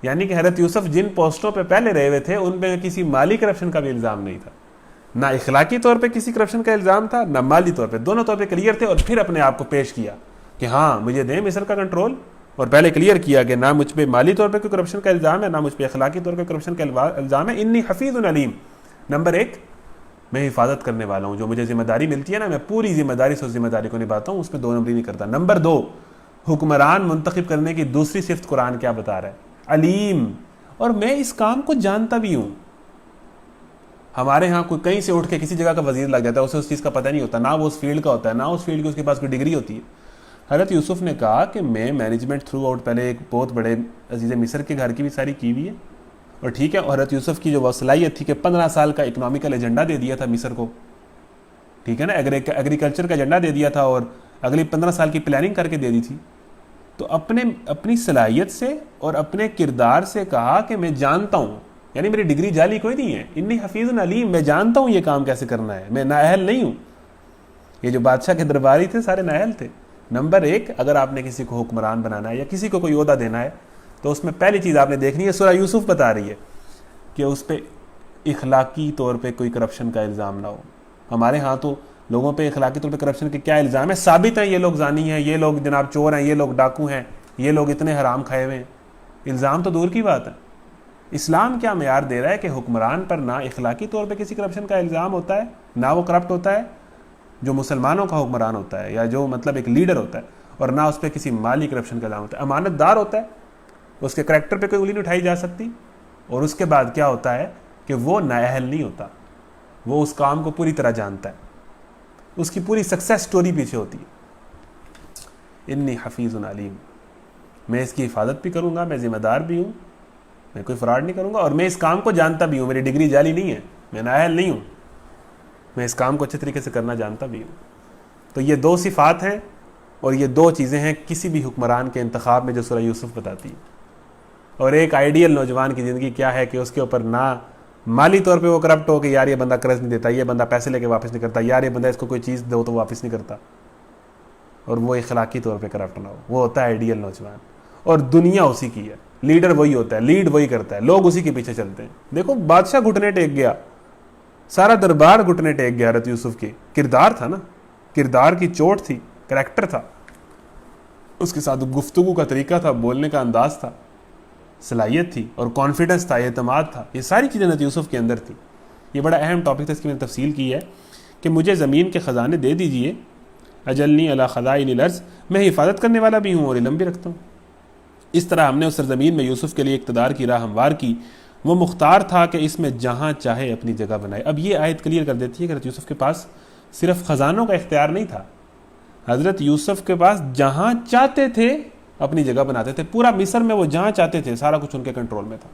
یعنی کہ حضرت یوسف جن پوسٹوں پہ پہلے رہے ہوئے تھے ان پہ کسی مالی کرپشن کا بھی الزام نہیں تھا، نہ اخلاقی طور پہ کسی کرپشن کا الزام تھا، نہ مالی طور پہ، دونوں طور پہ کلیئر تھے۔ اور پھر اپنے آپ کو پیش کیا کہ ہاں مجھے دیں مصر کا کنٹرول، اور پہلے کلیئر کیا کہ نہ مجھ پہ مالی طور پہ کوئی کرپشن کا الزام ہے، نہ مجھ پہ اخلاقی طور پہ کرپشن کا الزام ہے۔ انی حفیظ علیم، نمبر 1 میں حفاظت کرنے والا ہوں، جو مجھے ذمہ داری ملتی ہے نا میں پوری ذمہ داری سے اس ذمہ داری کو نبھاتا ہوں، اس میں 2 نمبری نہیں کرتا۔ نمبر 2 حکمران منتخب کرنے کی دوسری صفت قرآن کیا بتا رہا ہے؟ علیم، اور میں اس کام کو جانتا بھی ہوں۔ ہمارے ہاں کوئی کہیں سے اٹھ کے کسی جگہ کا وزیر لگ جاتا ہے، اسے اس چیز کا پتہ نہیں ہوتا، نہ وہ اس فیلڈ کا ہوتا ہے، نہ اس فیلڈ کی اس کے پاس کوئی ڈگری ہوتی ہے۔ حضرت یوسف نے کہا کہ میں مینجمنٹ تھرو آؤٹ، پہلے ایک بہت بڑے عزیز مصر کے گھر کی بھی ساری کی ہوئی ہے، اور ٹھیک ہے، حضرت یوسف کی جو وہ صلاحیت تھی کہ 15 سال کا اکنامیکل ایجنڈا دے دیا تھا مصر کو، ٹھیک ہے نا، ایگریکلچر کا ایجنڈا دے دیا تھا اور اگلی 15 سال کی پلاننگ کر کے دے دی تھی۔ تو اپنی صلاحیت سے اور اپنے کردار سے کہا کہ میں جانتا ہوں، یعنی میری ڈگری جعلی کوئی نہیں ہے، انی حفیظ علیم، میں جانتا ہوں یہ کام کیسے کرنا ہے، میں نااہل نہیں ہوں۔ یہ جو بادشاہ کے درباری تھے سارے نااہل تھے۔ نمبر 1 اگر آپ نے کسی کو حکمران بنانا ہے یا کسی کو کوئی عہدہ دینا ہے تو اس میں پہلی چیز آپ نے دیکھنی ہے، سورہ یوسف بتا رہی ہے کہ اس پہ اخلاقی طور پہ کوئی کرپشن کا الزام نہ ہو۔ ہمارے ہاں تو لوگوں پہ اخلاقی طور پہ کرپشن کے کیا الزام ہے؟ ثابت ہیں یہ لوگ زانی ہیں، یہ لوگ جناب چور ہیں، یہ لوگ ڈاکو ہیں، یہ لوگ اتنے حرام کھائے ہوئے ہیں۔ الزام تو دور کی بات ہے۔ اسلام کیا معیار دے رہا ہے کہ حکمران پر نہ اخلاقی طور پہ کسی کرپشن کا الزام ہوتا ہے، نہ وہ کرپٹ ہوتا ہے جو مسلمانوں کا حکمران ہوتا ہے یا جو مطلب ایک لیڈر ہوتا ہے، اور نہ اس پہ کسی مالی کرپشن کا الزام ہوتا ہے۔ امانت دار ہوتا ہے، اس کے کریکٹر پہ کوئی انگلی نہیں اٹھائی جا سکتی، اور اس کے بعد کیا ہوتا ہے کہ وہ نااہل نہیں ہوتا، وہ اس کام کو پوری طرح جانتا ہے، اس کی پوری سکسیس سٹوری پیچھے ہوتی ہے۔ انی حفیظ علیم، میں اس کی حفاظت بھی کروں گا، میں ذمہ دار بھی ہوں، میں کوئی فراڈ نہیں کروں گا، اور میں اس کام کو جانتا بھی ہوں، میری ڈگری جعلی نہیں ہے، میں نااہل نہیں ہوں، میں اس کام کو اچھے طریقے سے کرنا جانتا بھی ہوں۔ تو یہ 2 صفات ہیں، اور یہ 2 چیزیں ہیں کسی بھی حکمران کے انتخاب میں جو سورہ یوسف بتاتی ہے۔ اور ایک آئیڈیل نوجوان کی زندگی کیا ہے کہ اس کے اوپر نہ مالی طور پہ وہ کرپٹ ہو کہ یار یہ بندہ قرض نہیں دیتا، یہ بندہ پیسے لے کے واپس نہیں کرتا، یار یہ بندہ اس کو کوئی چیز دو تو واپس نہیں کرتا، اور وہ اخلاقی طور پہ کرپٹ نہ ہو، وہ ہوتا ہے آئیڈیل نوجوان۔ اور دنیا اسی کی ہے، لیڈر وہی ہوتا ہے، لیڈ وہی کرتا ہے، لوگ اسی کے پیچھے چلتے ہیں۔ دیکھو بادشاہ گھٹنے ٹیک گیا، سارا دربار گھٹنے ٹیک گیا حضرت یوسف کے، کردار تھا نا، کردار کی چوٹ تھی، کریکٹر تھا، اس کے ساتھ گفتگو کا طریقہ تھا، بولنے کا انداز تھا، صلاحیت تھی، اور کانفیڈنس تھا، اعتماد تھا، یہ ساری چیزیں حضرت یوسف کے اندر تھی۔ یہ بڑا اہم ٹاپک تھا، اس کی میں نے تفصیل کی ہے کہ مجھے زمین کے خزانے دے دیجئے، اجلنی علی خزائن الارض، میں حفاظت کرنے والا بھی ہوں اور علم بھی رکھتا ہوں۔ اس طرح ہم نے اس سرزمین میں یوسف کے لیے اقتدار کی راہ ہموار کی، وہ مختار تھا کہ اس میں جہاں چاہے اپنی جگہ بنائے۔ اب یہ آیت کلیئر کر دیتی ہے کہ حضرت یوسف کے پاس صرف خزانوں کا اختیار نہیں تھا، حضرت یوسف کے پاس جہاں چاہتے تھے اپنی جگہ بناتے تھے، پورا مصر میں وہ جہاں چاہتے تھے سارا کچھ ان کے کنٹرول میں تھا۔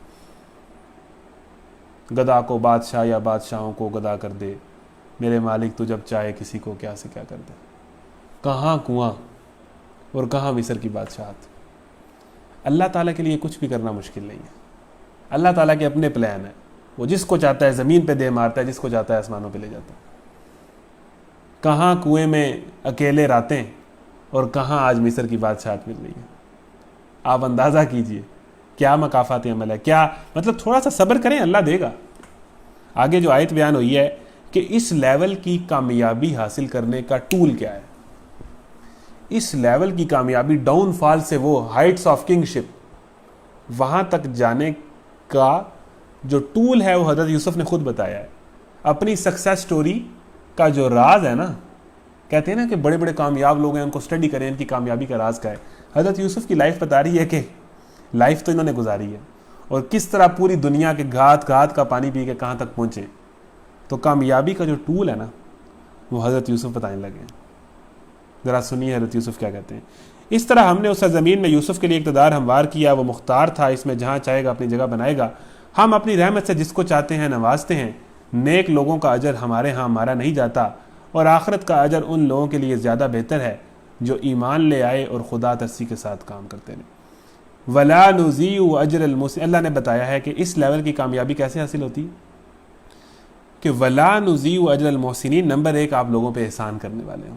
گدا کو بادشاہ یا بادشاہوں کو گدا کر دے، میرے مالک تو جب چاہے کسی کو کیا سے کیا کر دے۔ کہاں کنواں اور کہاں مصر کی بادشاہت۔ اللہ تعالیٰ کے لیے کچھ بھی کرنا مشکل نہیں ہے. اللہ تعالیٰ کے اپنے پلان ہیں. وہ جس کو چاہتا ہے زمین پہ دے مارتا ہے, جس کو چاہتا ہے آسمانوں پہ لے جاتا ہے. کہاں کنویں میں اکیلے راتیں اور کہاں آج مصر کی بادشاہت مل رہی ہے. آپ اندازہ کیجئے کیا مکافات عمل ہے. کیا مطلب, تھوڑا سا صبر کریں, اللہ دے گا. آگے جو آیت بیان ہوئی ہے کہ اس لیول کی کامیابی حاصل کرنے کا ٹول کیا ہے. اس لیول کی کامیابی, ڈاؤن فال سے وہ ہائٹس آف کنگ شپ, وہاں تک جانے کا جو ٹول ہے وہ حضرت یوسف نے خود بتایا ہے. اپنی سکسیس سٹوری کا جو راز ہے نا, کہتے ہیں نا کہ بڑے بڑے کامیاب لوگ ہیں, ان کو اسٹڈی کریں ان کی کامیابی کا راز کیا ہے. حضرت یوسف کی لائف بتا رہی ہے کہ لائف تو انہوں نے گزاری ہے, اور کس طرح پوری دنیا کے گھات گھات کا پانی پی کے کہاں تک پہنچے. تو کامیابی کا جو ٹول ہے نا, وہ حضرت یوسف بتانے لگے ہیں. ذرا سنیے حضرت یوسف کیا کہتے ہیں. اس طرح ہم نے اس زمین میں یوسف کے لیے اقتدار ہموار کیا, وہ مختار تھا, اس میں جہاں چاہے گا اپنی جگہ بنائے گا. ہم اپنی رحمت سے جس کو چاہتے ہیں نوازتے ہیں. نیک لوگوں کا اجر ہمارے ہاں مارا نہیں جاتا, اور آخرت کا اجر ان لوگوں کے لیے زیادہ بہتر ہے جو ایمان لے آئے اور خدا ترسی کے ساتھ کام کرتے ہیں. ولا نضیع اجر المحسنین, اللہ نے بتایا ہے کہ اس لیول کی کامیابی کیسے حاصل ہوتی ہے کہ ولا نضیع اجر المحسنین. نمبر 1, آپ لوگوں پہ احسان کرنے والے ہوں.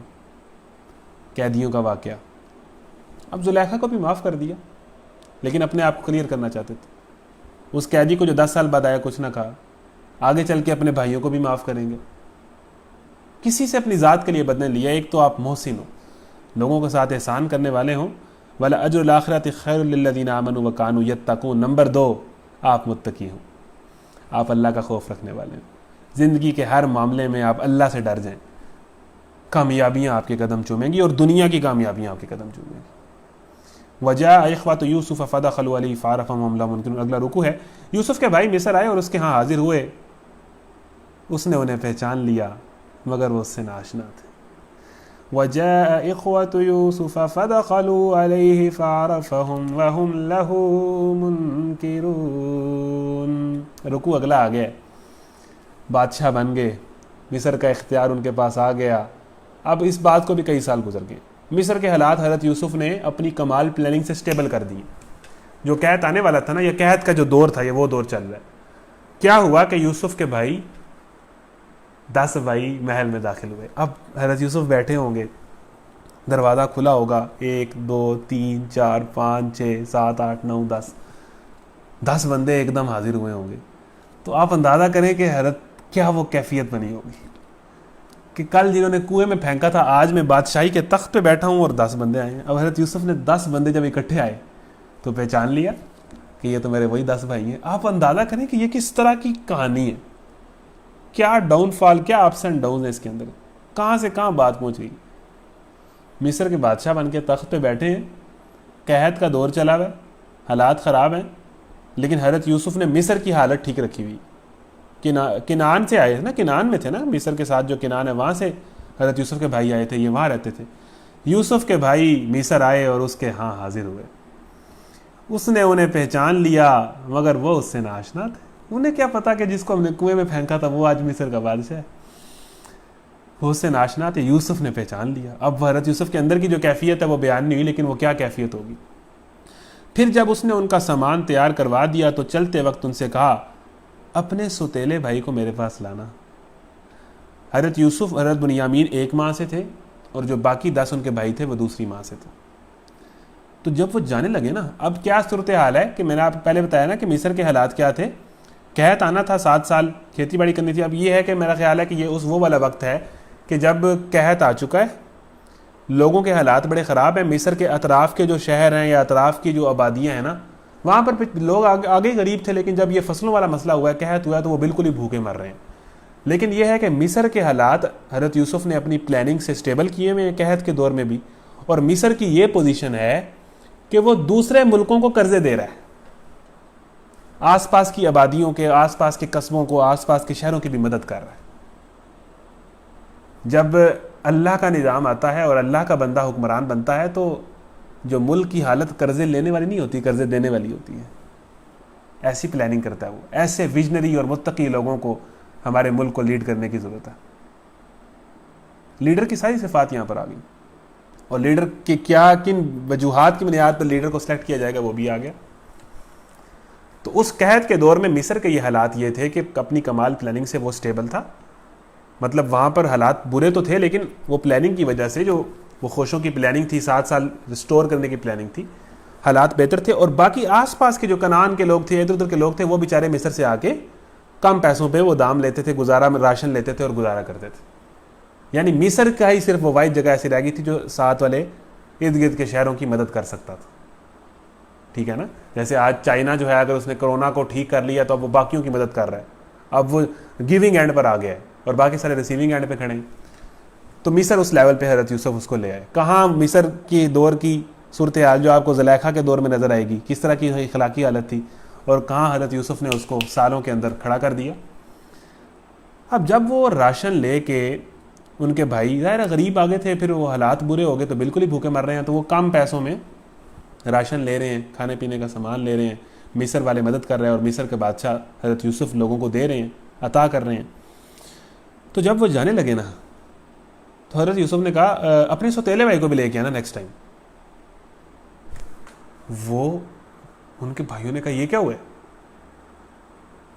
قیدیوں کا واقعہ, اب زلیخا کو بھی معاف کر دیا, لیکن اپنے آپ کو کلیئر کرنا چاہتے تھے. اس قیدی کو جو 10 سال بعد آیا کچھ نہ کہا, آگے چل کے اپنے بھائیوں کو بھی معاف کریں گے. کسی سے اپنی ذات کے لیے بدلنے لیا. ایک تو آپ محسن ہو, لوگوں کے ساتھ احسان کرنے والے ہوں. ولا اجر الاخرۃ خیر للذین آمنوا وکانوا یتقون. نمبر 2, آپ متقی ہوں, آپ اللہ کا خوف رکھنے والے ہیں. زندگی کے ہر معاملے میں آپ اللہ سے ڈر جائیں. کامیابیاں آپ کے قدم چومیں گی, اور دنیا کی کامیابیاں آپ کے قدم چومیں گی. وجاء اخوۃ یوسف فدخلوا علیہ فعرفهم لهم منکر. اگلا رکوع ہے, یوسف کے بھائی مصر آئے اور اس کے ہاں حاضر ہوئے. اس نے انہیں پہچان لیا مگر وہ اس سے ناآشنا تھے. وجاء اخوۃ یوسف فدخلوا علیہ فعرفهم وهم له منکرون. رکوع اگلا آ گیا, بادشاہ بن گئے, مصر کا اختیار ان کے پاس آ گیا. اب اس بات کو بھی کئی سال گزر گئے. مصر کے حالات حضرت یوسف نے اپنی کمال پلاننگ سے سٹیبل کر دیے. جو قحط آنے والا تھا نا, یہ قحط کا جو دور تھا, یہ وہ دور چل رہا ہے. کیا ہوا کہ یوسف کے بھائی 10 بھائی محل میں داخل ہوئے. اب حضرت یوسف بیٹھے ہوں گے, دروازہ کھلا ہوگا, 1 2 3 4 5 6 7 8 9 10 بندے ایک دم حاضر ہوئے ہوں گے. تو آپ اندازہ کریں کہ حضرت کیا وہ کیفیت بنی ہوگی کہ کل جنہوں نے کنویں میں پھینکا تھا, آج میں بادشاہی کے تخت پہ بیٹھا ہوں اور 10 بندے آئے ہیں. اب حضرت یوسف نے 10 بندے جب اکٹھے آئے تو پہچان لیا کہ یہ تو میرے وہی 10 بھائی ہیں. آپ اندازہ کریں کہ یہ کس طرح کی کہانی ہے, کیا ڈاؤن فال, کیا اپس اینڈ ڈاؤن ہے اس کے اندر, کہاں سے کہاں بات پہنچ گئی. مصر کے بادشاہ بن کے تخت پہ بیٹھے ہیں, قحط کا دور چلا ہوا ہے, حالات خراب ہیں, لیکن حضرت یوسف نے مصر کی حالت ٹھیک رکھی ہوئی. کنعان سے آئے تھے نا, کنعان میں تھے نا, مصر کے ساتھ جو کنعان ہے وہاں سے حضرت یوسف کے بھائی آئے تھے, یہ وہاں رہتے تھے. یوسف کے بھائی مصر آئے اور اس کے ہاں حاضر ہوئے. اس نے انہیں پہچان لیا مگر وہ اس سے ناآشنا تھے. انہیں کیا پتا کہ جس کو ہم نے کنویں میں پھینکا تھا وہ آج مصر کا بادشاہ ہے. وہ اس سے ناآشنا تھے, یوسف نے پہچان لیا. اب حضرت یوسف کے اندر کی جو کیفیت ہے وہ بیان نہیں ہوئی, لیکن وہ کیا کیفیت ہوگی. پھر جب اس نے ان کا سامان تیار کروا دیا تو چلتے وقت ان سے کہا, اپنے سوتیلے بھائی کو میرے پاس لانا. حضرت یوسف حضرت بنیامین ایک ماں سے تھے, اور جو باقی 10 ان کے بھائی تھے وہ دوسری ماں سے تھے. تو جب وہ جانے لگے نا, اب کیا صورتحال ہے کہ میں نے آپ پہلے بتایا نا کہ مصر کے حالات کیا تھے. قحط آنا تھا, 7 سال کھیتی باڑی کرنی تھی. اب یہ ہے کہ میرا خیال ہے کہ یہ وہ والا وقت ہے کہ جب قحط آ چکا ہے, لوگوں کے حالات بڑے خراب ہیں. مصر کے اطراف کے جو شہر ہیں یا اطراف کی جو آبادیاں ہیں نا, وہاں پر لوگ آگے غریب تھے, لیکن جب یہ فصلوں والا مسئلہ ہوا ہے, قحط ہوا ہے, تو وہ بالکل ہی بھوکے مر رہے ہیں. لیکن یہ ہے کہ مصر کے حالات حضرت یوسف نے اپنی پلاننگ سے سٹیبل کیے ہوئے ہیں قحط کے دور میں بھی. اور مصر کی یہ پوزیشن ہے کہ وہ دوسرے ملکوں کو قرضے دے رہا ہے, آس پاس کی آبادیوں کے, آس پاس کے قصبوں کو, آس پاس کے شہروں کی بھی مدد کر رہا ہے. جب اللہ کا نظام آتا ہے اور اللہ کا بندہ حکمران بنتا ہے, تو جو ملک کی حالت قرضے لینے والی نہیں ہوتی, قرضے دینے والی ہوتی ہے. ایسی پلاننگ کرتا ہے وہ. ایسے ویژنری اور متقی لوگوں کو ہمارے ملک کو لیڈ کرنے کی ضرورت ہے. لیڈر کی ساری صفات یہاں پر آ گئی. اور لیڈر کے کیا کن وجوہات کی بنیاد پر لیڈر کو سلیکٹ کیا جائے گا وہ بھی آ گیا. تو اس قحط کے دور میں مصر کے یہ حالات یہ تھے کہ اپنی کمال پلاننگ سے وہ سٹیبل تھا. مطلب وہاں پر حالات برے تو تھے لیکن وہ پلاننگ کی وجہ سے جو وہ خوشوں کی پلاننگ تھی 7 سال ریسٹور کرنے کی پلاننگ تھی حالات بہتر تھے. اور باقی آس پاس کے جو کنعان کے لوگ تھے ادھر ادھر کے لوگ تھے وہ بیچارے مصر سے آ کے کم پیسوں پہ وہ دام لیتے تھے, گزارا میں راشن لیتے تھے اور گزارا کرتے تھے. یعنی مصر کا ہی صرف وہ واحد جگہ ایسی رہ گئی تھی جو ساتھ والے ارد گرد کے شہروں کی مدد کر سکتا تھا. ٹھیک ہے نا, جیسے آج چائنا جو ہے اگر اس نے کرونا کو ٹھیک کر لیا تو اب وہ باقیوں کی مدد کر رہا ہے, اب وہ گیونگ اینڈ پر آ گیا ہے اور باقی سارے ریسیونگ اینڈ پہ کھڑے ہیں. تو مصر اس لیول پہ حضرت یوسف اس کو لے آئے. کہاں مصر کی دور کی صورتحال جو آپ کو زلیخا کے دور میں نظر آئے گی, کس طرح کی اخلاقی حالت تھی, اور کہاں حضرت یوسف نے اس کو سالوں کے اندر کھڑا کر دیا. اب جب وہ راشن لے کے ان کے بھائی ظاہر غریب آگے تھے, پھر وہ حالات برے ہو گئے تو بالکل ہی بھوکے مر رہے ہیں, تو وہ کم پیسوں میں راشن لے رہے ہیں, کھانے پینے کا سامان لے رہے ہیں, مصر والے مدد کر رہے ہیں اور مصر کے بادشاہ حضرت یوسف لوگوں کو دے رہے ہیں, عطا کر رہے ہیں. تو جب وہ جانے لگے نا تو حضرت یوسف نے کہا اپنے سوتیلے بھائی کو بھی لے کے آنا نیکسٹ ٹائم. وہ ان کے بھائیوں نے کہا یہ کیا ہوا ہے,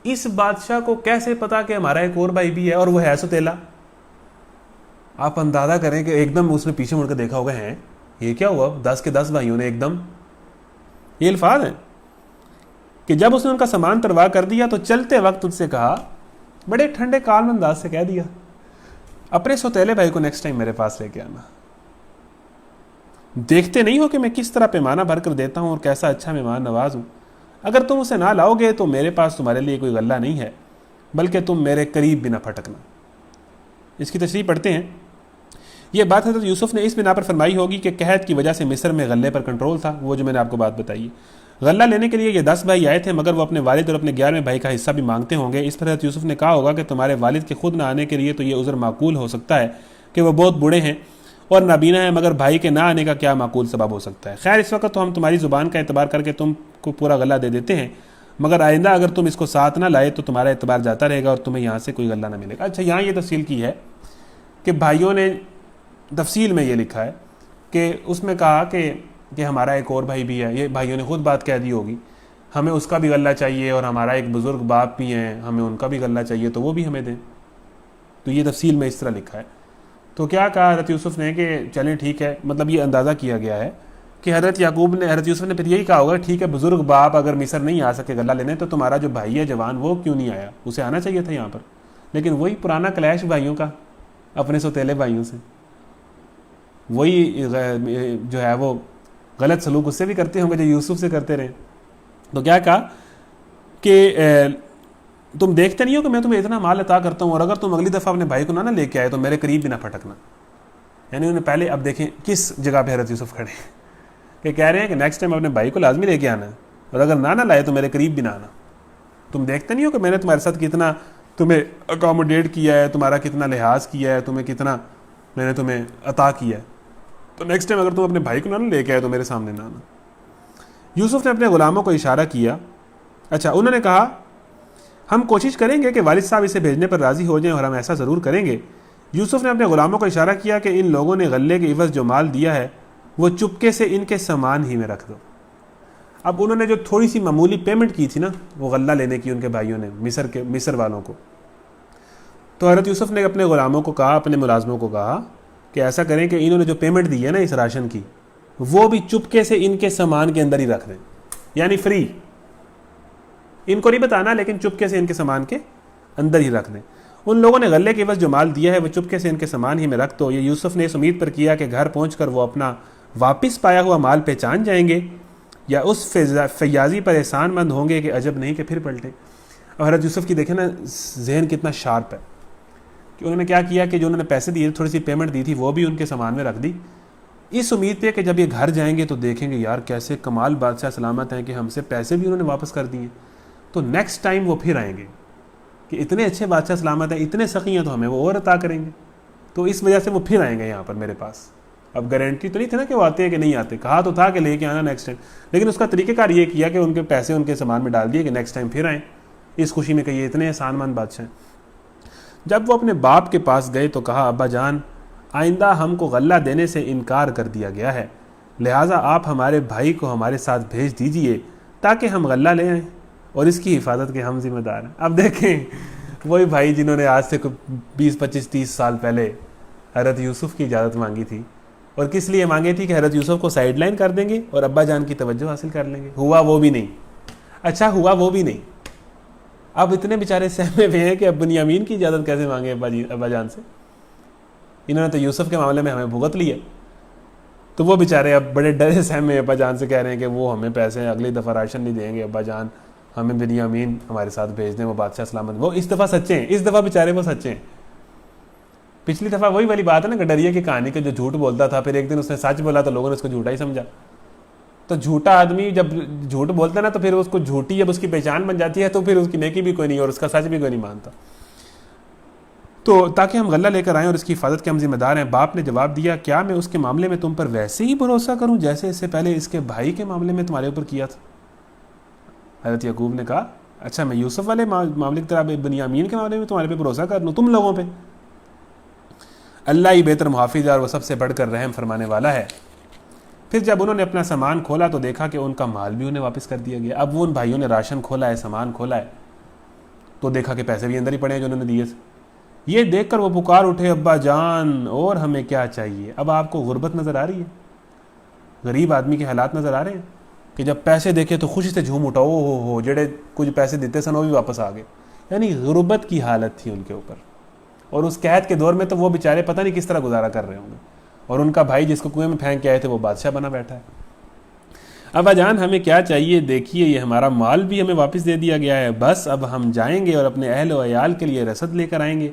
اس بادشاہ کو کیسے پتا کہ ہمارا ایک اور بھائی بھی ہے اور وہ ہے سوتیلا. آپ اندازہ کریں کہ ایک دم اس نے پیچھے مڑ کے دیکھا ہوگا ہیں یہ کیا ہوا. 10 کے 10 بھائیوں نے ایک دم, یہ الفاظ ہیں کہ جب اس نے ان کا سامان تروا کر دیا تو چلتے وقت ان سے کہا, بڑے ٹھنڈے کالم انداز سے کہہ دیا, اپنے سوتیلے بھائی کو نیکسٹ ٹائم میرے پاس لے کے آنا. دیکھتے نہیں ہو کہ میں کس طرح پیمانہ بھر کر دیتا ہوں اور کیسا اچھا مہمان نواز ہوں. اگر تم اسے نہ لاؤ گے تو میرے پاس تمہارے لیے کوئی غلہ نہیں ہے, بلکہ تم میرے قریب بھی نہ پھٹکنا. اس کی تشریح پڑھتے ہیں. یہ بات حضرت یوسف نے اس بنا پر فرمائی ہوگی کہ قحط کی وجہ سے مصر میں غلے پر کنٹرول تھا, وہ جو میں نے آپ کو بات بتائی. غلہ لینے کے لیے یہ 10 بھائی آئے تھے, مگر وہ اپنے والد اور اپنے 11ویں بھائی کا حصہ بھی مانگتے ہوں گے. اس پر حضرت یوسف نے کہا ہوگا کہ تمہارے والد کے خود نہ آنے کے لیے تو یہ عذر معقول ہو سکتا ہے کہ وہ بہت بوڑھے ہیں اور نابینا ہیں, مگر بھائی کے نہ آنے کا کیا معقول سبب ہو سکتا ہے. خیر اس وقت تو ہم تمہاری زبان کا اعتبار کر کے تم کو پورا غلہ دے دیتے ہیں, مگر آئندہ اگر تم اس کو ساتھ نہ لائے تو تمہارا اعتبار جاتا رہے گا اور تمہیں یہاں سے کوئی غلہ نہ ملے گا. اچھا یہاں یہ تفصیل کی ہے کہ بھائیوں نے تفصیل میں یہ لکھا ہے کہ اس میں کہا کہ ہمارا ایک اور بھائی بھی ہے. یہ بھائیوں نے خود بات کہہ دی ہوگی, ہمیں اس کا بھی غلہ چاہیے اور ہمارا ایک بزرگ باپ بھی ہیں, ہمیں ان کا بھی غلہ چاہیے تو وہ بھی ہمیں دیں. تو یہ تفصیل میں اس طرح لکھا ہے. تو کیا کہا حضرت یوسف نے کہ چلیں ٹھیک ہے, مطلب یہ اندازہ کیا گیا ہے کہ حضرت یوسف نے پھر یہی کہا ہوگا ٹھیک ہے بزرگ باپ اگر مصر نہیں آ سکے غلہ لینے تو تمہارا جو بھائی ہے جوان وہ کیوں نہیں آیا, اسے آنا چاہیے تھا یہاں پر. لیکن وہی پرانا کلیش بھائیوں کا اپنے سوتیلے بھائیوں سے, وہی جو ہے وہ غلط سلوک اس سے بھی کرتے ہوں گے جو یوسف سے کرتے رہے. تو کیا کہا کہ تم دیکھتے نہیں ہو کہ میں تمہیں اتنا مال عطا کرتا ہوں اور اگر تم اگلی دفعہ اپنے بھائی کو نہ لے کے آئے تو میرے قریب بھی نہ پھٹکنا. یعنی انہیں پہلے اب دیکھیں کس جگہ پہ حضرت یوسف کھڑے ہیں کہ کہہ رہے ہیں کہ نیکسٹ ٹائم اپنے بھائی کو لازمی لے کے آنا ہے اور اگر نہ لائے تو میرے قریب بھی نہ آنا. تم دیکھتے نہیں ہو کہ میں نے تمہارے ساتھ کتنا تمہیں اکاموڈیٹ کیا ہے, تمہارا کتنا لحاظ کیا ہے, تمہیں کتنا میں نے تمہیں عطا کیا ہے, تو نیکسٹ ٹائم اگر تم اپنے بھائی کو نہ لے کے آئے تو میرے سامنے نہ آنا. یوسف نے اپنے غلاموں کو اشارہ کیا. اچھا انہوں نے کہا ہم کوشش کریں گے کہ والد صاحب اسے بھیجنے پر راضی ہو جائیں اور ہم ایسا ضرور کریں گے. یوسف نے اپنے غلاموں کو اشارہ کیا کہ ان لوگوں نے غلے کے عوض جو مال دیا ہے وہ چپکے سے ان کے سامان ہی میں رکھ دو. اب انہوں نے جو تھوڑی سی معمولی پیمنٹ کی تھی نا وہ غلہ لینے کی ان کے بھائیوں نے مصر والوں کو, تو حضرت یوسف نے اپنے غلاموں کو کہا, اپنے ملازموں کو کہا کہ ایسا کریں کہ انہوں نے جو پیمنٹ دی ہے نا اس راشن کی وہ بھی چپکے سے ان کے سامان کے اندر ہی رکھ دیں, یعنی فری, ان کو نہیں بتانا لیکن چپکے سے ان کے سامان کے اندر ہی رکھ دیں. ان لوگوں نے غلے کے عوض جو مال دیا ہے وہ چپکے سے ان کے سامان ہی میں رکھ دو. یہ یوسف نے اس امید پر کیا کہ گھر پہنچ کر وہ اپنا واپس پایا ہوا مال پہچان جائیں گے یا اس فیاضی پر احسان مند ہوں گے کہ عجب نہیں کہ پھر پلٹیں. اور حضرت یوسف کی دیکھیں نا ذہن کتنا شارپ ہے کہ انہوں نے کیا کیا کہ جو انہوں نے پیسے دیے تھوڑی سی پیمنٹ دی تھی وہ بھی ان کے سامان میں رکھ دی, اس امید پہ کہ جب یہ گھر جائیں گے تو دیکھیں گے یار کیسے کمال بادشاہ سلامت ہیں کہ ہم سے پیسے بھی انہوں نے واپس کر دیے, تو نیکسٹ ٹائم وہ پھر آئیں گے کہ اتنے اچھے بادشاہ سلامت ہیں, اتنے سخی ہیں تو ہمیں وہ اور عطا کریں گے. تو اس وجہ سے وہ پھر آئیں گے یہاں پر میرے پاس. اب گارنٹی تو نہیں تھی نا کہ وہ آتے ہیں کہ نہیں آتے, کہا تو تھا کہ لے کے آنا نیکسٹ ٹائم, لیکن اس کا طریقہ کار یہ کیا کہ ان کے پیسے ان کے سامان میں ڈال دیے کہ نیکسٹ ٹائم پھر آئیں, اس خوشی میں کہ یہ اتنے احسان مند بادشاہ ہیں. جب وہ اپنے باپ کے پاس گئے تو کہا ابا جان آئندہ ہم کو غلہ دینے سے انکار کر دیا گیا ہے، لہٰذا آپ ہمارے بھائی کو ہمارے ساتھ بھیج دیجئے تاکہ ہم غلہ لے آئیں اور اس کی حفاظت کے ہم ذمہ دار ہیں۔ اب دیکھیں وہی بھائی جنہوں نے آج سے 20 25 30 سال پہلے حضرت یوسف کی اجازت مانگی تھی، اور کس لیے مانگی تھی کہ حضرت یوسف کو سائیڈ لائن کر دیں گے اور ابا جان کی توجہ حاصل کر لیں گے، ہوا وہ بھی نہیں۔ اچھا ہوا وہ بھی نہیں، اب اتنے بیچارے سہمے ہوئے ہیں کہ اب بنیامین کی اجازت کیسے مانگے ابا جان سے؟ انہوں نے تو یوسف کے معاملے میں ہمیں بھگت لیا، تو وہ بیچارے اب بڑے ڈرے سہمے ابا جان سے کہہ رہے ہیں کہ وہ ہمیں پیسے اگلی دفعہ راشن نہیں دیں گے، ابا جان ہمیں بنیامین ہمارے ساتھ بھیج دیں، وہ بادشاہ سلامت۔ وہ اس دفعہ سچے ہیں، اس دفعہ بیچارے وہ سچے ہیں۔ پچھلی دفعہ وہی والی بات ہے نا گڈریا کی کہانی کے، جو جھوٹ بولتا تھا پھر ایک دن اس نے سچ بولا تو لوگوں نے اس کو جھوٹا ہی سمجھا۔ تو جھوٹا آدمی جب جھوٹ بولتا ہے نا تو پھر اس کو جھوٹی جب اس کی پہچان بن جاتی ہے تو پھر اس کی نیکی بھی کوئی نہیں اور اس کا سچ بھی کوئی نہیں مانتا۔ تو تاکہ ہم غلہ لے کر آئیں اور اس کی حفاظت کے ہم ذمہ دار ہیں۔ باپ نے جواب دیا، کیا میں اس کے معاملے میں تم پر ویسے ہی بھروسہ کروں جیسے اس سے پہلے اس کے بھائی کے معاملے میں تمہارے اوپر کیا تھا؟ حضرت یعقوب نے کہا، اچھا میں یوسف والے معاملے کی طرح بنیامین کے معاملے میں تمہارے پہ بھروسہ کر لوں، تم لوگوں پہ؟ اللہ ہی بہتر محافظ ہے اور وہ سب سے بڑھ کر رحم فرمانے والا ہے۔ پھر جب انہوں نے اپنا سامان کھولا تو دیکھا کہ ان کا مال بھی انہیں واپس کر دیا گیا۔ اب وہ ان بھائیوں نے راشن کھولا ہے، سامان کھولا ہے، تو دیکھا کہ پیسے بھی اندر ہی پڑے ہیں جو انہوں نے دیے تھے۔ یہ دیکھ کر وہ پکار اٹھے، ابا جان اور ہمیں کیا چاہیے؟ اب آپ کو غربت نظر آ رہی ہے، غریب آدمی کے حالات نظر آ رہے ہیں کہ جب پیسے دیکھے تو خوشی سے جھوم اٹھا، او ہو جڑے کچھ پیسے دیتے سن وہ بھی واپس آ گئے۔ یعنی غربت کی حالت تھی ان کے اوپر، اور اس قحط کے دور میں تو وہ بیچارے پتہ نہیں کس طرح گزارا کر رہے ہوں گے، اور ان کا بھائی جس کو کنویں میں پھینک کے آئے تھے وہ بادشاہ بنا بیٹھا ہے۔ ابا جان ہمیں کیا چاہیے؟ دیکھیے یہ ہمارا مال بھی ہمیں واپس دے دیا گیا ہے، بس اب ہم جائیں گے اور اپنے اہل و عیال کے لیے رسد لے کر آئیں گے،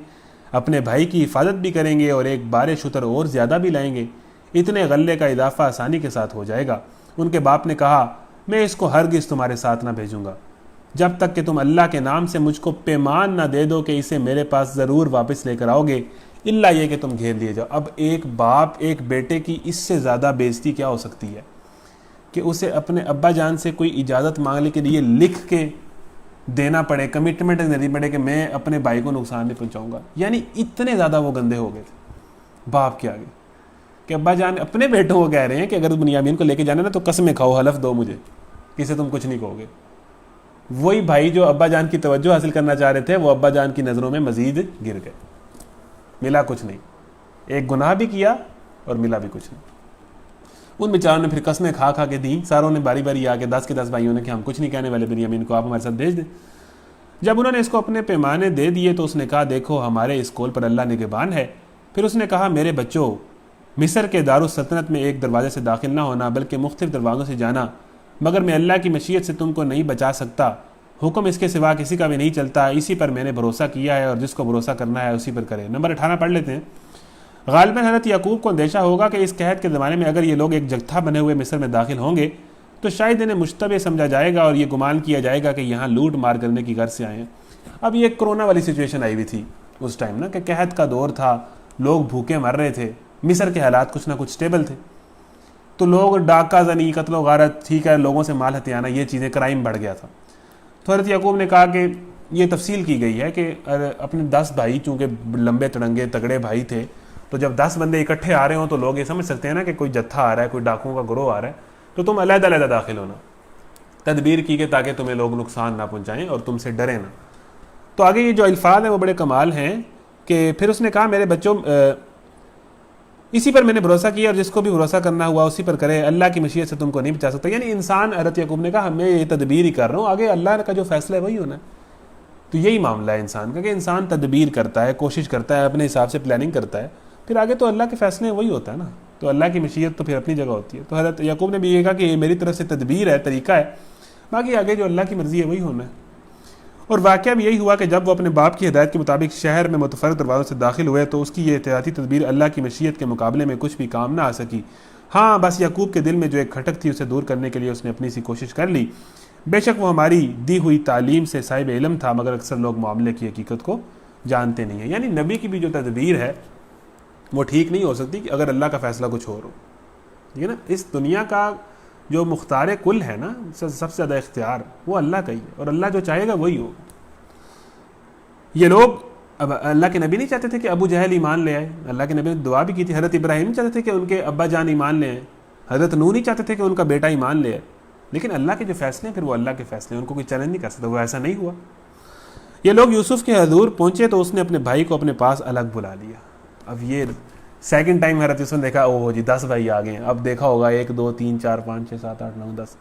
اپنے بھائی کی حفاظت بھی کریں گے اور ایک بار شتر اور زیادہ بھی لائیں گے، اتنے غلے کا اضافہ آسانی کے ساتھ ہو جائے گا۔ ان کے باپ نے کہا، میں اس کو ہرگز تمہارے ساتھ نہ بھیجوں گا جب تک کہ تم اللہ کے نام سے مجھ کو پیمان نہ دے دو کہ اسے میرے پاس ضرور واپس لے کر آؤ گے، الا یہ کہ تم گھیر لیے جاؤ۔ اب ایک باپ ایک بیٹے کی اس سے زیادہ بےزتی کیا ہو سکتی ہے کہ اسے اپنے ابا جان سے کوئی اجازت مانگنے کے لیے لکھ کے دینا پڑے، کمٹمنٹ دینی پڑے کہ میں اپنے بھائی کو نقصان نہیں پہنچاؤں گا۔ یعنی اتنے زیادہ وہ گندے ہو گئے تھے باپ کے آگے کہ ابا جان اپنے بیٹوں کو کہہ رہے ہیں کہ اگر بنیامین کو لے کے جانا نا تو قسمیں کھاؤ، حلف دو مجھے کسے تم کچھ نہیں کہو گے۔ وہی بھائی جو ابا جان کی توجہ حاصل کرنا چاہ رہے تھے وہ ابا جان کی نظروں میں مزید گر گئے، ملا کچھ نہیں، ایک گناہ بھی کیا اور ملا بھی کچھ نہیں۔ ان بیچاروں نے پھر قسمیں کھا کھا کے دیں، ساروں نے باری باری آ کے 10 کے 10 بھائیوں نے کہ ہم کچھ نہیں کہنے والے، بنیامین کو آپ ہمارے ساتھ بھیج دیں۔ جب انہوں نے اس کو اپنے پیمانے دے دیے تو اس نے کہا، دیکھو ہمارے اس قول پر اللہ نگہبان ہے۔ پھر اس نے کہا، میرے بچوں، مصر کے دارالسلطنت میں ایک دروازے سے داخل نہ ہونا بلکہ مختلف دروازوں سے جانا، مگر میں اللہ کی مشیت سے تم کو نہیں بچا سکتا، حکم اس کے سوا کسی کا بھی نہیں چلتا، اسی پر میں نے بھروسہ کیا ہے اور جس کو بھروسہ کرنا ہے اسی پر کرے۔ نمبر 18 پڑھ لیتے ہیں۔ غالباً حضرت یعقوب کو اندیشہ ہوگا کہ اس قحط کے زمانے میں اگر یہ لوگ ایک جتھا بنے ہوئے مصر میں داخل ہوں گے تو شاید انہیں مشتبہ سمجھا جائے گا اور یہ گمان کیا جائے گا کہ یہاں لوٹ مار کرنے کی غرض سے آئے ہیں۔ اب یہ کرونا والی سچویشن آئی ہوئی تھی اس ٹائم نا، کہ قحط کا دور تھا، لوگ بھوکے مر رہے تھے، مصر کے حالات کچھ نہ کچھ سٹیبل تھے، تو لوگ ڈاکہ زنی، قتل و غارت، ٹھیک ہے، لوگوں سے مال ہتھیانا، یہ چیزیں کرائم بڑھ گیا تھا۔ تو حضرت یعقوب نے کہا کہ یہ تفصیل کی گئی ہے کہ اپنے 10 بھائی چونکہ لمبے تڑنگے تگڑے بھائی تھے، تو جب 10 بندے اکٹھے آ رہے ہوں تو لوگ یہ سمجھ سکتے ہیں نا کہ کوئی جتھا آ رہا ہے، کوئی ڈاکوؤں کا گروہ آ رہا ہے، تو تم علیحدہ علیحدہ داخل ہونا، تدبیر کی کہ تاکہ تمہیں لوگ نقصان نہ پہنچائیں اور تم سے ڈریں نہ۔ تو آگے یہ جو الفاظ ہیں وہ بڑے کمال ہیں کہ پھر اس نے کہا، میرے بچوں، اسی پر میں نے بھروسہ کیا اور جس کو بھی بھروسہ کرنا ہوا اسی پر کرے، اللہ کی مشیت سے تم کو نہیں بچا سکتا۔ یعنی انسان، حضرت یعقوب نے کہا میں یہ تدبیر ہی کر رہا ہوں، آگے اللہ کا جو فیصلہ ہے وہی ہونا ہے۔ تو یہی معاملہ ہے انسان کا کہ انسان تدبیر کرتا ہے، کوشش کرتا ہے، اپنے حساب سے پلاننگ کرتا ہے، پھر آگے تو اللہ کے فیصلے وہی ہوتا ہے نا، تو اللہ کی مشیت تو پھر اپنی جگہ ہوتی ہے۔ تو حضرت یعقوب نے بھی یہ کہا کہ یہ میری طرف سے تدبیر ہے، طریقہ ہے، باقی آگے جو اللہ کی مرضی ہے وہی ہونا ہے۔ اور واقعہ بھی یہی ہوا کہ جب وہ اپنے باپ کی ہدایت کے مطابق شہر میں متفرق دروازوں سے داخل ہوئے تو اس کی یہ احتیاطی تدبیر اللہ کی مشیت کے مقابلے میں کچھ بھی کام نہ آ سکی۔ ہاں بس یعقوب کے دل میں جو ایک کھٹک تھی اسے دور کرنے کے لیے اس نے اپنی سی کوشش کر لی۔ بے شک وہ ہماری دی ہوئی تعلیم سے صاحب علم تھا، مگر اکثر لوگ معاملے کی حقیقت کو جانتے نہیں ہیں۔ یعنی نبی کی بھی جو تدبیر ہے وہ ٹھیک نہیں ہو سکتی کہ اگر اللہ کا فیصلہ کچھ اور ہو، ٹھیک ہے نا۔ اس دنیا کا جو مختار کل ہے نا، سب سے زیادہ اختیار وہ اللہ کا ہی ہے، اور اللہ جو چاہے گا وہی ہوگا۔ یہ لوگ اب اللہ کے نبی نہیں چاہتے تھے کہ ابو جہل ایمان لے آئے، اللہ کے نبی نے دعا بھی کی تھی. حضرت ابراہیم نہیں چاہتے تھے کہ ان کے ابا جان ایمان لے آئے، حضرت نوح نہیں چاہتے تھے کہ ان کا بیٹا ایمان لے آئے. لیکن اللہ کے جو فیصلے ہیں پھر وہ اللہ کے فیصلے ہیں، ان کو کوئی چیلنج نہیں کر سکتا. وہ ایسا نہیں ہوا. یہ لوگ یوسف کے حضور پہنچے تو اس نے اپنے بھائی کو اپنے پاس الگ بلا لیا. اب یہ سیکنڈ ٹائم حضرت یوسف نے دیکھا، اوہ جی 10 بھائی آ گئے ہیں. اب دیکھا ہوگا 1 2 3 4 5 6 7 8 9 10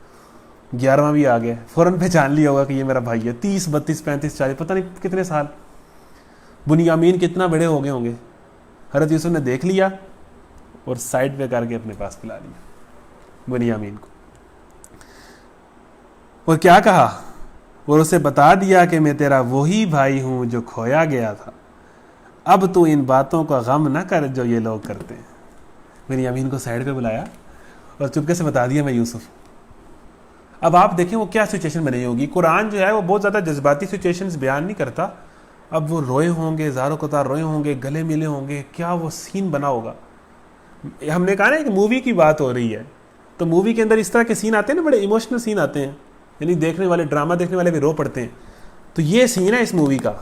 11واں بھی آ گیا. فوراً پہچان لیا ہوگا کہ یہ میرا بھائی ہے. 30 32 35 40 پتہ نہیں کتنے سال. بنیامین کتنا بڑے ہو گئے ہوں گے. حضرت یوسف نے دیکھ لیا اور سائڈ پہ کر کے اپنے پاس پلا لیا بنیامین کو. اور کیا کہا، اور اسے بتا دیا کہ میں تیرا وہی بھائی ہوں جو کھویا گیا تھا. اب تو ان باتوں کا غم نہ کر جو یہ لوگ کرتے ہیں. بنیامین کو سائڈ پہ بلایا اور چپکے سے بتا دیا میں یوسف. اب آپ دیکھیں وہ کیا سچویشن بنی ہوگی. قرآن جو ہے وہ بہت زیادہ جذباتی سچویشنز بیان نہیں کرتا. اب وہ روئے ہوں گے، زاروں قطار روئے ہوں گے، گلے ملے ہوں گے، کیا وہ سین بنا ہوگا. ہم نے کہا نا کہ مووی کی بات ہو رہی ہے، تو مووی کے اندر اس طرح کے سین آتے ہیں نا، بڑے ایموشنل سین آتے ہیں، یعنی دیکھنے والے، ڈرامہ دیکھنے والے بھی رو پڑتے ہیں. تو یہ سین ہے اس مووی کا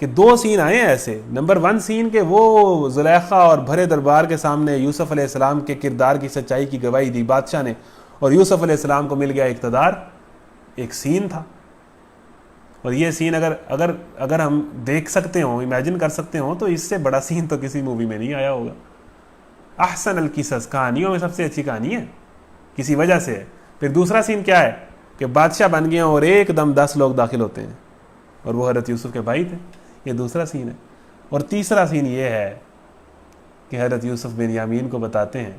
کہ 2 سین آئے ہیں ایسے. نمبر 1 سین کہ وہ زلیخا اور بھرے دربار کے سامنے یوسف علیہ السلام کے کردار کی سچائی کی گواہی دی بادشاہ نے، اور یوسف علیہ السلام کو مل گیا اقتدار. ایک سین تھا. اور یہ سین اگر ہم دیکھ سکتے ہوں، امیجن کر سکتے ہوں، تو اس سے بڑا سین تو کسی مووی میں نہیں آیا ہوگا. احسن القصص، کہانیوں میں سب سے اچھی کہانی ہے، کسی وجہ سے ہے. پھر دوسرا سین کیا ہے کہ بادشاہ بن گئے اور ایک دم 10 لوگ داخل ہوتے ہیں اور وہ حضرت یوسف کے بھائی تھے. یہ دوسرا سین ہے. اور تیسرا سین یہ ہے کہ حضرت یوسف بنیامین کو بتاتے ہیں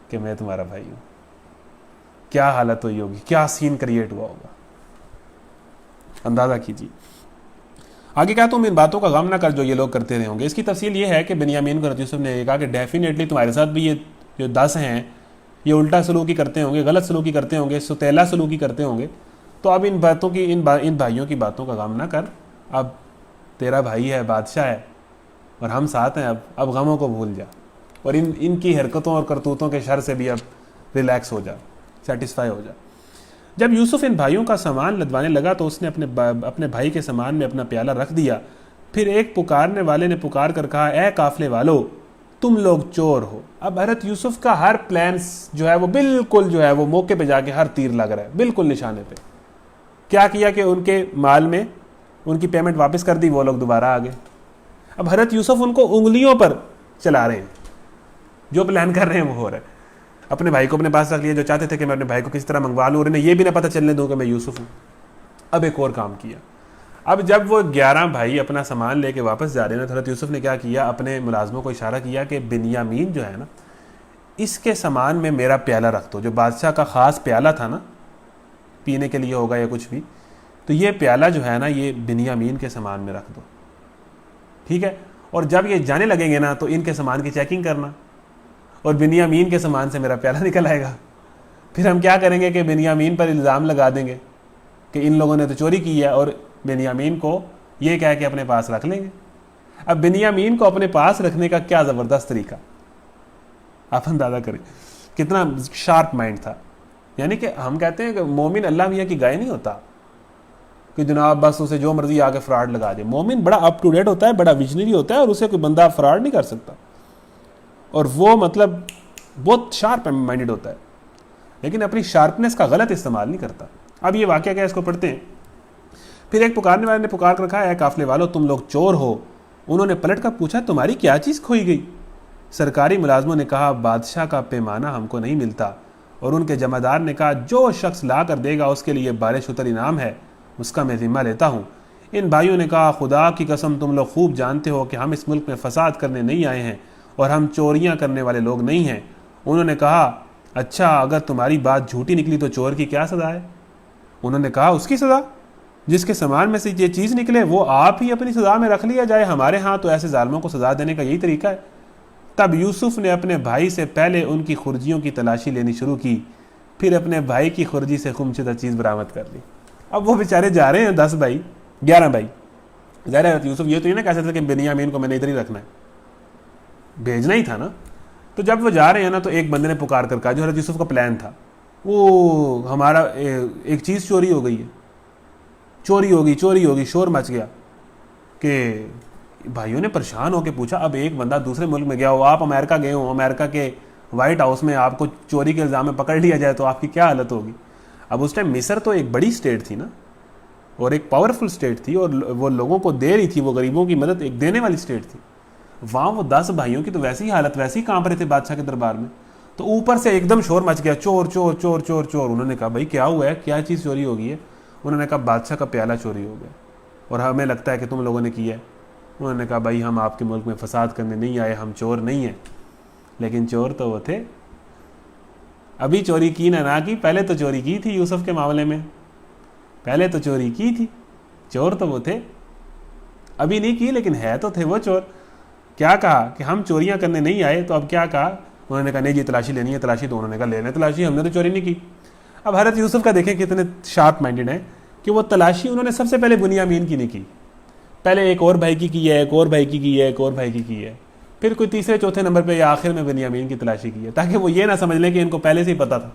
کہ میں تمہارا بھائی ہوں. کیا حالت ہوئی ہوگی، کیا سین کریٹ ہوا ہوگا، اندازہ کیجیے. آگے کہا تم ان باتوں کا غم نہ کر جو یہ لوگ کرتے رہے ہوں گے. اس کی تفصیل یہ ہے کہ بنیامین کو حضرت یوسف نے کہا کہ ڈیفینیٹلی تمہارے ساتھ بھی یہ جو 10 ہیں یہ الٹا سلوکی کرتے ہوں گے، غلط سلوکی کرتے ہوں گے، ستیلا سلوکی کرتے ہوں گے. تو اب ان باتوں کی ان بھائیوں کی باتوں کا غم نہ کر. اب تیرا بھائی ہے، بادشاہ ہے، اور ہم ساتھ ہیں. اب غموں کو بھول جا اور ان کی حرکتوں اور کرتوتوں کے شر سے بھی اب ریلیکس ہو جا، سیٹسفائی ہو جا. جب یوسف ان بھائیوں کا سامان لدوانے لگا تو اس نے اپنے بھائی کے سامان میں اپنا پیالہ رکھ دیا. پھر ایک پکارنے والے نے پکار کر کہا، اے قافلے والو، تم لوگ چور ہو. اب حضرت یوسف کا ہر پلانس جو ہے وہ بالکل جو ہے وہ موقع پہ جا کے ہر تیر لگ رہا ہے، بالکل نشانے پہ. کیا کیا کہ ان کے مال میں ان کی پیمنٹ واپس کر دی، وہ لوگ دوبارہ آ گئے. اب حضرت یوسف ان کو انگلیوں پر چلا رہے ہیں، جو پلان کر رہے ہیں وہ ہو رہا ہے. اپنے بھائی کو اپنے پاس رکھ لیا، جو چاہتے تھے کہ میں اپنے بھائی کو کس طرح منگوا لوں اور انہیں یہ بھی نہ پتہ چلنے دوں کہ میں یوسف ہوں. اب ایک اور کام کیا. اب جب وہ 11 بھائی اپنا سامان لے کے واپس جا رہے ہیں، حضرت یوسف نے کیا کیا، اپنے ملازموں کو اشارہ کیا کہ بنیامین جو ہے نا، اس کے سامان میں میرا پیالہ رکھ دو. جو بادشاہ کا خاص پیالہ تھا نا، پینے کے لیے ہوگا یا کچھ بھی، تو یہ پیالہ جو ہے نا یہ بنیامین کے سامان میں رکھ دو. ٹھیک ہے. اور جب یہ جانے لگیں گے نا تو ان کے سامان کی چیکنگ کرنا، اور بنیامین کے سامان سے میرا پیالہ نکل آئے گا. پھر ہم کیا کریں گے کہ بنیامین پر الزام لگا دیں گے کہ ان لوگوں نے تو چوری کی ہے، اور بنیامین کو یہ کہہ کے اپنے پاس رکھ لیں گے. اب بنیامین کو اپنے پاس رکھنے کا کیا زبردست طریقہ، آپ اندازہ کریں کتنا شارپ مائنڈ تھا. یعنی کہ ہم کہتے ہیں کہ مومن اللہ میاں کی گائے نہیں ہوتا کہ جناب بس اسے جو مرضی آگے فراڈ لگا دے. مومن بڑا اپ ٹو ڈیٹ ہوتا ہے، بڑا ویژنری ہوتا ہے، اور اسے کوئی بندہ فراڈ نہیں کر سکتا. اور وہ مطلب بہت شارپ مائنڈڈ ہوتا ہے، لیکن اپنی شارپنیس کا غلط استعمال نہیں کرتا. اب یہ واقعہ کیا، اس کو پڑھتے ہیں. پھر ایک پکارنے والے نے پکار کر کہا، اے قافلے والو، تم لوگ چور ہو. انہوں نے پلٹ کر پوچھا، تمہاری کیا چیز کھوئی گئی؟ سرکاری ملازموں نے کہا، بادشاہ کا پیمانہ ہم کو نہیں ملتا. اور ان کے جمعدار نے کہا، جو شخص لا کر دے گا اس کے لیے بال شتر انعام ہے، اس کا میں ذمہ لیتا ہوں. ان بھائیوں نے کہا، خدا کی قسم تم لوگ خوب جانتے ہو کہ ہم اس ملک میں فساد کرنے نہیں آئے ہیں اور ہم چوریاں کرنے والے لوگ نہیں ہیں. انہوں نے کہا، اچھا اگر تمہاری بات جھوٹی نکلی تو چور کی کیا سزا ہے؟ انہوں نے کہا، اس کی سزا جس کے سامان میں سے یہ چیز نکلے وہ آپ ہی اپنی سزا میں رکھ لیا جائے. ہمارے ہاں تو ایسے ظالموں کو سزا دینے کا یہی طریقہ ہے. تب یوسف نے اپنے بھائی سے پہلے ان کی خرجیوں کی تلاشی لینی شروع کی، پھر اپنے بھائی کی خرجی سے خمشدہ چیز برآمد کر لی. اب وہ بیچارے جا رہے ہیں 10 بھائی 11 بھائی. ظاہر ہے یوسف یہ تو نہیں نا کہہ سکتے کہ بنیامین کو میں نے ادھر ہی رکھنا ہے، بھیجنا ہی تھا نا. تو جب وہ جا رہے ہیں نا تو ایک بندے نے پکار کر کہا، جو حضرت یوسف کا پلان تھا، وہ ہمارا ایک چیز چوری ہو گئی ہے، چوری ہوگی، شور مچ گیا. کہ بھائیوں نے پریشان ہو کے پوچھا، اب ایک بندہ دوسرے ملک میں گیا ہو، آپ امریکہ گئے ہوں، امریکہ کے وائٹ ہاؤس میں آپ کو چوری کے الزام میں پکڑ لیا جائے تو آپ کی کیا حالت ہوگی؟ اب اس ٹائم مصر تو ایک بڑی اسٹیٹ تھی نا، اور ایک پاورفل اسٹیٹ تھی، اور وہ لوگوں کو دے رہی تھی، وہ غریبوں کی مدد ایک دینے والی اسٹیٹ تھی. وہاں وہ 10 بھائیوں کی تو ویسی حالت، ویسے ہی کانپ رہے تھے بادشاہ کے دربار میں. تو اوپر سے ایک دم شور مچ گیا، چور چور چور چور چور. انہوں نے کہا بھائی کیا ہوا ہے، کیا چیز چوری ہو گئی ہے؟ انہوں نے کہا بادشاہ کا پیالہ چوری ہو گیا اور ہمیں لگتا ہے کہ تم لوگوں نے کیا ہے. انہوں نے کہا بھائی ہم آپ کے ملک میں فساد کرنے نہیں آئے، ہم چور نہیں ہیں. لیکن چور تو وہ تھے، ابھی چوری کی نہ کی، پہلے تو چوری کی تھی یوسف کے معاملے میں، پہلے تو چوری کی تھی. چور تو وہ تھے، ابھی نہیں کی لیکن ہے تو تھے وہ چور. کیا کہا کہ ہم چوریاں کرنے نہیں آئے. تو اب کیا کہا؟ انہوں نے کہا نہیں جی تلاشی لینی ہے. تلاشی تو انہوں نے کہا لینے تلاشی، ہم نے تو چوری نہیں کی. اب حضرت یوسف کا دیکھیں کتنے شارپ مائنڈڈ ہیں کہ وہ تلاشی انہوں نے سب سے پہلے بنیامین کی نہیں کی، پہلے ایک اور بھائی کی ہے، ایک اور بھائی کی ہے، ایک اور بھائی کی ہے، پھر کوئی تیسرے چوتھے نمبر پہ یا آخر میں بنیامین کی تلاشی کی ہے، تاکہ وہ یہ نہ سمجھ لیں کہ ان کو پہلے سے ہی پتا تھا.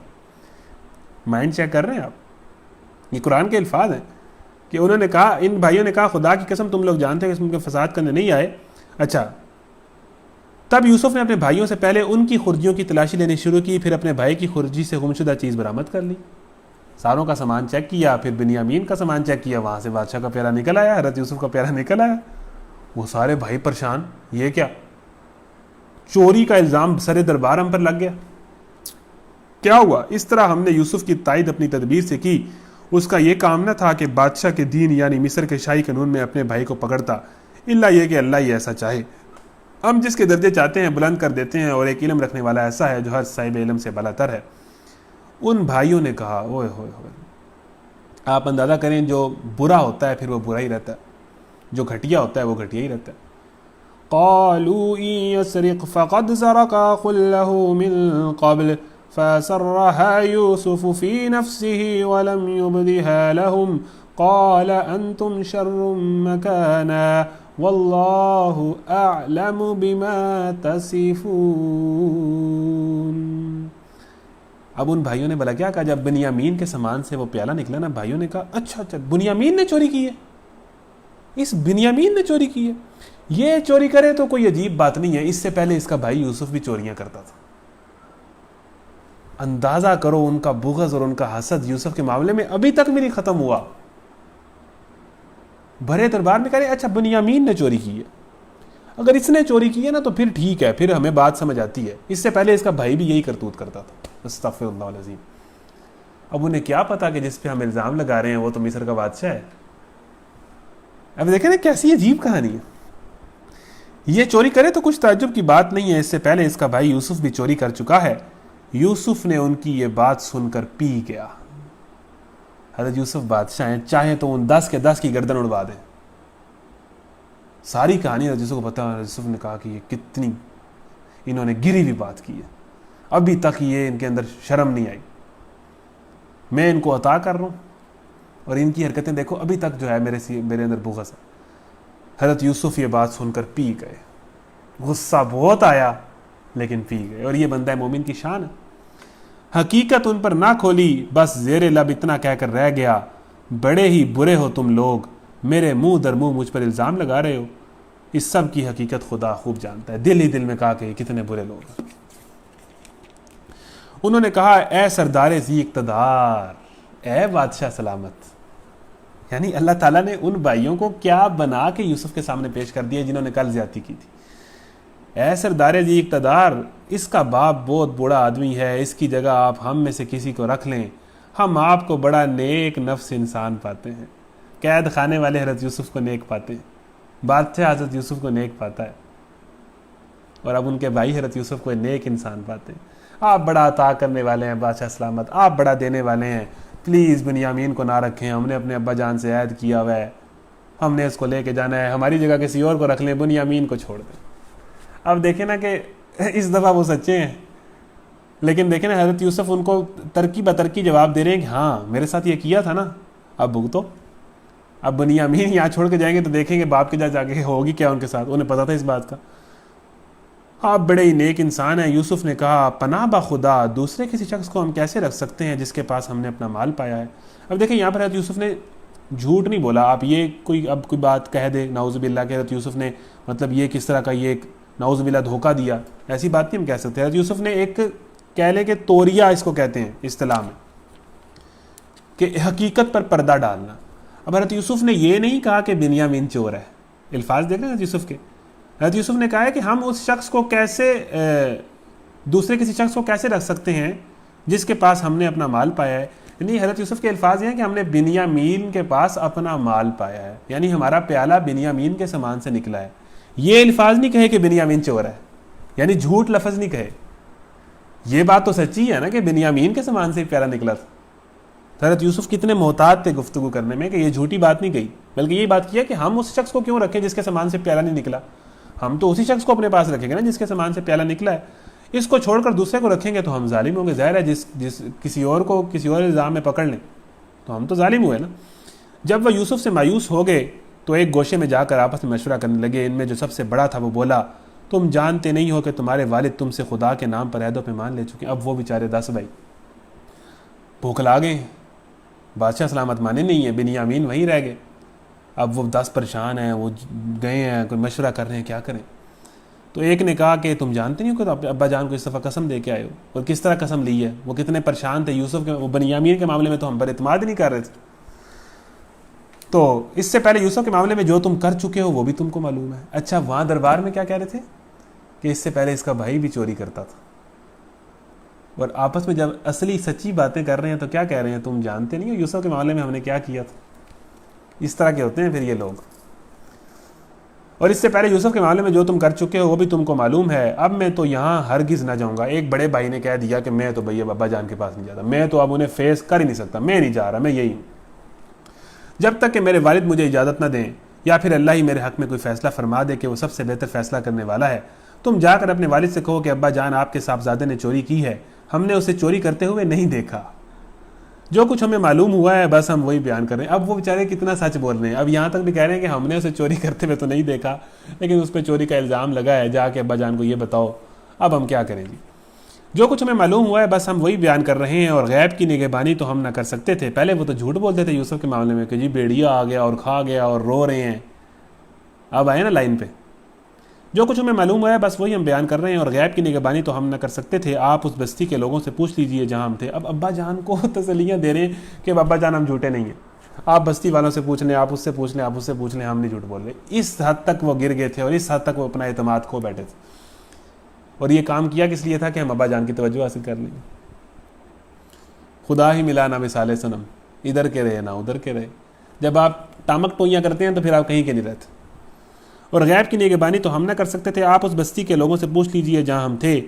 مائنڈ چیک کر رہے ہیں آپ؟ یہ قرآن کے الفاظ ہیں کہ انہوں نے کہا، ان بھائیوں نے کہا خدا کی قسم تم لوگ جانتے ہیں کہ اس میں فساد کرنے نہیں آئے. اچھا، تب یوسف نے اپنے بھائیوں سے پہلے ان کی خرجیوں کی تلاشی لینی شروع کی، پھر اپنے بھائی کی خرجی سے گمشدہ چیز برآمد کر لی. ساروں کا سامان چیک کیا، پھر بنیامین کا سامان چیک کیا، وہاں سے بادشاہ کا پیالہ نکل آیا، حضرت یوسف کا پیالہ نکل آیا. وہ سارے بھائی پریشان، یہ کیا؟ چوری کا الزام سر دربار ہم پر لگ گیا، کیا ہوا؟ اس طرح ہم نے یوسف کی تائید اپنی تدبیر سے کی. اس کا یہ کام نہ تھا کہ بادشاہ کے دین یعنی مصر کے شاہی قانون میں اپنے بھائی کو پکڑتا، الا یہ کہ اللہ ہی ایسا چاہے. ہم جس کے درجے چاہتے ہیں بلند کر دیتے ہیں، اور ایک علم رکھنے والا ایسا ہے جو ہر صاحب علم سے بالا تر ہے. ان بھائیوں نے کہا، اوئے ہوئے ہوئے، آپ اندازہ کریں جو برا ہوتا ہے پھر وہ برا ہی رہتا ہے، جو گھٹیا ہوتا ہے وہ گھٹیا ہی رہتا ہے. قالوا ان يسرق فقد سرق اخ له من قبل فسرها يوسف في نفسه ولم يبدها لهم قال انتم شر مكانا والله اعلم بما تصفون. اب ان بھائیوں نے بلا کیا کہا، جب بنیامین کے سامان سے وہ پیالہ نکلا نا، بھائیوں نے کہا اچھا بنیامین نے چوری کی ہے، اس بنیامین نے چوری کی ہے. یہ چوری کرے تو کوئی عجیب بات نہیں ہے، اس سے پہلے اس کا بھائی یوسف بھی چوریاں کرتا تھا. اندازہ کرو ان کا بغض اور ان کا حسد یوسف کے معاملے میں ابھی تک بھی نہیں ختم ہوا. بڑے دربار میں کہہ رہے اچھا بنیامین نے چوری کی ہے، اگر اس نے چوری کی ہے نا تو پھر ٹھیک ہے، پھر ہمیں بات سمجھ آتی ہے. اس سے پہلے اس کا بھائی بھی یہی کرتوت کرتا تھا. استغفر اللہ العظیم. اب انہیں کیا پتا کہ جس پہ ہم الزام لگا رہے ہیں وہ تو مصر کا بادشاہ ہے. اب دیکھیں نا کیسی عجیب کہانی ہے. یہ چوری کرے تو کچھ تعجب کی بات نہیں ہے، اس سے پہلے اس کا بھائی یوسف بھی چوری کر چکا ہے. یوسف نے ان کی یہ بات سن کر پی گیا. حضرت یوسف بادشاہ ہیں، چاہیں تو ان 10 کے 10 کی گردن اڑوا دیں. ساری کہانی حضرت یوسف کو پتا ہے. یوسف نے کہا کہ یہ کتنی انہوں نے گری ہوئی بات کی ہے، ابھی تک یہ ان کے اندر شرم نہیں آئی. میں ان کو عطا کر رہا ہوں اور ان کی حرکتیں دیکھو، ابھی تک جو ہے میرے اندر بغض ہے. حضرت یوسف یہ بات سن کر پی گئے. غصہ بہت آیا لیکن پی گئے. اور یہ بندہ مومن کی شان ہے. حقیقت ان پر نہ کھولی، بس زیر لب اتنا کہہ کر رہ گیا، بڑے ہی برے ہو تم لوگ، میرے منہ در منہ مجھ پر الزام لگا رہے ہو. اس سب کی حقیقت خدا خوب جانتا ہے. دل ہی دل میں کہا کہ کتنے برے لوگ ہیں. انہوں نے کہا اے سردار ذی اقتدار، اے بادشاہ سلامت. یعنی اللہ تعالیٰ نے ان بھائیوں کو کیا بنا کے یوسف کے سامنے پیش کر دیا جنہوں نے کل زیادتی کی تھی. اے سردار ذی اقتدار، اس کا باپ بہت بڑا آدمی ہے، اس کی جگہ آپ ہم میں سے کسی کو رکھ لیں، ہم آپ کو بڑا نیک نفس انسان پاتے ہیں. قید خانے والے حضرت یوسف کو نیک پاتے ہیں، بادشاہ حضرت یوسف کو نیک پاتا ہے، اور اب ان کے بھائی حضرت یوسف کو نیک انسان پاتے ہیں. آپ بڑا عطا کرنے والے ہیں بادشاہ سلامت، آپ بڑا دینے والے ہیں، پلیز بنیامین کو نہ رکھیں، ہم نے اپنے ابا جان سے عہد کیا ہوا ہے، ہم نے اس کو لے کے جانا ہے، ہماری جگہ کسی اور کو رکھ لیں، بنیامین کو چھوڑ دیں. اب دیکھیں نا کہ اس دفعہ وہ سچے ہیں، لیکن دیکھیں نا حضرت یوسف ان کو ترکی بترکی جواب دے رہے ہیں کہ ہاں میرے ساتھ یہ کیا تھا نا، اب بھگتو. اب بنیامین یہاں چھوڑ کے جائیں گے تو دیکھیں گے باپ کے جا کے ہوگی کیا ان کے ساتھ. انہیں پتا تھا اس بات کا. آپ بڑے ہی نیک انسان ہیں. یوسف نے کہا پناہ با خدا، دوسرے کسی شخص کو ہم کیسے رکھ سکتے ہیں جس کے پاس ہم نے اپنا مال پایا ہے. اب دیکھیں یہاں پر حضرت یوسف نے جھوٹ نہیں بولا. آپ یہ اب کوئی بات کہہ دے نعوذ باللہ کہ حضرت یوسف نے مطلب یہ کس طرح کا یہ نعوذ باللہ دھوکہ دیا, ایسی بات نہیں ہم کہہ سکتے. حضرت یوسف نے ایک کہہ لے کہ توریہ اس کو کہتے ہیں اصطلاح میں, کہ حقیقت پر پردہ ڈالنا. اب حضرت یوسف نے یہ نہیں کہا کہ بنیامین چور ہے, الفاظ دیکھیں حضرت یوسف کے. حضرت یوسف نے کہا ہے کہ ہم اس شخص کو کیسے دوسرے کسی شخص کو کیسے رکھ سکتے ہیں جس کے پاس ہم نے اپنا مال پایا ہے. یعنی حضرت یوسف کے الفاظ یہ ہیں کہ ہم نے بنیامین کے پاس اپنا مال پایا ہے, یعنی ہمارا پیالہ بنیامین کے سامان سے نکلا ہے. یہ الفاظ نہیں کہے کہ بنیامین چور ہے, یعنی جھوٹ لفظ نہیں کہے. یہ بات تو سچی ہے نا کہ بنیامین کے سامان سے پیالہ نکلا تھا. حضرت یوسف کتنے محتاط تھے گفتگو کرنے میں کہ یہ جھوٹی بات نہیں کہی, بلکہ یہ بات کیا کہ ہم اس شخص کو کیوں رکھیں جس کے سامان سے پیالہ نہیں نکلا, ہم تو اسی شخص کو اپنے پاس رکھیں گے نا جس کے سامان سے پیالہ نکلا ہے. اس کو چھوڑ کر دوسرے کو رکھیں گے تو ہم ظالم ہوں گے. ظاہر ہے جس کسی اور کو کسی اور الزام میں پکڑ لیں تو ہم تو ظالم ہوئے نا. جب وہ یوسف سے مایوس ہو گئے تو ایک گوشے میں جا کر آپس میں مشورہ کرنے لگے. ان میں جو سب سے بڑا تھا وہ بولا, تم جانتے نہیں ہو کہ تمہارے والد تم سے خدا کے نام پر عہد و پیمان لے چکے ہیں. اب وہ بیچارے 10 بھائی بھوکلا گئے ہیں, بادشاہ سلامت مانے نہیں ہے, بنیامین وہیں رہ گئے. اب وہ 10 پریشان ہیں, وہ گئے ہیں کوئی مشورہ کر رہے ہیں کیا کریں. تو ایک نے کہا کہ تم جانتے نہیں ہو کہ ابا جان کو اس دفعہ قسم دے کے آئے ہو, اور کس طرح قسم لی ہے. وہ کتنے پریشان تھے یوسف کے, وہ بنیامین کے معاملے میں تو ہم پر اعتماد نہیں کر رہے تھے. تو اس سے پہلے یوسف کے معاملے میں جو تم کر چکے ہو وہ بھی تم کو معلوم ہے. اچھا وہاں دربار میں کیا کہہ رہے تھے کہ اس سے پہلے اس کا بھائی بھی چوری کرتا تھا, اور آپس میں جب اصلی سچی باتیں کر رہے ہیں تو کیا کہہ رہے ہیں, تم جانتے نہیں ہو یوسف کے معاملے میں ہم نے کیا کیا تھا. اس طرح کے ہوتے ہیں پھر یہ لوگ. اور اس سے پہلے یوسف کے معاملے میں جو تم کر چکے ہو وہ بھی تم کو معلوم ہے. اب میں تو یہاں ہرگز نہ جاؤں گا. ایک بڑے بھائی نے کہہ دیا کہ میں تو بھیا ابا جان کے پاس نہیں جاتا, میں تو اب انہیں فیس کر ہی نہیں سکتا, میں نہیں جا رہا, میں یہی ہوں جب تک کہ میرے والد مجھے اجازت نہ دیں, یا پھر اللہ ہی میرے حق میں کوئی فیصلہ فرما دے کہ وہ سب سے بہتر فیصلہ کرنے والا ہے. تم جا کر اپنے والد سے کہو کہ ابا جان آپ کے صاحبزادے نے چوری کی ہے, ہم نے اسے چوری کرتے ہوئے نہیں دیکھا, جو کچھ ہمیں معلوم ہوا ہے بس ہم وہی بیان کر رہے ہیں. اب وہ بیچارے کتنا سچ بول رہے ہیں, اب یہاں تک بھی کہہ رہے ہیں کہ ہم نے اسے چوری کرتے ہوئے تو نہیں دیکھا, لیکن اس پہ چوری کا الزام لگا ہے, جا کے ابا جان کو یہ بتاؤ اب ہم کیا کریں جی. جو کچھ ہمیں معلوم ہوا ہے بس ہم وہی بیان کر رہے ہیں, اور غیب کی نگہبانی تو ہم نہ کر سکتے تھے. پہلے وہ تو جھوٹ بولتے تھے یوسف کے معاملے میں کہ جی بھیڑیا آ گیا اور کھا گیا اور رو رہے ہیں, اب آئے نا لائن پہ. جو کچھ ہمیں معلوم ہوا ہے بس وہی ہم بیان کر رہے ہیں, اور غیب کی نگہبانی تو ہم نہ کر سکتے تھے. آپ اس بستی کے لوگوں سے پوچھ لیجئے جہاں ہم تھے. اب ابا جان کو تسلیاں دے رہے ہیں کہ ابا جان ہم جھوٹے نہیں ہیں, آپ بستی والوں سے پوچھ لیں, آپ اس سے پوچھ لیں, آپ اس سے پوچھ لیں, ہم نہیں جھوٹ بول رہے. اس حد تک وہ گر گئے تھے اور اس حد تک وہ اپنا اعتماد کھو بیٹھے تھے. اور یہ کام کیا کس لیے تھا کہ ہم ابا جان کی توجہ حاصل کر لیں. خدا ہی ملا نہ مثال صنم, ادھر کے رہے نہ ادھر کے رہے. جب آپ ٹامک ٹوئیاں کرتے ہیں تو پھر آپ کہیں کے نہیں رہتے. اور غیب کی نگہبانی تو ہم نہ کر سکتے تھے. آپ اس بستی کے لوگوں سے پوچھ لیجئے جہاں ہم تھے,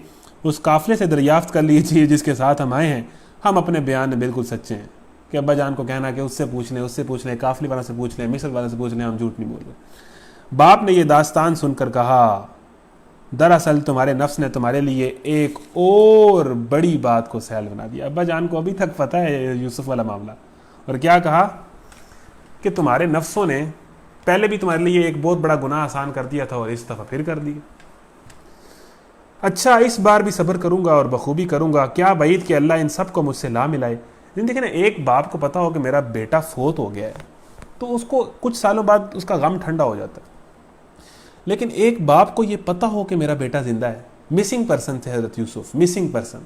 اس قافلے سے دریافت کر لیجئے جس کے ساتھ ہم آئے ہیں. ہم اپنے بیان میں بالکل سچے ہیں. کہ ابا جان کو کہنا کہ اس سے پوچھ لیں, اس سے پوچھ لیں, قافلے والوں سے پوچھ لیں, مصر والوں سے پوچھ لیں, ہم جھوٹ نہیں بول رہے. باپ نے یہ داستان سن کر کہا, دراصل تمہارے نفس نے تمہارے لیے ایک اور بڑی بات کو سہل بنا دیا. ابا جان کو ابھی تک پتہ ہے یوسف والا معاملہ, اور کیا کہا کہ تمہارے نفسوں نے پہلے بھی تمہارے لیے ایک بہت بڑا گناہ آسان کر دیا تھا اور اس دفعہ پھر کر دیا. اچھا اس بار بھی صبر کروں گا اور بخوبی کروں گا. کیا بعید کہ اللہ ان سب کو مجھ سے لا ملائے. دیکھیں نا, ایک باپ کو پتا ہو کہ میرا بیٹا فوت ہو گیا ہے تو اس کو کچھ سالوں بعد اس کا غم ٹھنڈا ہو جاتا ہے, لیکن ایک باپ کو یہ پتا ہو کہ میرا بیٹا زندہ ہے. مسنگ پرسن تھے حضرت یوسف, مسنگ پرسن.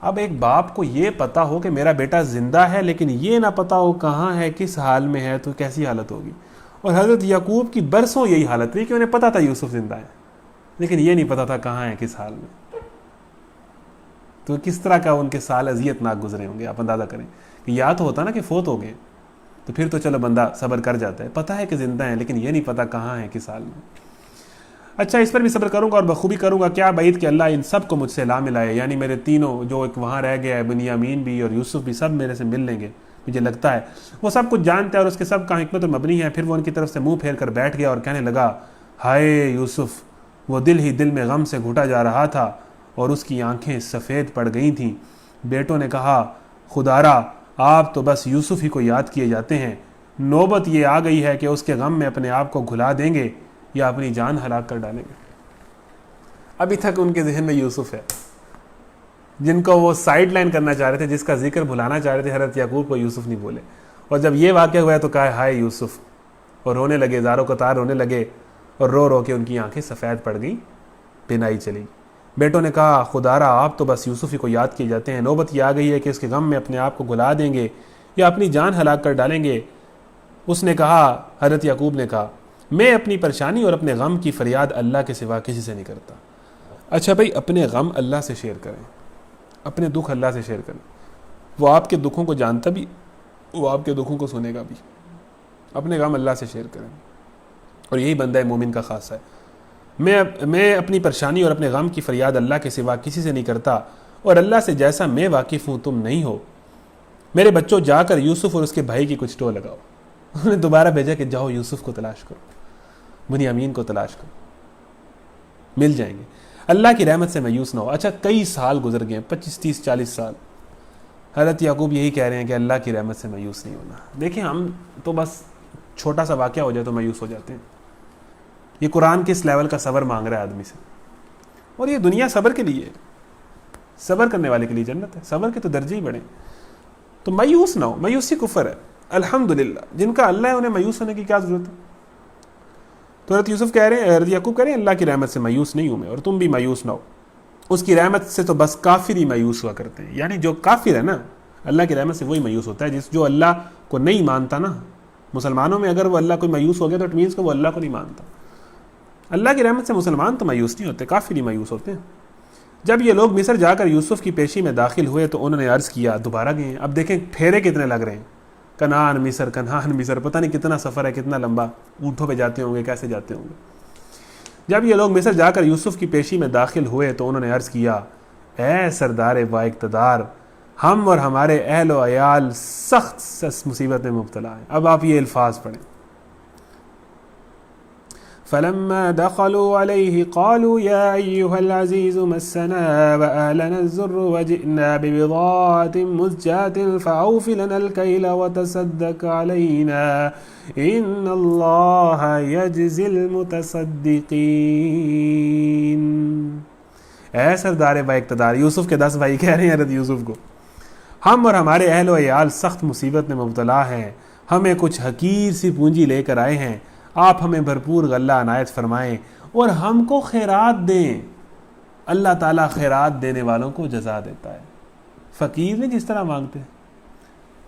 اب ایک باپ کو یہ پتا ہو کہ میرا بیٹا زندہ ہے لیکن یہ نہ پتا ہو کہاں ہے, کس حال میں ہے, تو کیسی حالت ہوگی. اور حضرت یعقوب کی برسوں یہی حالت رہی کہ انہیں پتا تھا یوسف زندہ ہے لیکن یہ نہیں پتا تھا کہاں ہے, کس حال میں. تو کس طرح کا ان کے سال اذیت ناک گزرے ہوں گے, آپ اندازہ کریں. کہ یا تو ہوتا نا کہ فوت ہو گئے تو پھر تو چلو بندہ صبر کر جاتا ہے, پتہ ہے کہ زندہ ہیں لیکن یہ نہیں پتا کہاں ہے, کس حال میں. اچھا اس پر بھی صبر کروں گا اور بخوبی کروں گا. کیا بعید کہ اللہ ان سب کو مجھ سے لا ملائے, یعنی میرے تینوں جو ایک وہاں رہ گیا ہے, بنیامین بھی اور یوسف بھی, سب میرے سے مل لیں گے. مجھے لگتا ہے وہ سب کچھ جانتا ہے اور اس کے سب کا حکمت مبنی ہے. پھر وہ ان کی طرف سے منہ پھیر کر بیٹھ گیا اور کہنے لگا, ہائے یوسف, وہ دل ہی دل میں غم سے گھٹا جا رہا تھا اور اس کی آنکھیں سفید پڑ گئی تھیں. بیٹوں نے کہا, خدارا آپ تو بس یوسف ہی کو یاد کیے جاتے ہیں. نوبت یہ آ گئی ہے کہ اس کے غم میں اپنے آپ کو گھلا دیں گے یا اپنی جان ہلاک کر ڈالیں گے. ابھی تک ان کے ذہن میں یوسف ہے, جن کو وہ سائیڈ لائن کرنا چاہ رہے تھے, جس کا ذکر بھلانا چاہ رہے تھے حضرت یعقوب کو, یوسف نہیں بولے. اور جب یہ واقعہ ہوا تو کہا ہائے یوسف، اور رونے لگے، زاروں قطار رونے لگے، اور رو رو کے ان کی آنکھیں سفید پڑ گئیں، بینائی چلی۔ بیٹوں نے کہا خدا را آپ تو بس یوسف ہی کو یاد کیے جاتے ہیں، نوبت یہ آ گئی ہے کہ اس کے غم میں اپنے آپ کو گلا دیں گے یا اپنی جان ہلاک کر ڈالیں گے۔ اس نے کہا، حضرت یعقوب نے کہا، میں اپنی پریشانی اور اپنے غم کی فریاد اللہ کے سوا کسی سے نہیں کرتا۔ اچھا بھائی، اپنے غم اللہ سے شیئر کریں، اپنے دکھ اللہ سے شیئر کریں، وہ آپ کے دکھوں کو جانتا بھی، وہ آپ کے دکھوں کو سنے گا بھی۔ اپنے غم اللہ سے شیئر کریں، اور یہی بندہ مومن کا خاصہ ہے۔ میں اپنی پریشانی اور اپنے غم کی فریاد اللہ کے سوا کسی سے نہیں کرتا، اور اللہ سے جیسا میں واقف ہوں تم نہیں ہو۔ میرے بچوں، جا کر یوسف اور اس کے بھائی کی کچھ ٹو لگاؤ۔ انہوں نے دوبارہ بھیجا کہ جاؤ یوسف کو تلاش کرو، بنیامین کو تلاش کرو، مل جائیں گے۔ اللہ کی رحمت سے مایوس نہ ہو۔ اچھا کئی سال گزر گئے، 25 30 40 سال، حضرت یعقوب یہی کہہ رہے ہیں کہ اللہ کی رحمت سے مایوس نہیں ہونا۔ دیکھیں ہم تو بس چھوٹا سا واقعہ ہو جائے تو مایوس ہو جاتے ہیں۔ یہ قرآن کس لیول کا صبر مانگ رہا ہے آدمی سے، اور یہ دنیا صبر کے لیے، صبر کرنے والے کے لیے جنت ہے، صبر کے تو درجے ہی بڑھیں۔ تو مایوس نہ ہو، مایوسی کفر ہے۔ الحمدللہ جن کا اللہ ہے انہیں مایوس ہونے کی کیا ضرورت ہے؟ تو حضرت یوسف کہہ رہے ہیں، حضرت یعقوب کہہ رہے ہیں اللہ کی رحمت سے مایوس نہیں ہوں میں، اور تم بھی مایوس نہ ہو۔ اس کی رحمت سے تو بس کافر ہی مایوس ہوا کرتے ہیں، یعنی جو کافر ہے نا، اللہ کی رحمت سے وہی مایوس ہوتا ہے جو اللہ کو نہیں مانتا نا۔ مسلمانوں میں اگر وہ اللہ کو مایوس ہو گیا تو اٹ مینس کہ وہ اللہ کو نہیں مانتا۔ اللہ کی رحمت سے مسلمان تو مایوس نہیں ہوتے، کافر ہی مایوس ہوتے ہیں۔ جب یہ لوگ مصر جا کر یوسف کی پیشی میں داخل ہوئے تو انہوں نے عرض کیا، دوبارہ گئے ہیں، اب دیکھیں پھیرے کتنے لگ رہے ہیں، کنعان مصر، کنعان مصر، پتہ نہیں کتنا سفر ہے، کتنا لمبا، اونٹوں پہ جاتے ہوں گے، کیسے جاتے ہوں گے۔ جب یہ لوگ مصر جا کر یوسف کی پیشی میں داخل ہوئے تو انہوں نے عرض کیا، اے سردار با اقتدار، ہم اور ہمارے اہل و عیال سخت مصیبت میں مبتلا ہیں۔ اب آپ یہ الفاظ پڑھیں۔ فلما دخلوا عليه قالوا يا أيها العزيز مسنا وأهلنا الضر وجئنا ببضاعة مزجاة فأوف لنا الكيل وتصدق علينا إن الله يجزي المتصدقين۔ اے سردار با اقتدار، یوسف کے 10 بھائی کہہ رہے ہیں حضرت یوسف کو، ہم اور ہمارے اہل و عیال سخت مصیبت میں مبتلا ہیں، ہمیں کچھ حقیر سی پونجی لے کر آئے ہیں، آپ ہمیں بھرپور غلہ عنایت فرمائیں اور ہم کو خیرات دیں۔ اللہ تعالیٰ خیرات دینے والوں کو جزا دیتا ہے۔ فقیر نے جس طرح مانگتے ہیں،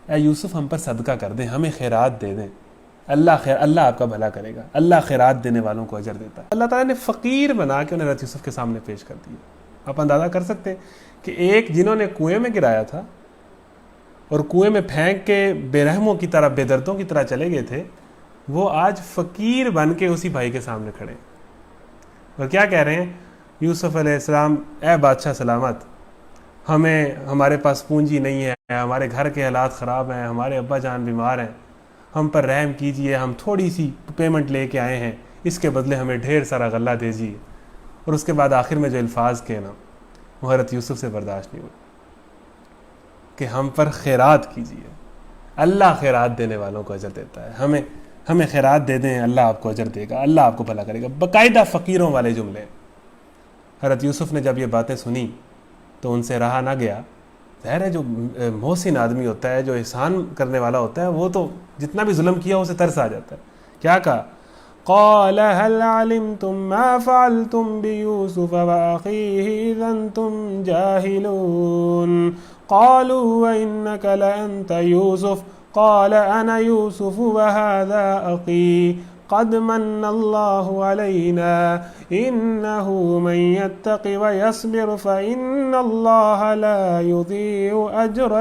اے یوسف ہم پر صدقہ کر دیں، ہمیں خیرات دے دیں، اللہ آپ کا بھلا کرے گا، اللہ خیرات دینے والوں کو اجر دیتا ہے۔ اللہ تعالیٰ نے فقیر بنا کے انہیں حضرت یوسف کے سامنے پیش کر دیا۔ آپ اندازہ کر سکتے ہیں کہ ایک جنہوں نے کنویں میں گرایا تھا اور کنویں میں پھینک کے بے رحموں کی طرح، بے دردوں کی طرح چلے گئے تھے، وہ آج فقیر بن کے اسی بھائی کے سامنے کھڑے، اور کیا کہہ رہے ہیں؟ یوسف علیہ السلام، اے بادشاہ سلامت، ہمارے پاس پونجی نہیں ہے، ہمارے گھر کے حالات خراب ہیں، ہمارے ابا جان بیمار ہیں، ہم پر رحم کیجئے، ہم تھوڑی سی پیمنٹ لے کے آئے ہیں، اس کے بدلے ہمیں ڈھیر سارا غلہ دیجیے۔ اور اس کے بعد آخر میں جو الفاظ کہے نا، وہ حضرت یوسف سے برداشت نہیں ہوئی کہ ہم پر خیرات کیجیے، اللہ خیرات دینے والوں کو اجر دیتا ہے، ہمیں خیرات دے دیں، اللہ آپ کو اجر دے گا، اللہ آپ کو بھلا کرے گا، باقاعدہ فقیروں والے جملے۔ حضرت یوسف نے جب یہ باتیں سنی تو ان سے رہا نہ گیا۔ ظاہر ہے جو محسن آدمی ہوتا ہے، جو احسان کرنے والا ہوتا ہے، وہ تو جتنا بھی ظلم کیا اسے ترس آ جاتا ہے۔ کیا کہا؟ قال هل علمتم ما فعلتم بيوسف واخيه اذ انتم جاهلون قالوا وانك لانت يوسف قال انا يوسف وهذا اخي قد من الله علينا انه من يتق ويصبر فان الله لا يضيع اجر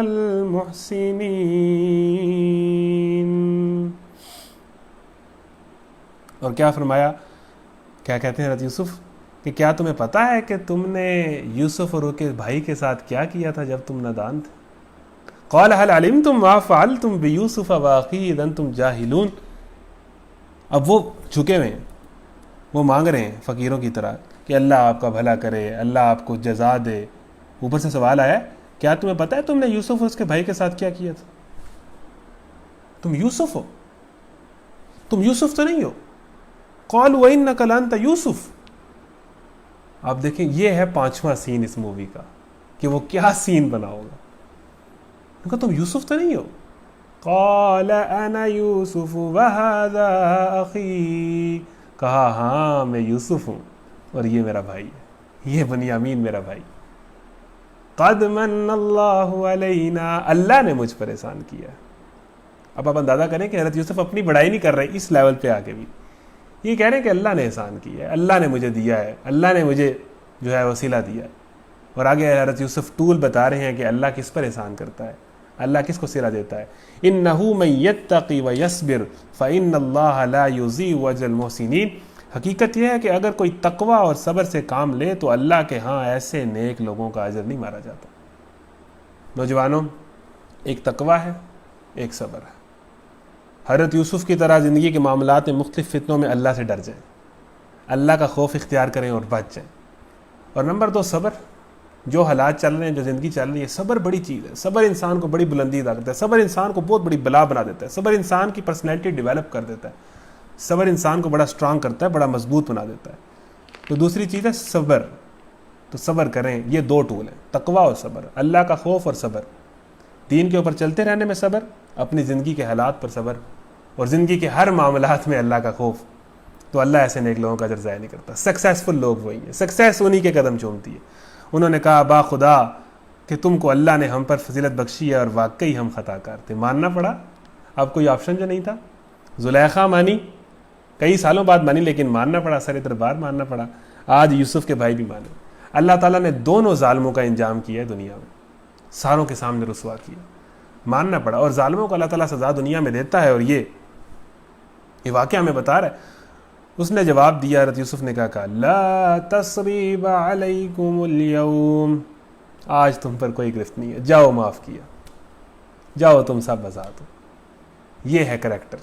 المحسنين۔ اور کیا فرمایا؟ کیا کہتے ہیں حضرت یوسف کہ کیا تمہیں پتا ہے کہ تم نے یوسف اور ان کے بھائی کے ساتھ کیا کیا تھا جب تم نادان تھے؟ قال هل علمتم ما فعلتم بيوسف واخيه اذ انتم جاهلون۔ اب وہ جھکے ہوئے ہیں، وہ مانگ رہے ہیں فقیروں کی طرح کہ اللہ آپ کا بھلا کرے، اللہ آپ کو جزا دے۔ اوپر سے سوال آیا، کیا تمہیں پتا ہے تم نے یوسف اور اس کے بھائی کے ساتھ کیا کیا تھا؟ تم یوسف ہو، تم یوسف تو نہیں ہو۔ قالوا وانک لانت یوسف۔ آپ دیکھیں یہ ہے 5واں سین اس مووی کا کہ وہ کیا سین بنا ہوگا۔ ان کا تم یوسف تو نہیں ہو۔ قال انا یوسف وہذا اخی، کہا ہاں میں یوسف ہوں اور یہ میرا بھائی ہے، یہ بنیامین میرا بھائی۔ قد من اللہ علینا، اللہ نے مجھ پر احسان کیا۔ اب آپ اندازہ کریں کہ حضرت یوسف اپنی بڑائی نہیں کر رہے اس لیول پہ آ کے بھی، یہ کہہ رہے ہیں کہ اللہ نے احسان کیا ہے، اللہ نے مجھے دیا ہے، اللہ نے مجھے جو ہے وسیلہ دیا ہے۔ اور آگے حضرت یوسف ٹول بتا رہے ہیں کہ اللہ کس پر احسان کرتا ہے، اللہ کس کو صلہ دیتا ہے۔ انہ من یتقی ویصبر فان اللہ لا یضیع اجر المحسنین، حقیقت یہ ہے کہ اگر کوئی تقوی اور صبر سے کام لے تو اللہ کے ہاں ایسے نیک لوگوں کا اجر نہیں مارا جاتا۔ نوجوانوں، ایک تقوی ہے، ایک صبر ہے۔ حضرت یوسف کی طرح زندگی کے معاملات میں مختلف فتنوں میں اللہ سے ڈر جائیں، اللہ کا خوف اختیار کریں اور بچ جائیں۔ اور نمبر 2 صبر، جو حالات چل رہے ہیں، جو زندگی چل رہی ہے، صبر بڑی چیز ہے۔ صبر انسان کو بڑی بلندی عطا کرتا ہے، صبر انسان کو بہت بڑی بلا بنا دیتا ہے، صبر انسان کی پرسنالٹی ڈیولپ کر دیتا ہے، صبر انسان کو بڑا اسٹرانگ کرتا ہے، بڑا مضبوط بنا دیتا ہے۔ تو دوسری چیز ہے صبر، تو صبر کریں۔ یہ 2 ٹول ہیں، تقوی اور صبر، اللہ کا خوف اور صبر، دین کے اوپر چلتے رہنے میں صبر، اپنی زندگی کے حالات پر صبر، اور زندگی کے ہر معاملات میں اللہ کا خوف۔ تو اللہ ایسے نیک لوگوں کا اجر ضائع نہیں کرتا۔ سکسیسفل لوگ وہی ہیں، سکسیس انہی کے قدم چومتی ہے۔ انہوں نے کہا با خدا کہ تم کو اللہ نے ہم پر فضیلت بخشی ہے اور واقعی ہم خطا کار تھے، ماننا پڑا، اب کوئی آپشن جو نہیں تھا۔ زلیخا مانی، کئی سالوں بعد مانی، لیکن ماننا پڑا، سر دربار ماننا پڑا۔ آج یوسف کے بھائی بھی مانے۔ اللہ تعالیٰ نے دونوں ظالموں کا انجام کیا ہے دنیا میں، ساروں کے سامنے رسوا کیا، ماننا پڑا۔ اور ظالموں کو اللہ تعالیٰ سزا دنیا میں دیتا ہے، اور یہ واقعہ میں بتا رہا ہے۔ اس نے جواب دیا، حضرت یوسف نے کہا لا تصریب علیکم اليوم، آج تم پر کوئی گرفت نہیں ہے، جاؤ معاف کیا، جاؤ تم سب آزاد ہو۔ یہ ہے کریکٹر،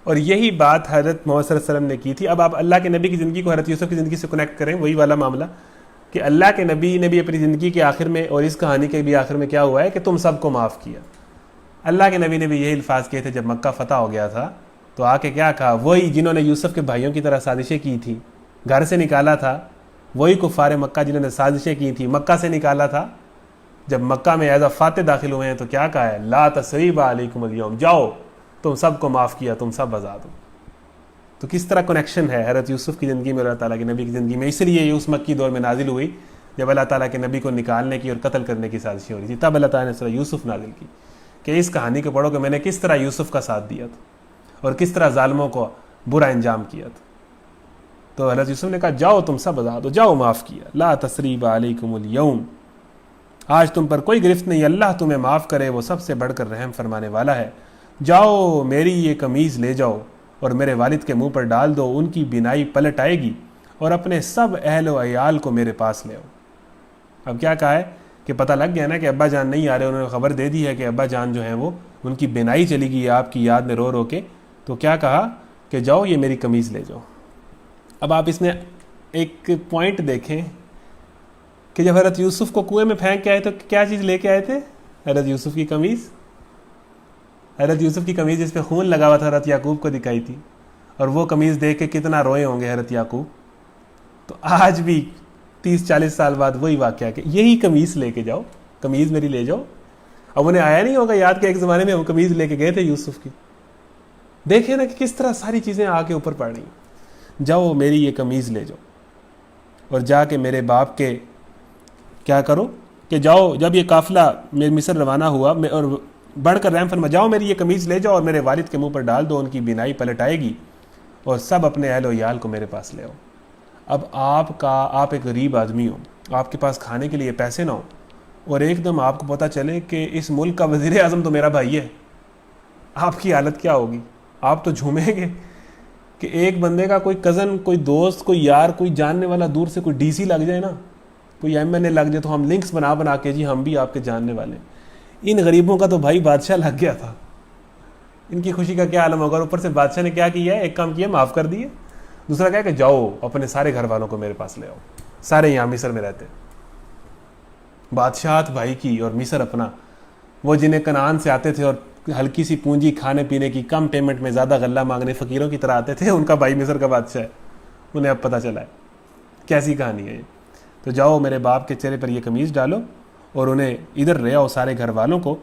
اور یہی بات حضرت محمد صلی اللہ علیہ وسلم نے کی تھی۔ اب آپ اللہ کے نبی کی زندگی کو حضرت یوسف کی زندگی سے کنیکٹ کریں، وہی والا معاملہ کہ اللہ کے نبی نے بھی اپنی زندگی کے آخر میں اور اس کہانی کے بھی آخر میں کیا ہوا ہے کہ تم سب کو معاف کیا۔ اللہ کے نبی نے بھی یہی الفاظ کیے تھے جب مکہ فتح ہو گیا تھا، تو آ کے کیا کہا، وہی جنہوں نے یوسف کے بھائیوں کی طرح سازشیں کی تھی، گھر سے نکالا تھا، وہی کفار مکہ جنہوں نے سازشیں کی تھی، مکہ سے نکالا تھا، جب مکہ میں ایز اے فاتح داخل ہوئے ہیں تو کیا کہا ہے، لا تصریب علیکم اليوم، جاؤ تم سب کو معاف کیا، تم سب آزاد ہو۔ تو کس طرح کنیکشن ہے حضرت یوسف کی زندگی میں اور اللہ تعالیٰ کے نبی کی زندگی میں۔ اس لیے یہ اس مکی دور میں نازل ہوئی جب اللہ تعالیٰ کے نبی کو نکالنے کی اور قتل کرنے کی سازشیں ہو رہی تھی، تب اللہ تعالیٰ نے سورہ یوسف نازل کی کہ اس کہانی کو پڑھو کہ میں نے کس طرح یوسف کا ساتھ دیا تھا اور کس طرح ظالموں کو برا انجام کیا تھا۔ تو حضرت یوسف نے کہا جاؤ تم سب آزاد ہو، جاؤ معاف کیا، لا تصریب علیکم اليوم، آج تم پر کوئی گرفت نہیں، اللہ تمہیں معاف کرے، وہ سب سے بڑھ کر رحم فرمانے والا ہے۔ جاؤ میری یہ قمیض لے جاؤ اور میرے والد کے منہ پر ڈال دو، ان کی بینائی پلٹ آئے گی، اور اپنے سب اہل و عیال کو میرے پاس لے آؤ۔ اب کیا کہا ہے کہ پتہ لگ گیا نا کہ ابا جان نہیں آ رہے، انہوں نے خبر دے دی ہے کہ ابا جان جو ہیں وہ ان کی بینائی چلی گئی آپ کی یاد میں رو رو کے، تو کیا کہا کہ جاؤ یہ میری قمیض لے جاؤ۔ اب آپ اس میں ایک پوائنٹ دیکھیں کہ جب حضرت یوسف کو کنویں میں پھینک کے آئے تو کیا چیز لے کے آئے تھے، حضرت یوسف کی قمیض، حضرت یوسف کی قمیض جس پہ خون لگا ہوا تھا حضرت یعقوب کو دکھائی تھی، اور وہ قمیض دیکھ کے کتنا روئے ہوں گے حضرت یعقوب۔ تو آج بھی 30-40 سال بعد وہی واقعہ کہ یہی قمیض لے کے جاؤ، قمیض میری لے جاؤ۔ اب انہیں آیا نہیں ہوگا یاد کہ ایک زمانے میں ہم قمیض لے کے گئے تھے یوسف کی۔ دیکھیں نا کہ کس طرح ساری چیزیں آ کے اوپر پڑ رہی ہیں۔ جاؤ میری یہ قمیض لے جاؤ اور جا کے میرے باپ کے کیا کرو کہ جاؤ، جب یہ قافلہ مصر روانہ ہوا اور بڑھ کر رحم فرما، جاؤ میری یہ قمیض لے جاؤ اور میرے والد کے منہ پر ڈال دو، ان کی بینائی پلٹ آئے گی، اور سب اپنے اہل و عیال کو میرے پاس لے آؤ۔ اب آپ ایک غریب آدمی ہو، آپ کے پاس کھانے کے لیے پیسے نہ ہو، اور ایک دم آپ کو پتہ چلے کہ اس ملک کا وزیر اعظم تو میرا بھائی ہے، آپ کی حالت کیا ہوگی؟ آپ تو جھومیں گے کہ ایک بندے کا کوئی کزن، کوئی دوست، کوئی یار، کوئی جاننے والا دور سے کوئی ڈی سی لگ جائے نا، کوئی ایم این اے لگ جائے، تو ہم لنکس بنا کے جی ہم بھی آپ کے جاننے والے ہیں۔ ان غریبوں کا تو بھائی بادشاہ لگ گیا تھا، ان کی خوشی کا کیا عالم ہوگا۔ اوپر سے بادشاہ نے کیا کیا ہے، ایک کام کیا، معاف کر دیے، دوسرا کیا کہ جاؤ اپنے سارے گھر والوں کو میرے پاس لے آؤ، سارے یہاں مصر میں رہتے ہیں۔ بادشاہت بھائی کی اور مصر اپنا، وہ جنہیں کنعان سے آتے تھے اور ہلکی سی پونجی کھانے پینے کی، کم پیمنٹ میں زیادہ غلہ مانگنے فقیروں کی طرح آتے تھے، ان کا بھائی مصر کا بادشاہ ہے، انہیں اب پتہ چلا ہے کیسی کہانی ہے یہ۔ تو جاؤ میرے باپ کے چہرے پر یہ قمیض ڈالو اور انہیں ادھر لے آؤ سارے گھر والوں کو۔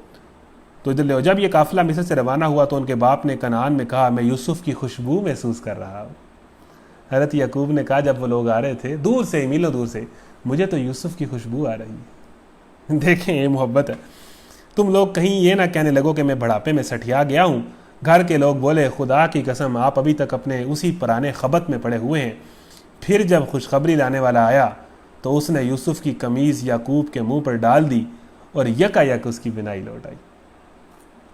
تو ادھر لے جب یہ قافلہ مصر سے روانہ ہوا تو ان کے باپ نے کنعان میں کہا میں یوسف کی خوشبو محسوس کر رہا ہوں. حضرت یعقوب نے کہا جب وہ لوگ آ رہے تھے دور سے میلوں دور سے, مجھے تو یوسف کی خوشبو آ رہی ہے. دیکھیں یہ محبت ہے. تم لوگ کہیں یہ نہ کہنے لگو کہ میں بڑھاپے میں سٹھیا گیا ہوں. گھر کے لوگ بولے خدا کی قسم آپ ابھی تک اپنے اسی پرانے خبت میں پڑے ہوئے ہیں. پھر جب خوشخبری لانے والا آیا تو اس نے یوسف کی قمیض یعقوب کے منہ پر ڈال دی اور یکا یک اس کی بینائی لوٹ آئی.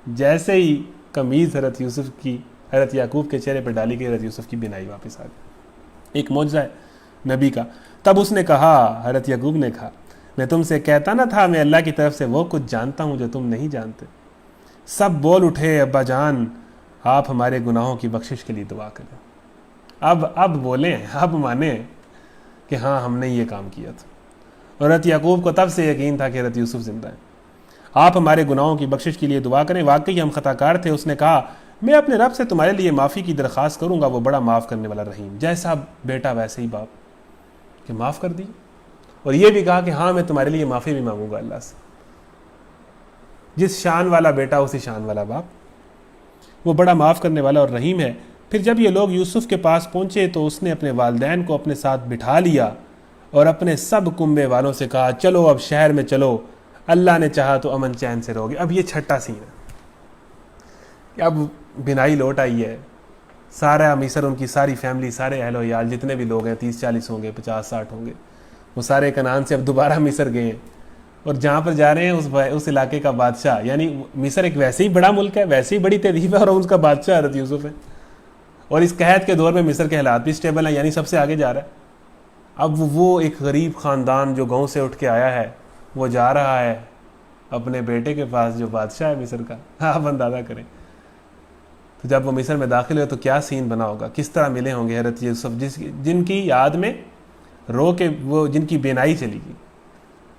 جیسے ہی قمیض حضرت یعقوب کے چہرے پر ڈالی گئی, حضرت یوسف کی بینائی واپس آ گئی. ایک معجزہ ہے نبی کا. تب اس نے کہا, حضرت یعقوب نے کہا, میں تم سے کہتا نہ تھا میں اللہ کی طرف سے وہ کچھ جانتا ہوں جو تم نہیں جانتے. سب بول اٹھے ابا جان آپ ہمارے گناہوں کی بخشش کے لیے دعا کریں. اب بولیں, اب مانیں کہ ہاں ہم نے یہ کام کیا تھا. حضرت یعقوب کو تب سے یقین تھا کہ حضرت یوسف زندہ ہے. آپ ہمارے گناہوں کی بخشش کے لیے دعا کریں, واقعی ہم خطا کار تھے. اس نے کہا میں اپنے رب سے تمہارے لیے معافی کی درخواست کروں گا, وہ بڑا معاف کرنے والا رحیم. جیسا بیٹا ویسے ہی باپ کہ معاف کر دی, اور یہ بھی کہا کہ ہاں میں تمہارے لیے معافی بھی مانگوں گا اللہ سے. جس شان والا بیٹا اسی شان والا باپ, وہ بڑا معاف کرنے والا اور رحیم ہے. پھر جب یہ لوگ یوسف کے پاس پہنچے تو اس نے اپنے والدین کو اپنے ساتھ بٹھا لیا اور اپنے سب کنبے والوں سے کہا چلو اب شہر میں چلو, اللہ نے چاہا تو امن چین سے رہوگے. اب یہ چھٹا سین ہے کہ اب بینائی لوٹ آئی ہے. سارا مصر, ان کی ساری فیملی, سارے اہل و عیال جتنے بھی لوگ ہیں 30-40 ہوں گے, 50-60 ہوں گے, وہ سارے کنعان سے اب دوبارہ مصر گئے ہیں. اور جہاں پر جا رہے ہیں اس علاقے کا بادشاہ, یعنی مصر ایک ویسے ہی بڑا ملک ہے, ویسے ہی بڑی تہذیب ہے, اور اس کا بادشاہ حضرت یوسف ہے. اور اس قحط کے دور میں مصر کے حالات بھی سٹیبل ہیں, یعنی سب سے آگے جا رہا ہے. اب وہ ایک غریب خاندان جو گاؤں سے اٹھ کے آیا ہے وہ جا رہا ہے اپنے بیٹے کے پاس جو بادشاہ ہے مصر کا. آپ اندازہ کریں. تو جب وہ مصر میں داخل ہوئے تو کیا سین بنا ہوگا, کس طرح ملے ہوں گے حضرت یوسف, جن کی یاد میں رو کے وہ جن کی بینائی چلی گئی.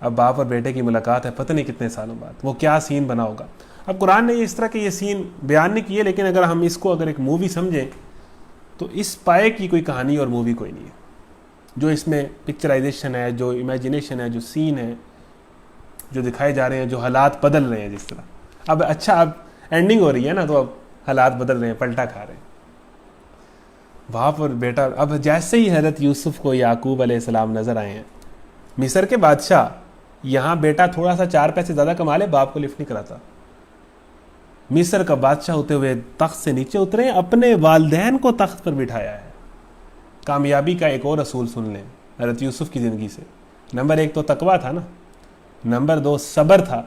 اب باپ اور بیٹے کی ملاقات ہے پتہ نہیں کتنے سالوں بعد, وہ کیا سین بنا ہوگا. اب قرآن نے اس طرح کے یہ سین بیان نہیں کیے, لیکن اگر ہم اس کو اگر ایک مووی سمجھیں تو اس پائے کی کوئی کہانی اور مووی کوئی نہیں ہے. جو اس میں پکچرائزیشن ہے, جو امیجنیشن ہے, جو سین ہے جو دکھائے جا رہے ہیں, جو حالات بدل رہے ہیں جس طرح. اب اب اینڈنگ ہو رہی ہے نا, تو اب حالات بدل رہے ہیں, پلٹا کھا رہے ہیں. باپ اور بیٹا, اب جیسے ہی حضرت یوسف کو یعقوب علیہ السلام نظر آئے ہیں, مصر کے بادشاہ, یہاں بیٹا تھوڑا سا 4 پیسے زیادہ کما لے باپ کو لفٹ نہیں کراتا. مصر کا بادشاہ ہوتے ہوئے تخت سے نیچے اترے, اپنے والدین کو تخت پر بٹھایا ہے. کامیابی کا ایک اور اصول سن لیں حضرت یوسف کی زندگی سے. نمبر 1 تو تقویٰ تھا نا, نمبر 2 صبر تھا,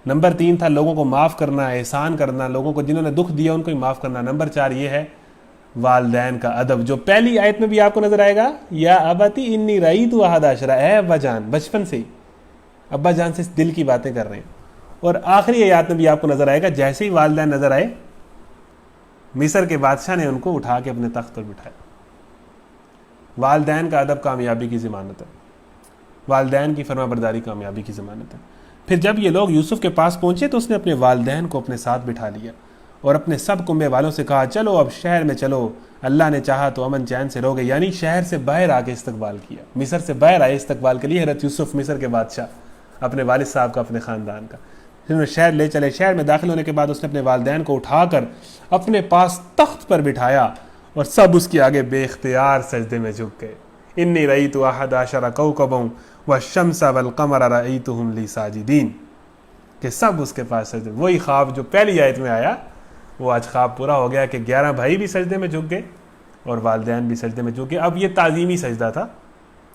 نمبر 3 تھا لوگوں کو معاف کرنا, احسان کرنا, لوگوں کو جنہوں نے دکھ دیا ان کو ہی معاف کرنا. نمبر 4 یہ ہے والدین کا ادب, جو پہلی آیت میں بھی آپ کو نظر آئے گا, یا ابتی انی رأیت احد عشر, اے ابا جان, بچپن سے ہی ابا جان سے دل کی باتیں کر رہے ہیں. اور آخری آیات میں بھی آپ کو نظر آئے گا, جیسے ہی والدین نظر آئے مصر کے بادشاہ نے ان کو اٹھا کے اپنے تخت پر بٹھایا. والدین کا ادب کامیابی کی ضمانت ہے, والدین کی فرما برداری کامیابی کی ضمانت ہے. پھر جب یہ لوگ یوسف کے پاس پہنچے تو اس نے اپنے والدین کو اپنے ساتھ بٹھا لیا اور اپنے سب کنبے والوں سے کہا چلو اب شہر میں چلو, اللہ نے چاہا تو امن چین سے رہوگے. یعنی شہر سے باہر آ کے استقبال کیا, مصر سے باہر آئے استقبال کے لیے حضرت یوسف, مصر کے بادشاہ, اپنے والد صاحب کا, اپنے خاندان کا. پھر انہیں شہر لے چلے. شہر میں داخل ہونے کے بعد اس نے اپنے والدین کو اٹھا کر اپنے پاس تخت پر بٹھایا اور سب اس کے آگے بے اختیار سجدے میں جھک گئے. انی رأیت احد عشر کوکبا والشمس والقمر رأیتهم لی ساجدین, کہ سب اس کے پاس سجدے. وہی خواب جو پہلی آیت میں آیا وہ آج خواب پورا ہو گیا کہ 11 بھائی بھی سجدے میں جھک گئے اور والدین بھی سجدے میں جھک گئے. اب یہ تعظیمی سجدہ تھا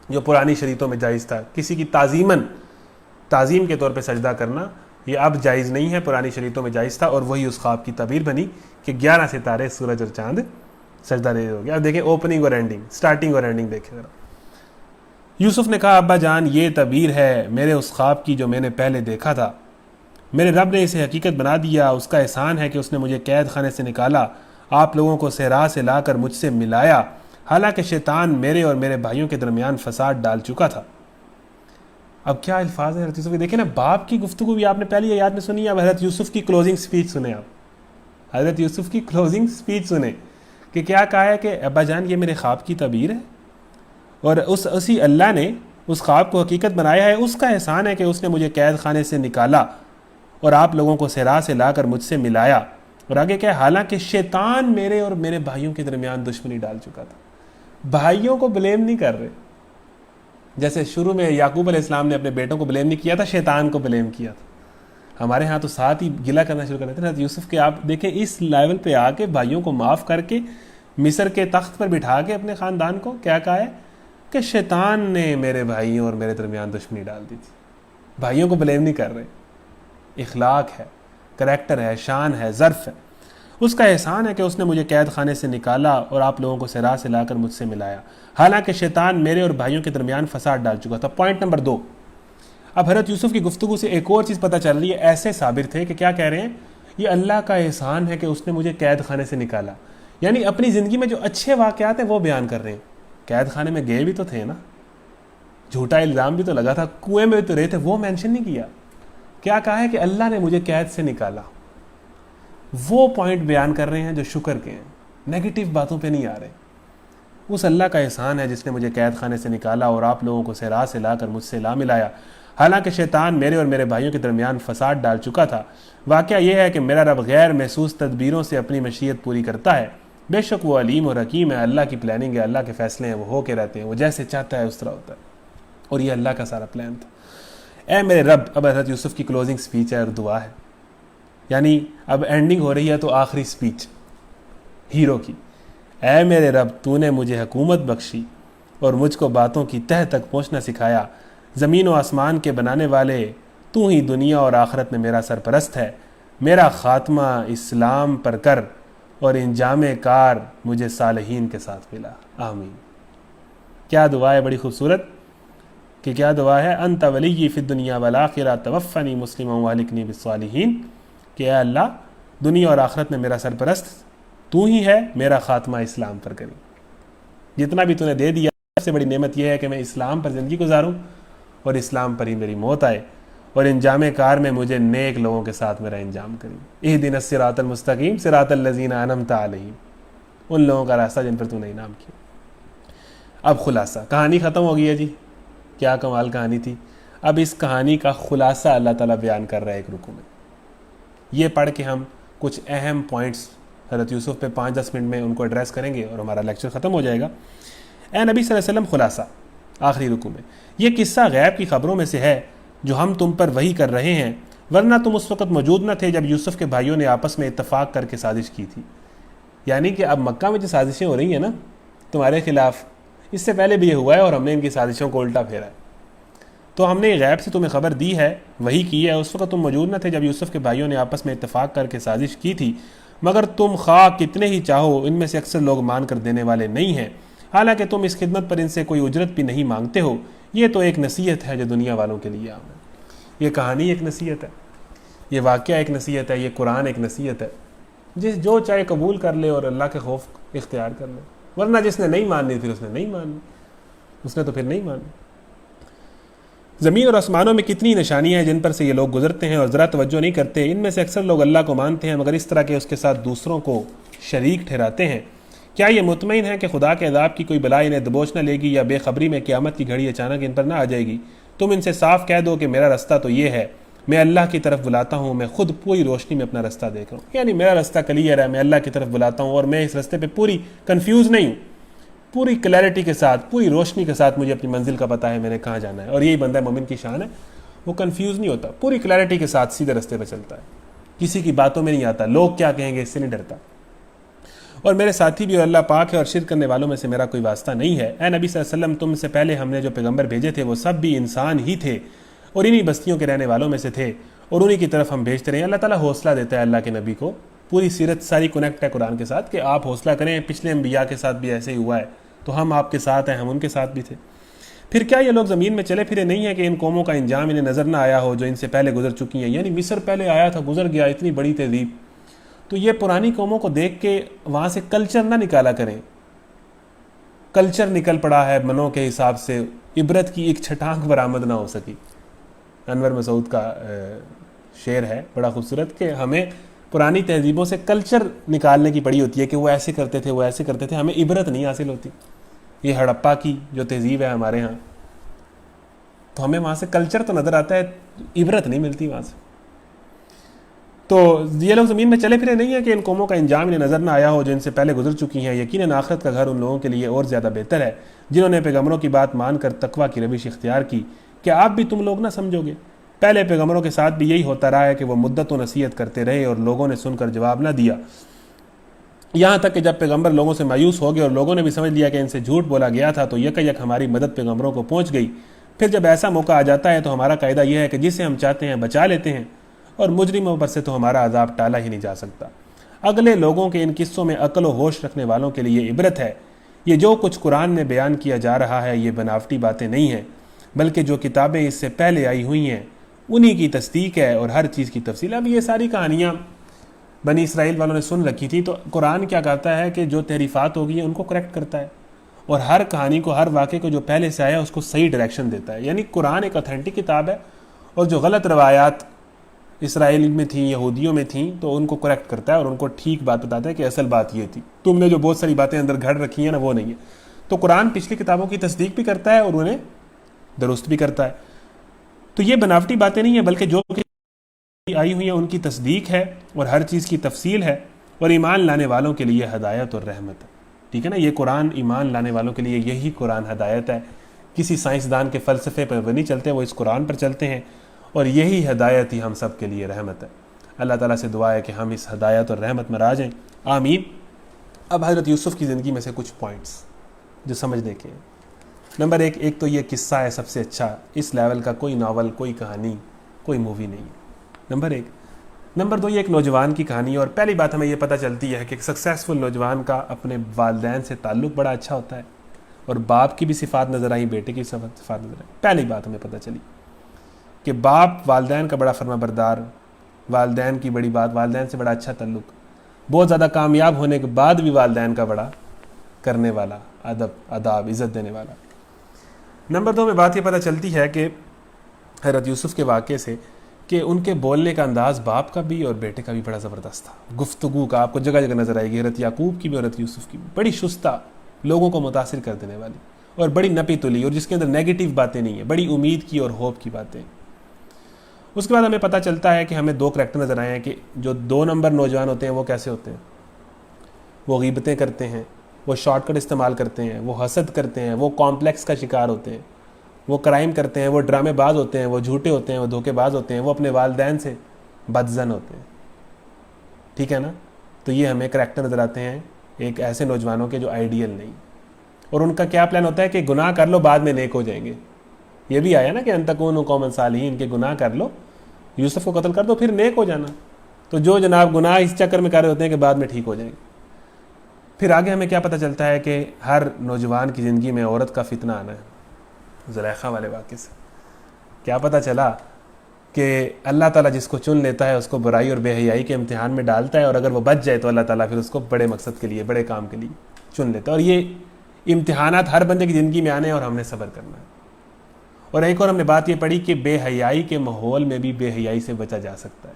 جو پرانی شریعتوں میں جائز تھا, کسی کی تعظیم کے طور پہ سجدہ کرنا یہ اب جائز نہیں ہے, پرانی شریعتوں میں جائز تھا. اور وہی اس خواب کی تعبیر بنی کہ 11 ستارے, سورج اور چاند سجدہ دے ہو گیا. اب دیکھیں اوپننگ اور اینڈنگ, سٹارٹنگ اور اینڈنگ دیکھیں ذرا. یوسف نے کہا ابا جان یہ تعبیر ہے میرے اس خواب کی جو میں نے پہلے دیکھا تھا, میرے رب نے اسے حقیقت بنا دیا. اس کا احسان ہے کہ اس نے مجھے قید خانے سے نکالا, آپ لوگوں کو صحرا سے لا کر مجھ سے ملایا, حالانکہ شیطان میرے اور میرے بھائیوں کے درمیان فساد ڈال چکا تھا. اب کیا الفاظ ہیں حضرت یوسف کے, دیکھیں نا, باپ کی گفتگو بھی آپ نے پہلی آیات میں سنی. اب حضرت یوسف کی کلوزنگ سپیچ سنیں, آپ حضرت یوسف کی کلوزنگ سپیچ سنیں کہ کیا کہا ہے کہ ابا جان یہ میرے خواب کی تعبیر ہے اور اسی اللہ نے اس خواب کو حقیقت بنایا ہے. اس کا احسان ہے کہ اس نے مجھے قید خانے سے نکالا اور آپ لوگوں کو صحرا سے لا کر مجھ سے ملایا. اور آگے کیا ہے؟ حالانکہ شیطان میرے اور میرے بھائیوں کے درمیان دشمنی ڈال چکا تھا. بھائیوں کو بلیم نہیں کر رہے، جیسے شروع میں یعقوب علیہ السلام نے اپنے بیٹوں کو بلیم نہیں کیا تھا، شیطان کو بلیم کیا تھا. ہمارے ہاں تو ساتھ ہی گلہ کرنا شروع کر دیتے ہیں. یوسف کے آپ دیکھیں اس لیول پہ آ کے بھائیوں کو معاف کر کے مصر کے تخت پر بٹھا کے اپنے خاندان کو کیا کہا ہے کہ شیطان نے میرے بھائیوں اور میرے درمیان دشمنی ڈال دی تھی. بھائیوں کو بلیم نہیں کر رہے. اخلاق ہے، کریکٹر ہے، شان ہے، ظرف ہے. اس کا احسان ہے کہ اس نے مجھے قید خانے سے نکالا اور آپ لوگوں کو صحرا سے لا کر مجھ سے ملایا، حالانکہ شیطان میرے اور بھائیوں کے درمیان فساد ڈال چکا تھا. Point number 2. اب حضرت یوسف کی گفتگو سے ایک اور چیز پتہ چل رہی ہے. ایسے صابر تھے کہ کیا کہہ رہے ہیں؟ یہ اللہ کا احسان ہے کہ اس نے مجھے قید خانے سے نکالا. یعنی اپنی زندگی میں جو اچھے واقعات ہیں وہ بیان کر رہے ہیں. قید خانے میں گئے بھی تو تھے نا، جھوٹا الزام بھی تو لگا تھا، کنویں میں بھی تو رہے تھے، وہ مینشن نہیں کیا. کیا کہا ہے کہ اللہ نے مجھے قید سے نکالا. وہ پوائنٹ بیان کر رہے ہیں جو شکر کے ہیں، نیگیٹو باتوں پہ نہیں آ رہے. اس اللہ کا احسان ہے جس نے مجھے قید خانے سے نکالا اور آپ لوگوں کو صحرا سے لا کر مجھ سے لا ملایا، حالانکہ شیطان میرے اور میرے بھائیوں کے درمیان فساد ڈال چکا تھا. واقعہ یہ ہے کہ میرا رب غیر محسوس تدبیروں سے اپنی مشیت پوری کرتا ہے. بے شک وہ علیم اور حکیم ہے. اللہ کی پلاننگ ہے، اللہ کے فیصلے ہیں، وہ ہو کے رہتے ہیں، وہ جیسے چاہتا ہے اس طرح ہوتا ہے. اور یہ اللہ کا سارا پلان تھا. اے میرے رب، اب حضرت یوسف کی کلوزنگ سپیچ ہے اور دعا ہے. یعنی اب اینڈنگ ہو رہی ہے تو آخری سپیچ ہیرو کی. اے میرے رب، تو نے مجھے حکومت بخشی اور مجھ کو باتوں کی تہ تک پہنچنا سکھایا. زمین و آسمان کے بنانے والے تو ہی دنیا اور آخرت میں میرا سرپرست ہے. میرا خاتمہ اسلام پر کر اور انجام کار مجھے صالحین کے ساتھ ملا. آمین. کیا دعا ہے، بڑی خوبصورت کہ کیا دعا ہے؟ انت ولی فی الدنیا والآخرہ توفنی مسلما والحقنی بالصالحین. کہ اے اللہ، دنیا اور آخرت میں میرا سرپرست تو ہی ہے، میرا خاتمہ اسلام پر کری. جتنا بھی تو نے دے دیا، سب سے بڑی نعمت یہ ہے کہ میں اسلام پر زندگی گزاروں اور اسلام پر ہی میری موت آئے، اور انجام کار میں مجھے نیک لوگوں کے ساتھ میرا انجام کری. اہدنا الصراط المستقیم صراط الذین انعمت علیہم، ان لوگوں کا راستہ جن پر تو نے انعام کیا. اب خلاصہ، کہانی ختم ہو گئی ہے جی. کیا کمال کہانی تھی. اب اس کہانی کا خلاصہ اللہ تعالیٰ بیان کر رہا ہے ایک رکوع میں. یہ پڑھ کے ہم کچھ اہم پوائنٹس حضرت یوسف پہ 5-10 منٹ میں ان کو ایڈریس کریں گے اور ہمارا لیکچر ختم ہو جائے گا. اے نبی صلی اللہ علیہ وسلم، خلاصہ آخری رکوع میں، یہ قصہ غیب کی خبروں میں سے ہے جو ہم تم پر وحی کر رہے ہیں، ورنہ تم اس وقت موجود نہ تھے جب یوسف کے بھائیوں نے آپس میں اتفاق کر کے سازش کی تھی. یعنی کہ اب مکہ میں جو سازشیں ہو رہی ہیں نا تمہارے خلاف، اس سے پہلے بھی یہ ہوا ہے اور ہم نے ان کی سازشوں کو الٹا پھیرا ہے. تو ہم نے غیب سے تمہیں خبر دی ہے، وحی کی ہے. اس وقت تم موجود نہ تھے جب یوسف کے بھائیوں نے آپس میں اتفاق کر کے سازش کی تھی، مگر تم خواہ کتنے ہی چاہو ان میں سے اکثر لوگ مان کر دینے والے نہیں ہیں، حالانکہ تم اس خدمت پر ان سے کوئی اجرت بھی نہیں مانگتے ہو. یہ تو ایک نصیحت ہے جو دنیا والوں کے لیے عام ہے. یہ کہانی ایک نصیحت ہے، یہ واقعہ ایک نصیحت ہے، یہ قرآن ایک نصیحت ہے. جو چاہے قبول کر لے اور اللہ کے خوف اختیار کر لے، ورنہ جس نے نہیں ماننی پھر اس نے نہیں ماننی، اس نے تو پھر نہیں ماننی. زمین اور آسمانوں میں کتنی نشانیاں ہیں جن پر سے یہ لوگ گزرتے ہیں اور ذرا توجہ نہیں کرتے. ان میں سے اکثر لوگ اللہ کو مانتے ہیں مگر اس طرح کے اس کے ساتھ دوسروں کو شریک ٹھہراتے ہیں. کیا یہ مطمئن ہے کہ خدا کے عذاب کی کوئی بلا انہیں دبوچ نہ لے گی، یا بے خبری میں قیامت کی گھڑی اچانک ان پر نہ آ جائے گی؟ تم ان سے صاف کہہ دو کہ میرا رستہ تو یہ ہے، میں اللہ کی طرف بلاتا ہوں، میں خود پوری روشنی میں اپنا رستہ دیکھ رہا ہوں. یعنی میرا رستہ کلیئر ہے، میں اللہ کی طرف بلاتا ہوں اور میں اس رستے پہ پوری کنفیوز نہیں ہوں. پوری کلیئرٹی کے ساتھ، پوری روشنی کے ساتھ مجھے اپنی منزل کا پتہ ہے، میں نے کہاں جانا ہے. اور یہی بندہ مومن کی شان ہے، وہ کنفیوز نہیں ہوتا، پوری کلیئرٹی کے ساتھ سیدھے رستے پہ چلتا ہے، کسی کی باتوں میں نہیں آتا، لوگ کیا کہیں گے اس سے نہیں ڈرتا. اور میرے ساتھی بھی اور اللہ پاک ہے اور شرک کرنے والوں میں سے میرا کوئی واسطہ نہیں ہے. اے نبی صلی اللہ علیہ وسلم، تم سے پہلے ہم نے جو پیغمبر بھیجے تھے وہ سب بھی انسان ہی تھے اور انہی بستیوں کے رہنے والوں میں سے تھے، اور انہی کی طرف ہم بھیجتے رہے. اللہ تعالیٰ حوصلہ دیتا ہے اللہ کے نبی کو. پوری سیرت ساری کنیکٹ ہے قرآن کے ساتھ کہ آپ حوصلہ کریں. پچھلے انبیاء کے ساتھ بھی ایسے ہی ہوا ہے، تو ہم آپ کے ساتھ ہیں، ہم ان کے ساتھ بھی تھے. پھر کیا یہ لوگ زمین میں چلے پھرے نہیں ہیں کہ ان قوموں کا انجام انہیں نظر نہ آیا ہو جو ان سے پہلے گزر چکی ہیں؟ یعنی مصر پہلے آیا تھا، گزر گیا، اتنی بڑی تہذیب. تو یہ پرانی قوموں کو دیکھ کے وہاں سے کلچر نہ نکالا کریں. کلچر نکل پڑا ہے منوں کے حساب سے، عبرت کی ایک چھٹانک برآمد نہ ہو سکی. انور مسعود کا شعر ہے بڑا خوبصورت کہ ہمیں پرانی تہذیبوں سے کلچر نکالنے کی پڑی ہوتی ہے کہ وہ ایسے کرتے تھے، وہ ایسے کرتے تھے، ہمیں عبرت نہیں حاصل ہوتی. یہ ہڑپا کی جو تہذیب ہے ہمارے ہاں، تو ہمیں وہاں سے کلچر تو نظر آتا ہے، عبرت نہیں ملتی وہاں سے. تو یہ لوگ زمین میں چلے پھرے نہیں ہیں کہ ان قوموں کا انجام انہیں نظر نہ آیا ہو جو ان سے پہلے گزر چکی ہیں. یقیناً آخرت کا گھر ان لوگوں کے لیے اور زیادہ بہتر ہے جنہوں نے پیغمبروں کی بات مان کر تقویٰ کی روش اختیار کی. کیا آپ بھی تم لوگ نہ سمجھو گے؟ پہلے پیغمبروں کے ساتھ بھی یہی ہوتا رہا ہے کہ وہ مدت و نصیحت کرتے رہے اور لوگوں نے سن کر جواب نہ دیا، یہاں تک کہ جب پیغمبر لوگوں سے مایوس ہو گئے اور لوگوں نے بھی سمجھ لیا کہ ان سے جھوٹ بولا گیا تھا تو یک ہماری مدد پیغمبروں کو پہنچ گئی. پھر جب ایسا موقع آ جاتا ہے تو ہمارا قاعدہ یہ ہے کہ جسے ہم چاہتے ہیں بچا لیتے ہیں، اور مجرموں پر سے تو ہمارا عذاب ٹالا ہی نہیں جا سکتا. اگلے لوگوں کے ان قصوں میں عقل و ہوش رکھنے والوں کے لیے عبرت ہے. یہ جو کچھ قرآن میں بیان کیا جا رہا ہے یہ بناوٹی باتیں نہیں ہیں، بلکہ جو کتابیں اس سے پہلے آئی ہوئی ہیں انہی کی تصدیق ہے اور ہر چیز کی تفصیل. اب یہ ساری کہانیاں بنی اسرائیل والوں نے سن رکھی تھی، تو قرآن کیا کرتا ہے کہ جو تحریفات ہوگی ہیں ان کو کریکٹ کرتا ہے، اور ہر کہانی کو، ہر واقعے کو جو پہلے سے آیا اس کو صحیح ڈائریکشن دیتا ہے. یعنی قرآن ایک اتھینٹک کتاب ہے، اور جو غلط روایات اسرائیل میں تھیں، یہودیوں میں تھیں، تو ان کو کریکٹ کرتا ہے اور ان کو ٹھیک بات بتاتا ہے کہ اصل بات یہ تھی، تم نے جو بہت ساری باتیں اندر گھڑ رکھی ہیں نا وہ نہیں ہے. تو قرآن پچھلی کتابوں کی تصدیق بھی کرتا ہے اور انہیں درست بھی کرتا ہے. تو یہ بناوٹی باتیں نہیں ہیں، بلکہ جو آئی ہوئی ہیں ان کی تصدیق ہے اور ہر چیز کی تفصیل ہے، اور ایمان لانے والوں کے لیے ہدایت اور رحمت ہے. ٹھیک ہے نا، یہ قرآن ایمان لانے والوں کے لیے یہی قرآن ہدایت ہے. کسی سائنسدان کے فلسفے پر وہ نہیں چلتے، وہ اس قرآن پر چلتے ہیں، اور یہی ہدایت ہی ہم سب کے لیے رحمت ہے. اللہ تعالیٰ سے دعا ہے کہ ہم اس ہدایت اور رحمت میں آ جائیں، آمین. اب حضرت یوسف کی زندگی میں سے کچھ پوائنٹس جو سمجھنے کے ہیں. نمبر ایک تو یہ قصہ ہے سب سے اچھا، اس لیول کا کوئی ناول، کوئی کہانی، کوئی مووی نہیں ہے. نمبر ایک. نمبر دو، یہ ایک نوجوان کی کہانی ہے، اور پہلی بات ہمیں یہ پتہ چلتی ہے کہ ایک سکسیسفل نوجوان کا اپنے والدین سے تعلق بڑا اچھا ہوتا ہے، اور باپ کی بھی صفات نظر آئیں، بیٹے کی صفات نظر آئیں. پہلی بات ہمیں پتہ چلی کہ باپ والدین کا بڑا فرما بردار، والدین کی بڑی بات، والدین سے بڑا اچھا تعلق، بہت زیادہ کامیاب ہونے کے بعد بھی والدین کا بڑا کرنے والا، ادب آداب عزت دینے والا. نمبر دو میں بات یہ پتہ چلتی ہے کہ حضرت یوسف کے واقعے سے کہ ان کے بولنے کا انداز باپ کا بھی اور بیٹے کا بھی بڑا زبردست تھا. گفتگو کا آپ کو جگہ جگہ نظر آئے گی، حضرت یعقوب کی بھی اور حضرت یوسف کی بھی بڑی شستہ، لوگوں کو متاثر کر دینے والی، اور بڑی نپی تلی، اور جس کے اندر نیگیٹو باتیں نہیں ہیں، بڑی امید کی اور ہوپ کی باتیں. اس کے بعد ہمیں پتہ چلتا ہے کہ ہمیں دو کریکٹر نظر آئے ہیں کہ جو 2 نمبر نوجوان ہوتے ہیں وہ کیسے ہوتے ہیں. وہ غیبتیں کرتے ہیں، وہ شارٹ کٹ استعمال کرتے ہیں، وہ حسد کرتے ہیں، وہ کمپلیکس کا شکار ہوتے ہیں، وہ کرائم کرتے ہیں، وہ ڈرامے باز ہوتے ہیں، وہ جھوٹے ہوتے ہیں، وہ دھوکے باز ہوتے ہیں، وہ اپنے والدین سے بدظن ہوتے ہیں. ٹھیک ہے نا. تو یہ ہمیں کریکٹر نظر آتے ہیں ایک ایسے نوجوانوں کے جو آئیڈیل نہیں، اور ان کا کیا پلان ہوتا ہے کہ گناہ کر لو بعد میں نیک ہو جائیں گے. یہ بھی آیا نا کہ ان تکونوا قوما صالحین، کے گناہ کر لو، یوسف کو قتل کر دو پھر نیک ہو جانا. تو جو جناب گناہ اس چکر میں کر رہے ہوتے ہیں کہ بعد میں ٹھیک ہو جائیں گے. پھر آگے ہمیں کیا پتہ چلتا ہے کہ ہر نوجوان کی زندگی میں عورت کا فتنہ آنا ہے. زلیخا والے واقعے سے کیا پتہ چلا کہ اللہ تعالیٰ جس کو چن لیتا ہے اس کو برائی اور بے حیائی کے امتحان میں ڈالتا ہے، اور اگر وہ بچ جائے تو اللہ تعالیٰ پھر اس کو بڑے مقصد کے لیے، بڑے کام کے لیے چن لیتا ہے. اور یہ امتحانات ہر بندے کی زندگی میں آنے ہیں اور ہم نے صبر کرنا ہے. اور ایک اور ہم نے بات یہ پڑھی کہ بے حیائی کے ماحول میں بھی بے حیائی سے بچا جا سکتا ہے.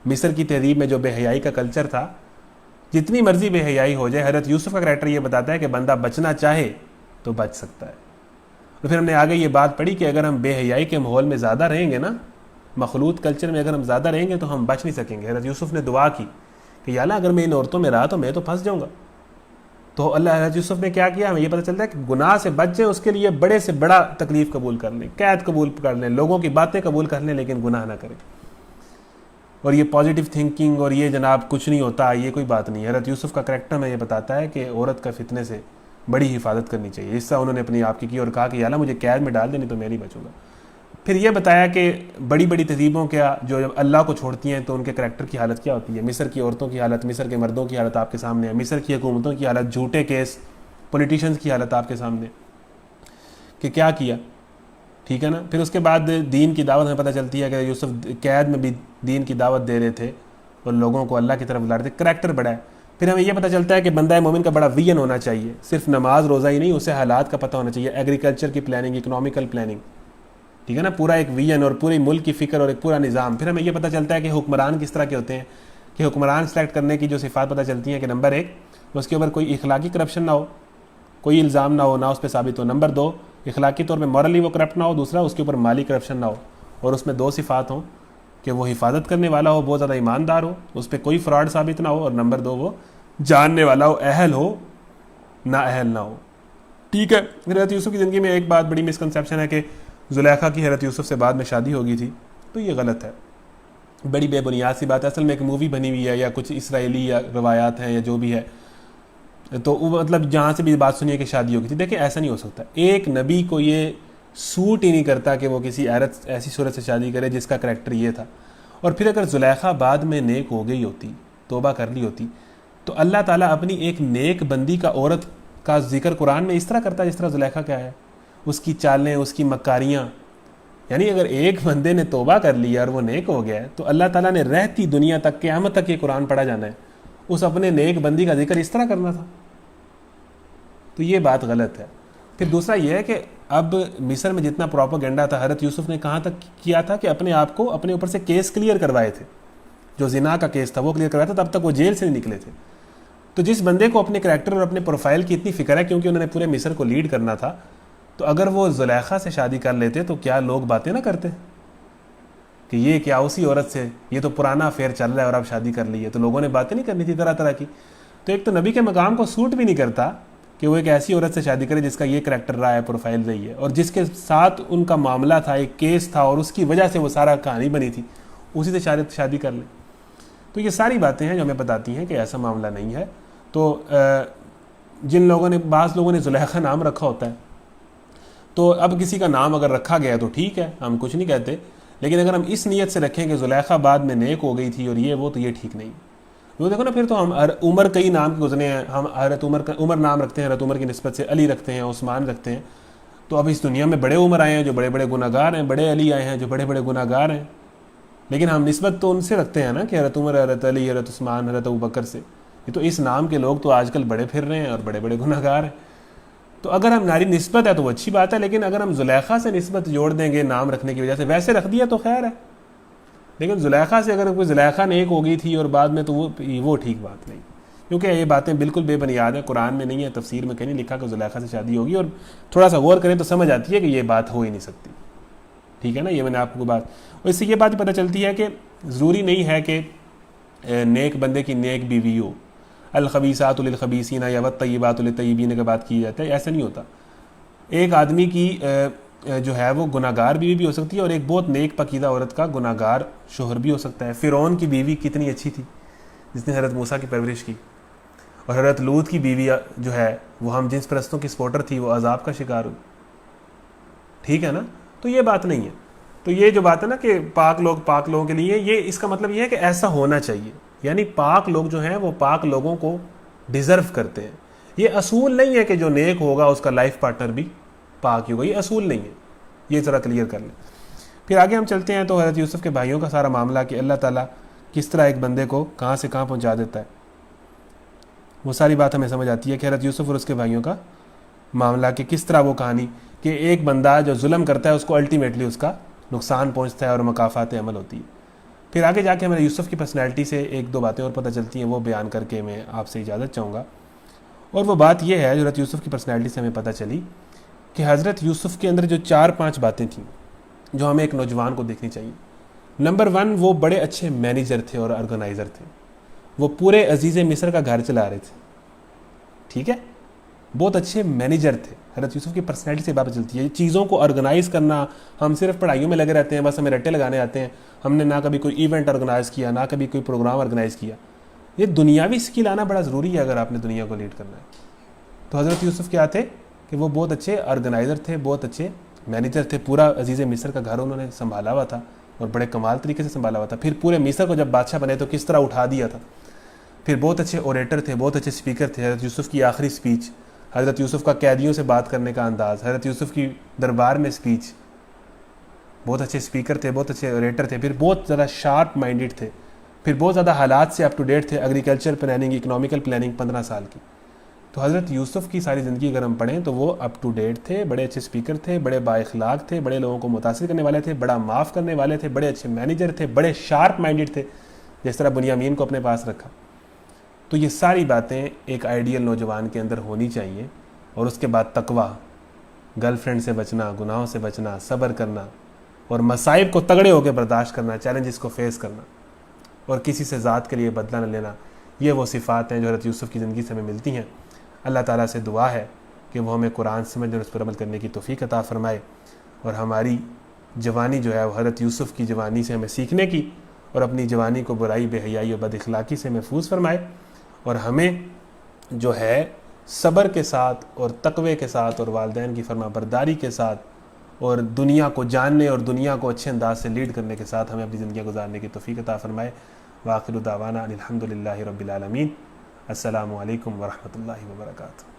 مصر کی تہذیب میں جو بے حیائی کا کلچر تھا، جتنی مرضی بے حیائی ہو جائے، حضرت یوسف کا کریکٹر یہ بتاتا ہے کہ بندہ بچنا چاہے تو بچ سکتا ہے. اور پھر ہم نے آگے یہ بات پڑھی کہ اگر ہم بے حیائی کے ماحول میں زیادہ رہیں گے نا، مخلوط کلچر میں اگر ہم زیادہ رہیں گے تو ہم بچ نہیں سکیں گے. حضرت یوسف نے دعا کی کہ یا اللہ اگر میں ان عورتوں میں رہا تو میں تو پھنس جاؤں گا. تو اللہ حضرت یوسف نے کیا کیا؟ ہمیں یہ پتہ چلتا ہے کہ گناہ سے بچ جائیں، اس کے لیے بڑے سے بڑا تکلیف قبول کر لیں، قید قبول کر لیں، لوگوں کی باتیں قبول کر لیں، لیکن گناہ نہ کریں. اور یہ پازیٹیو تھنکنگ اور یہ جناب کچھ نہیں ہوتا، یہ کوئی بات نہیں. حضرت یوسف کا کریکٹر میں یہ بتاتا ہے کہ عورت کا فتنے سے بڑی حفاظت کرنی چاہیے. اس طرح انہوں نے اپنی آپ کی اور کہا کہ یا اللہ مجھے قید میں ڈال دیں نہیں تو میں نہیں بچوں گا. پھر یہ بتایا کہ بڑی بڑی تہذیبوں کیا جو اللہ کو چھوڑتی ہیں تو ان کے کریکٹر کی حالت کیا ہوتی ہے. مصر کی عورتوں کی حالت، مصر کے مردوں کی حالت آپ کے سامنے ہے، مصر کی حکومتوں کی حالت، جھوٹے کیس، پولیٹیشنز کی حالت آپ کے سامنے کہ کیا کیا. ٹھیک ہے نا. پھر اس کے بعد دین کی دعوت ہمیں پتہ چلتی ہے کہ یوسف قید میں بھی دین کی دعوت دے رہے تھے اور لوگوں کو اللہ کی طرف لا رہے تھے. کریکٹر بڑا ہے. پھر ہمیں یہ پتہ چلتا ہے کہ بندہ مومن کا بڑا ویژن ہونا چاہیے، صرف نماز روزہ ہی نہیں، اسے حالات کا پتہ ہونا چاہیے، ایگریکلچر کی پلاننگ، اکنامیکل پلاننگ. ٹھیک ہے نا. پورا ایک ویژن اور پورے ملک کی فکر اور ایک پورا نظام. پھر ہمیں یہ پتہ چلتا ہے کہ حکمران کس طرح کے ہوتے ہیں، کہ حکمران سلیکٹ کرنے کی جو صفات پتہ چلتی ہیں کہ نمبر 1 اس کے اوپر کوئی اخلاقی کرپشن نہ ہو، کوئی الزام نہ ہو، نہ اس پہ ثابت ہو. نمبر 2 اخلاقی طور پہ مورلی وہ کرپٹ نہ ہو. دوسرا اس کے اوپر مالی کرپشن نہ ہو. اور اس میں 2 صفات ہوں کہ وہ حفاظت کرنے والا ہو, بہت زیادہ ایماندار ہو, اس پہ کوئی فراڈ ثابت نہ ہو, اور نمبر 2 وہ جاننے والا ہو, اہل ہو نہ اہل نہ ہو. ٹھیک ہے. حضرت یوسف کی زندگی میں ایک بات بڑی مسکنسیپشن ہے کہ زلیخا کی حضرت یوسف سے بعد میں شادی ہوگی تھی, تو یہ غلط ہے, بڑی بے بنیاد سی بات ہے. اصل میں ایک مووی بنی ہوئی ہے یا کچھ اسرائیلی یا روایات ہیں یا جو بھی ہے, تو مطلب جہاں سے بھی بات سنی ہے کہ شادی ہوگی تھی. دیکھیں ایسا نہیں ہو سکتا, ایک نبی کو یہ سوٹ ہی نہیں کرتا کہ وہ کسی عورت ایسی صورت سے شادی کرے جس کا کریکٹر یہ تھا. اور پھر اگر زلیخا بعد میں نیک ہو گئی ہوتی, توبہ کر لی ہوتی, تو اللہ تعالیٰ اپنی ایک نیک بندی کا عورت کا ذکر قرآن میں اس طرح کرتا ہے جس طرح زلیخا کیا ہے, اس کی چالیں, اس کی مکاریاں. یعنی اگر ایک بندے نے توبہ کر لیا اور وہ نیک ہو گیا ہے, تو اللہ تعالیٰ نے رہتی دنیا تک, قیامت تک یہ قرآن پڑھا جانا ہے, اس اپنے نیک بندی کا ذکر اس طرح کرنا تھا. تو یہ بات غلط ہے. پھر دوسرا یہ ہے کہ اب مصر میں جتنا پروپیگنڈا تھا, حضرت یوسف نے کہاں تک کیا تھا کہ اپنے آپ کو اپنے اوپر سے کیس کلیئر کروائے تھے, جو زنا کا کیس تھا وہ کلیئر کروایا تھا, تب تک وہ جیل سے نہیں نکلے تھے. تو جس بندے کو اپنے کریکٹر اور اپنے پروفائل کی اتنی فکر ہے, کیونکہ انہوں نے پورے مصر کو لیڈ کرنا تھا, تو اگر وہ زلیخا سے شادی کر لیتے تو کیا لوگ باتیں نہ کرتے کہ یہ کیا اسی عورت سے, یہ تو پرانا افیئر چل رہا ہے اور اب شادی کر لی ہے, تو لوگوں نے باتیں نہیں کرنی تھی طرح طرح کی. تو ایک تو نبی کے مقام کو سوٹ بھی نہیں کرتا کہ وہ ایک ایسی عورت سے شادی کرے جس کا یہ کریکٹر رہا ہے, پروفائل رہی ہے, اور جس کے ساتھ ان کا معاملہ تھا, ایک کیس تھا, اور اس کی وجہ سے وہ سارا کہانی بنی تھی, اسی سے شادی کر لیں. تو یہ ساری باتیں ہیں جو ہمیں بتاتی ہیں کہ ایسا معاملہ نہیں ہے. تو جن لوگوں نے, بعض لوگوں نے زلیخا نام رکھا ہوتا ہے, تو اب کسی کا نام اگر رکھا گیا ہے تو ٹھیک ہے, ہم کچھ نہیں کہتے, لیکن اگر ہم اس نیت سے رکھیں کہ زلیخا بعد میں نیک ہو گئی تھی اور یہ وہ, تو یہ ٹھیک نہیں. وہ دیکھو نا, پھر تو ہم عمر کئی نام کے گزرے ہیں, ہم حضرت عمر نام رکھتے ہیں, حضرت عمر کی نسبت سے علی رکھتے ہیں, عثمان رکھتے ہیں. تو اب اس دنیا میں بڑے عمر آئے ہیں جو بڑے بڑے گناہ گار ہیں, بڑے علی آئے ہیں جو بڑے بڑے گناہ گار ہیں, لیکن ہم نسبت تو ان سے رکھتے ہیں نا کہ حضرت عمر, حضرت علی, حضرت عثمان, حضرت ابوبکر سے. یہ تو اس نام کے لوگ تو آج کل بڑے پھر رہے ہیں اور بڑے بڑے گناہ گار ہیں. تو اگر ہماری نسبت ہے تو وہ اچھی بات ہے, لیکن اگر ہم زلیخا سے نسبت جوڑ دیں گے نام رکھنے کی وجہ سے, ویسے رکھ دیا تو خیر ہے, لیکن زلیخا سے اگر کوئی زلیخا نیک ہو گئی تھی اور بعد میں, تو وہ ٹھیک بات نہیں, کیونکہ یہ باتیں بالکل بے بنیاد ہیں, قرآن میں نہیں ہے, تفسیر میں کہیں نہیں لکھا کہ زلیخا سے شادی ہوگی, اور تھوڑا سا غور کریں تو سمجھ آتی ہے کہ یہ بات ہو ہی نہیں سکتی. ٹھیک ہے نا, یہ میں نے آپ کو بات, اور اس سے یہ بات پتہ چلتی ہے کہ ضروری نہیں ہے کہ نیک بندے کی نیک بیوی ہو. الخبیثات للخبیثین یا والطیبات للطیبین کی بات کی جاتی ہے, ایسا نہیں ہوتا. ایک آدمی کی جو ہے وہ گناہ گار بیوی بھی ہو سکتی ہے, اور ایک بہت نیک پکیدہ عورت کا گناہ گار شوہر بھی ہو سکتا ہے. فرعون کی بیوی کتنی اچھی تھی جس نے حضرت موسیٰ کی پرورش کی, اور حضرت لوط کی بیوی جو ہے وہ ہم جنس پرستوں کی سپورٹر تھی, وہ عذاب کا شکار ہوئی. ٹھیک ہے نا, تو یہ بات نہیں ہے. تو یہ جو بات ہے نا کہ پاک لوگوں کے لیے, یہ اس کا مطلب یہ ہے کہ ایسا ہونا چاہیے, یعنی پاک لوگ جو ہیں وہ پاک لوگوں کو ڈیزرو کرتے ہیں. یہ اصول نہیں ہے کہ جو نیک ہوگا اس کا لائف پارٹنر بھی پاک ہی ہوگا, یہ اصول نہیں ہے, یہ ذرا کلیئر کر لیں. پھر آگے ہم چلتے ہیں تو حضرت یوسف کے بھائیوں کا سارا معاملہ کہ اللہ تعالیٰ کس طرح ایک بندے کو کہاں سے کہاں پہنچا دیتا ہے, وہ ساری بات ہمیں سمجھ آتی ہے کہ حضرت یوسف اور اس کے بھائیوں کا معاملہ کہ کس طرح وہ کہانی کہ ایک بندہ جو ظلم کرتا ہے اس کو الٹیمیٹلی اس کا نقصان پہنچتا ہے اور مکافات عمل ہوتی ہے. پھر آگے جا کے ہمیں یوسف کی پرسنالٹی سے ایک دو باتیں اور پتہ چلتی ہیں, وہ بیان کر کے میں آپ سے اجازت چاہوں گا. اور وہ بات یہ ہے جو حضرت یوسف کی پرسنالٹی سے ہمیں پتہ چلی کہ حضرت یوسف کے اندر جو 4-5 باتیں تھیں جو ہمیں ایک نوجوان کو دیکھنی چاہیے. نمبر 1, وہ بڑے اچھے مینیجر تھے اور آرگنائزر تھے, وہ پورے عزیز مصر کا گھر چلا رہے تھے. ٹھیک ہے, بہت اچھے مینیجر تھے. حضرت یوسف کی پرسنالٹی سے بات چلتی ہے, چیزوں کو آرگنائز کرنا. ہم صرف پڑھائیوں میں لگے رہتے ہیں, بس ہمیں رٹے لگانے آتے ہیں, ہم نے نہ کبھی کوئی ایونٹ آرگنائز کیا, نہ کبھی کوئی پروگرام آرگنائز کیا. یہ دنیاوی سکل آنا بڑا ضروری ہے اگر آپ نے دنیا کو لیڈ کرنا ہے. تو حضرت یوسف کیا تھے کہ وہ بہت اچھے آرگنائزر تھے, بہت اچھے مینیجر تھے. پورا عزیز مصر کا گھر انہوں نے سنبھالا ہوا تھا اور بڑے کمال طریقے سے سنبھالا ہوا تھا. پھر پورے مصر کو جب بادشاہ بنے تو کس طرح اٹھا دیا تھا. پھر بہت اچھے اوریٹر تھے, بہت اچھے اسپیکر تھے. حضرت یوسف کی آخری سپیچ, حضرت یوسف کا قیدیوں سے بات کرنے کا انداز, حضرت یوسف کی دربار میں سپیچ, بہت اچھے اسپیکر تھے, بہت اچھے اوریٹر تھے. پھر بہت زیادہ شارپ مائنڈڈ تھے, پھر بہت زیادہ حالات سے اپ ٹو ڈیٹ تھے, ایگریکلچر پلاننگ, اکنامیکل پلاننگ 15 سال کی. تو حضرت یوسف کی ساری زندگی اگر ہم پڑھیں تو وہ اپ ٹو ڈیٹ تھے, بڑے اچھے اسپیکر تھے, بڑے با اخلاق تھے, بڑے لوگوں کو متاثر کرنے والے تھے, بڑا معاف کرنے والے تھے, بڑے اچھے مینیجر تھے, بڑے شارپ مائنڈڈ تھے, جس طرح بنیامین کو اپنے پاس رکھا. تو یہ ساری باتیں ایک آئیڈیل نوجوان کے اندر ہونی چاہیے. اور اس کے بعد تقویٰ, گرل فرینڈ سے بچنا, گناہوں سے بچنا, صبر کرنا, اور مصائب کو تگڑے ہو کے برداشت کرنا، چیلنجز کو فیس کرنا، اور کسی سے ذات کے لیے بدلہ نہ لینا، یہ وہ صفات ہیں جو حضرت یوسف کی زندگی سے ہمیں ملتی ہیں۔ اللہ تعالیٰ سے دعا ہے کہ وہ ہمیں قرآن سمجھنے اور اس پر عمل کرنے کی توفیق عطا فرمائے، اور ہماری جوانی جو ہے وہ حضرت یوسف کی جوانی سے ہمیں سیکھنے کی، اور اپنی جوانی کو برائی، بے حیائی اور بد اخلاقی سے محفوظ فرمائے، اور ہمیں جو ہے صبر کے ساتھ اور تقوی کے ساتھ اور والدین کی فرما برداری کے ساتھ اور دنیا کو جاننے اور دنیا کو اچھے انداز سے لیڈ کرنے کے ساتھ ہمیں اپنی زندگیاں گزارنے کی توفیق عطا فرمائے۔ وآخر دعوانا ان الحمد للہ رب العالمین۔ السلام علیکم ورحمۃ اللہ وبرکاتہ۔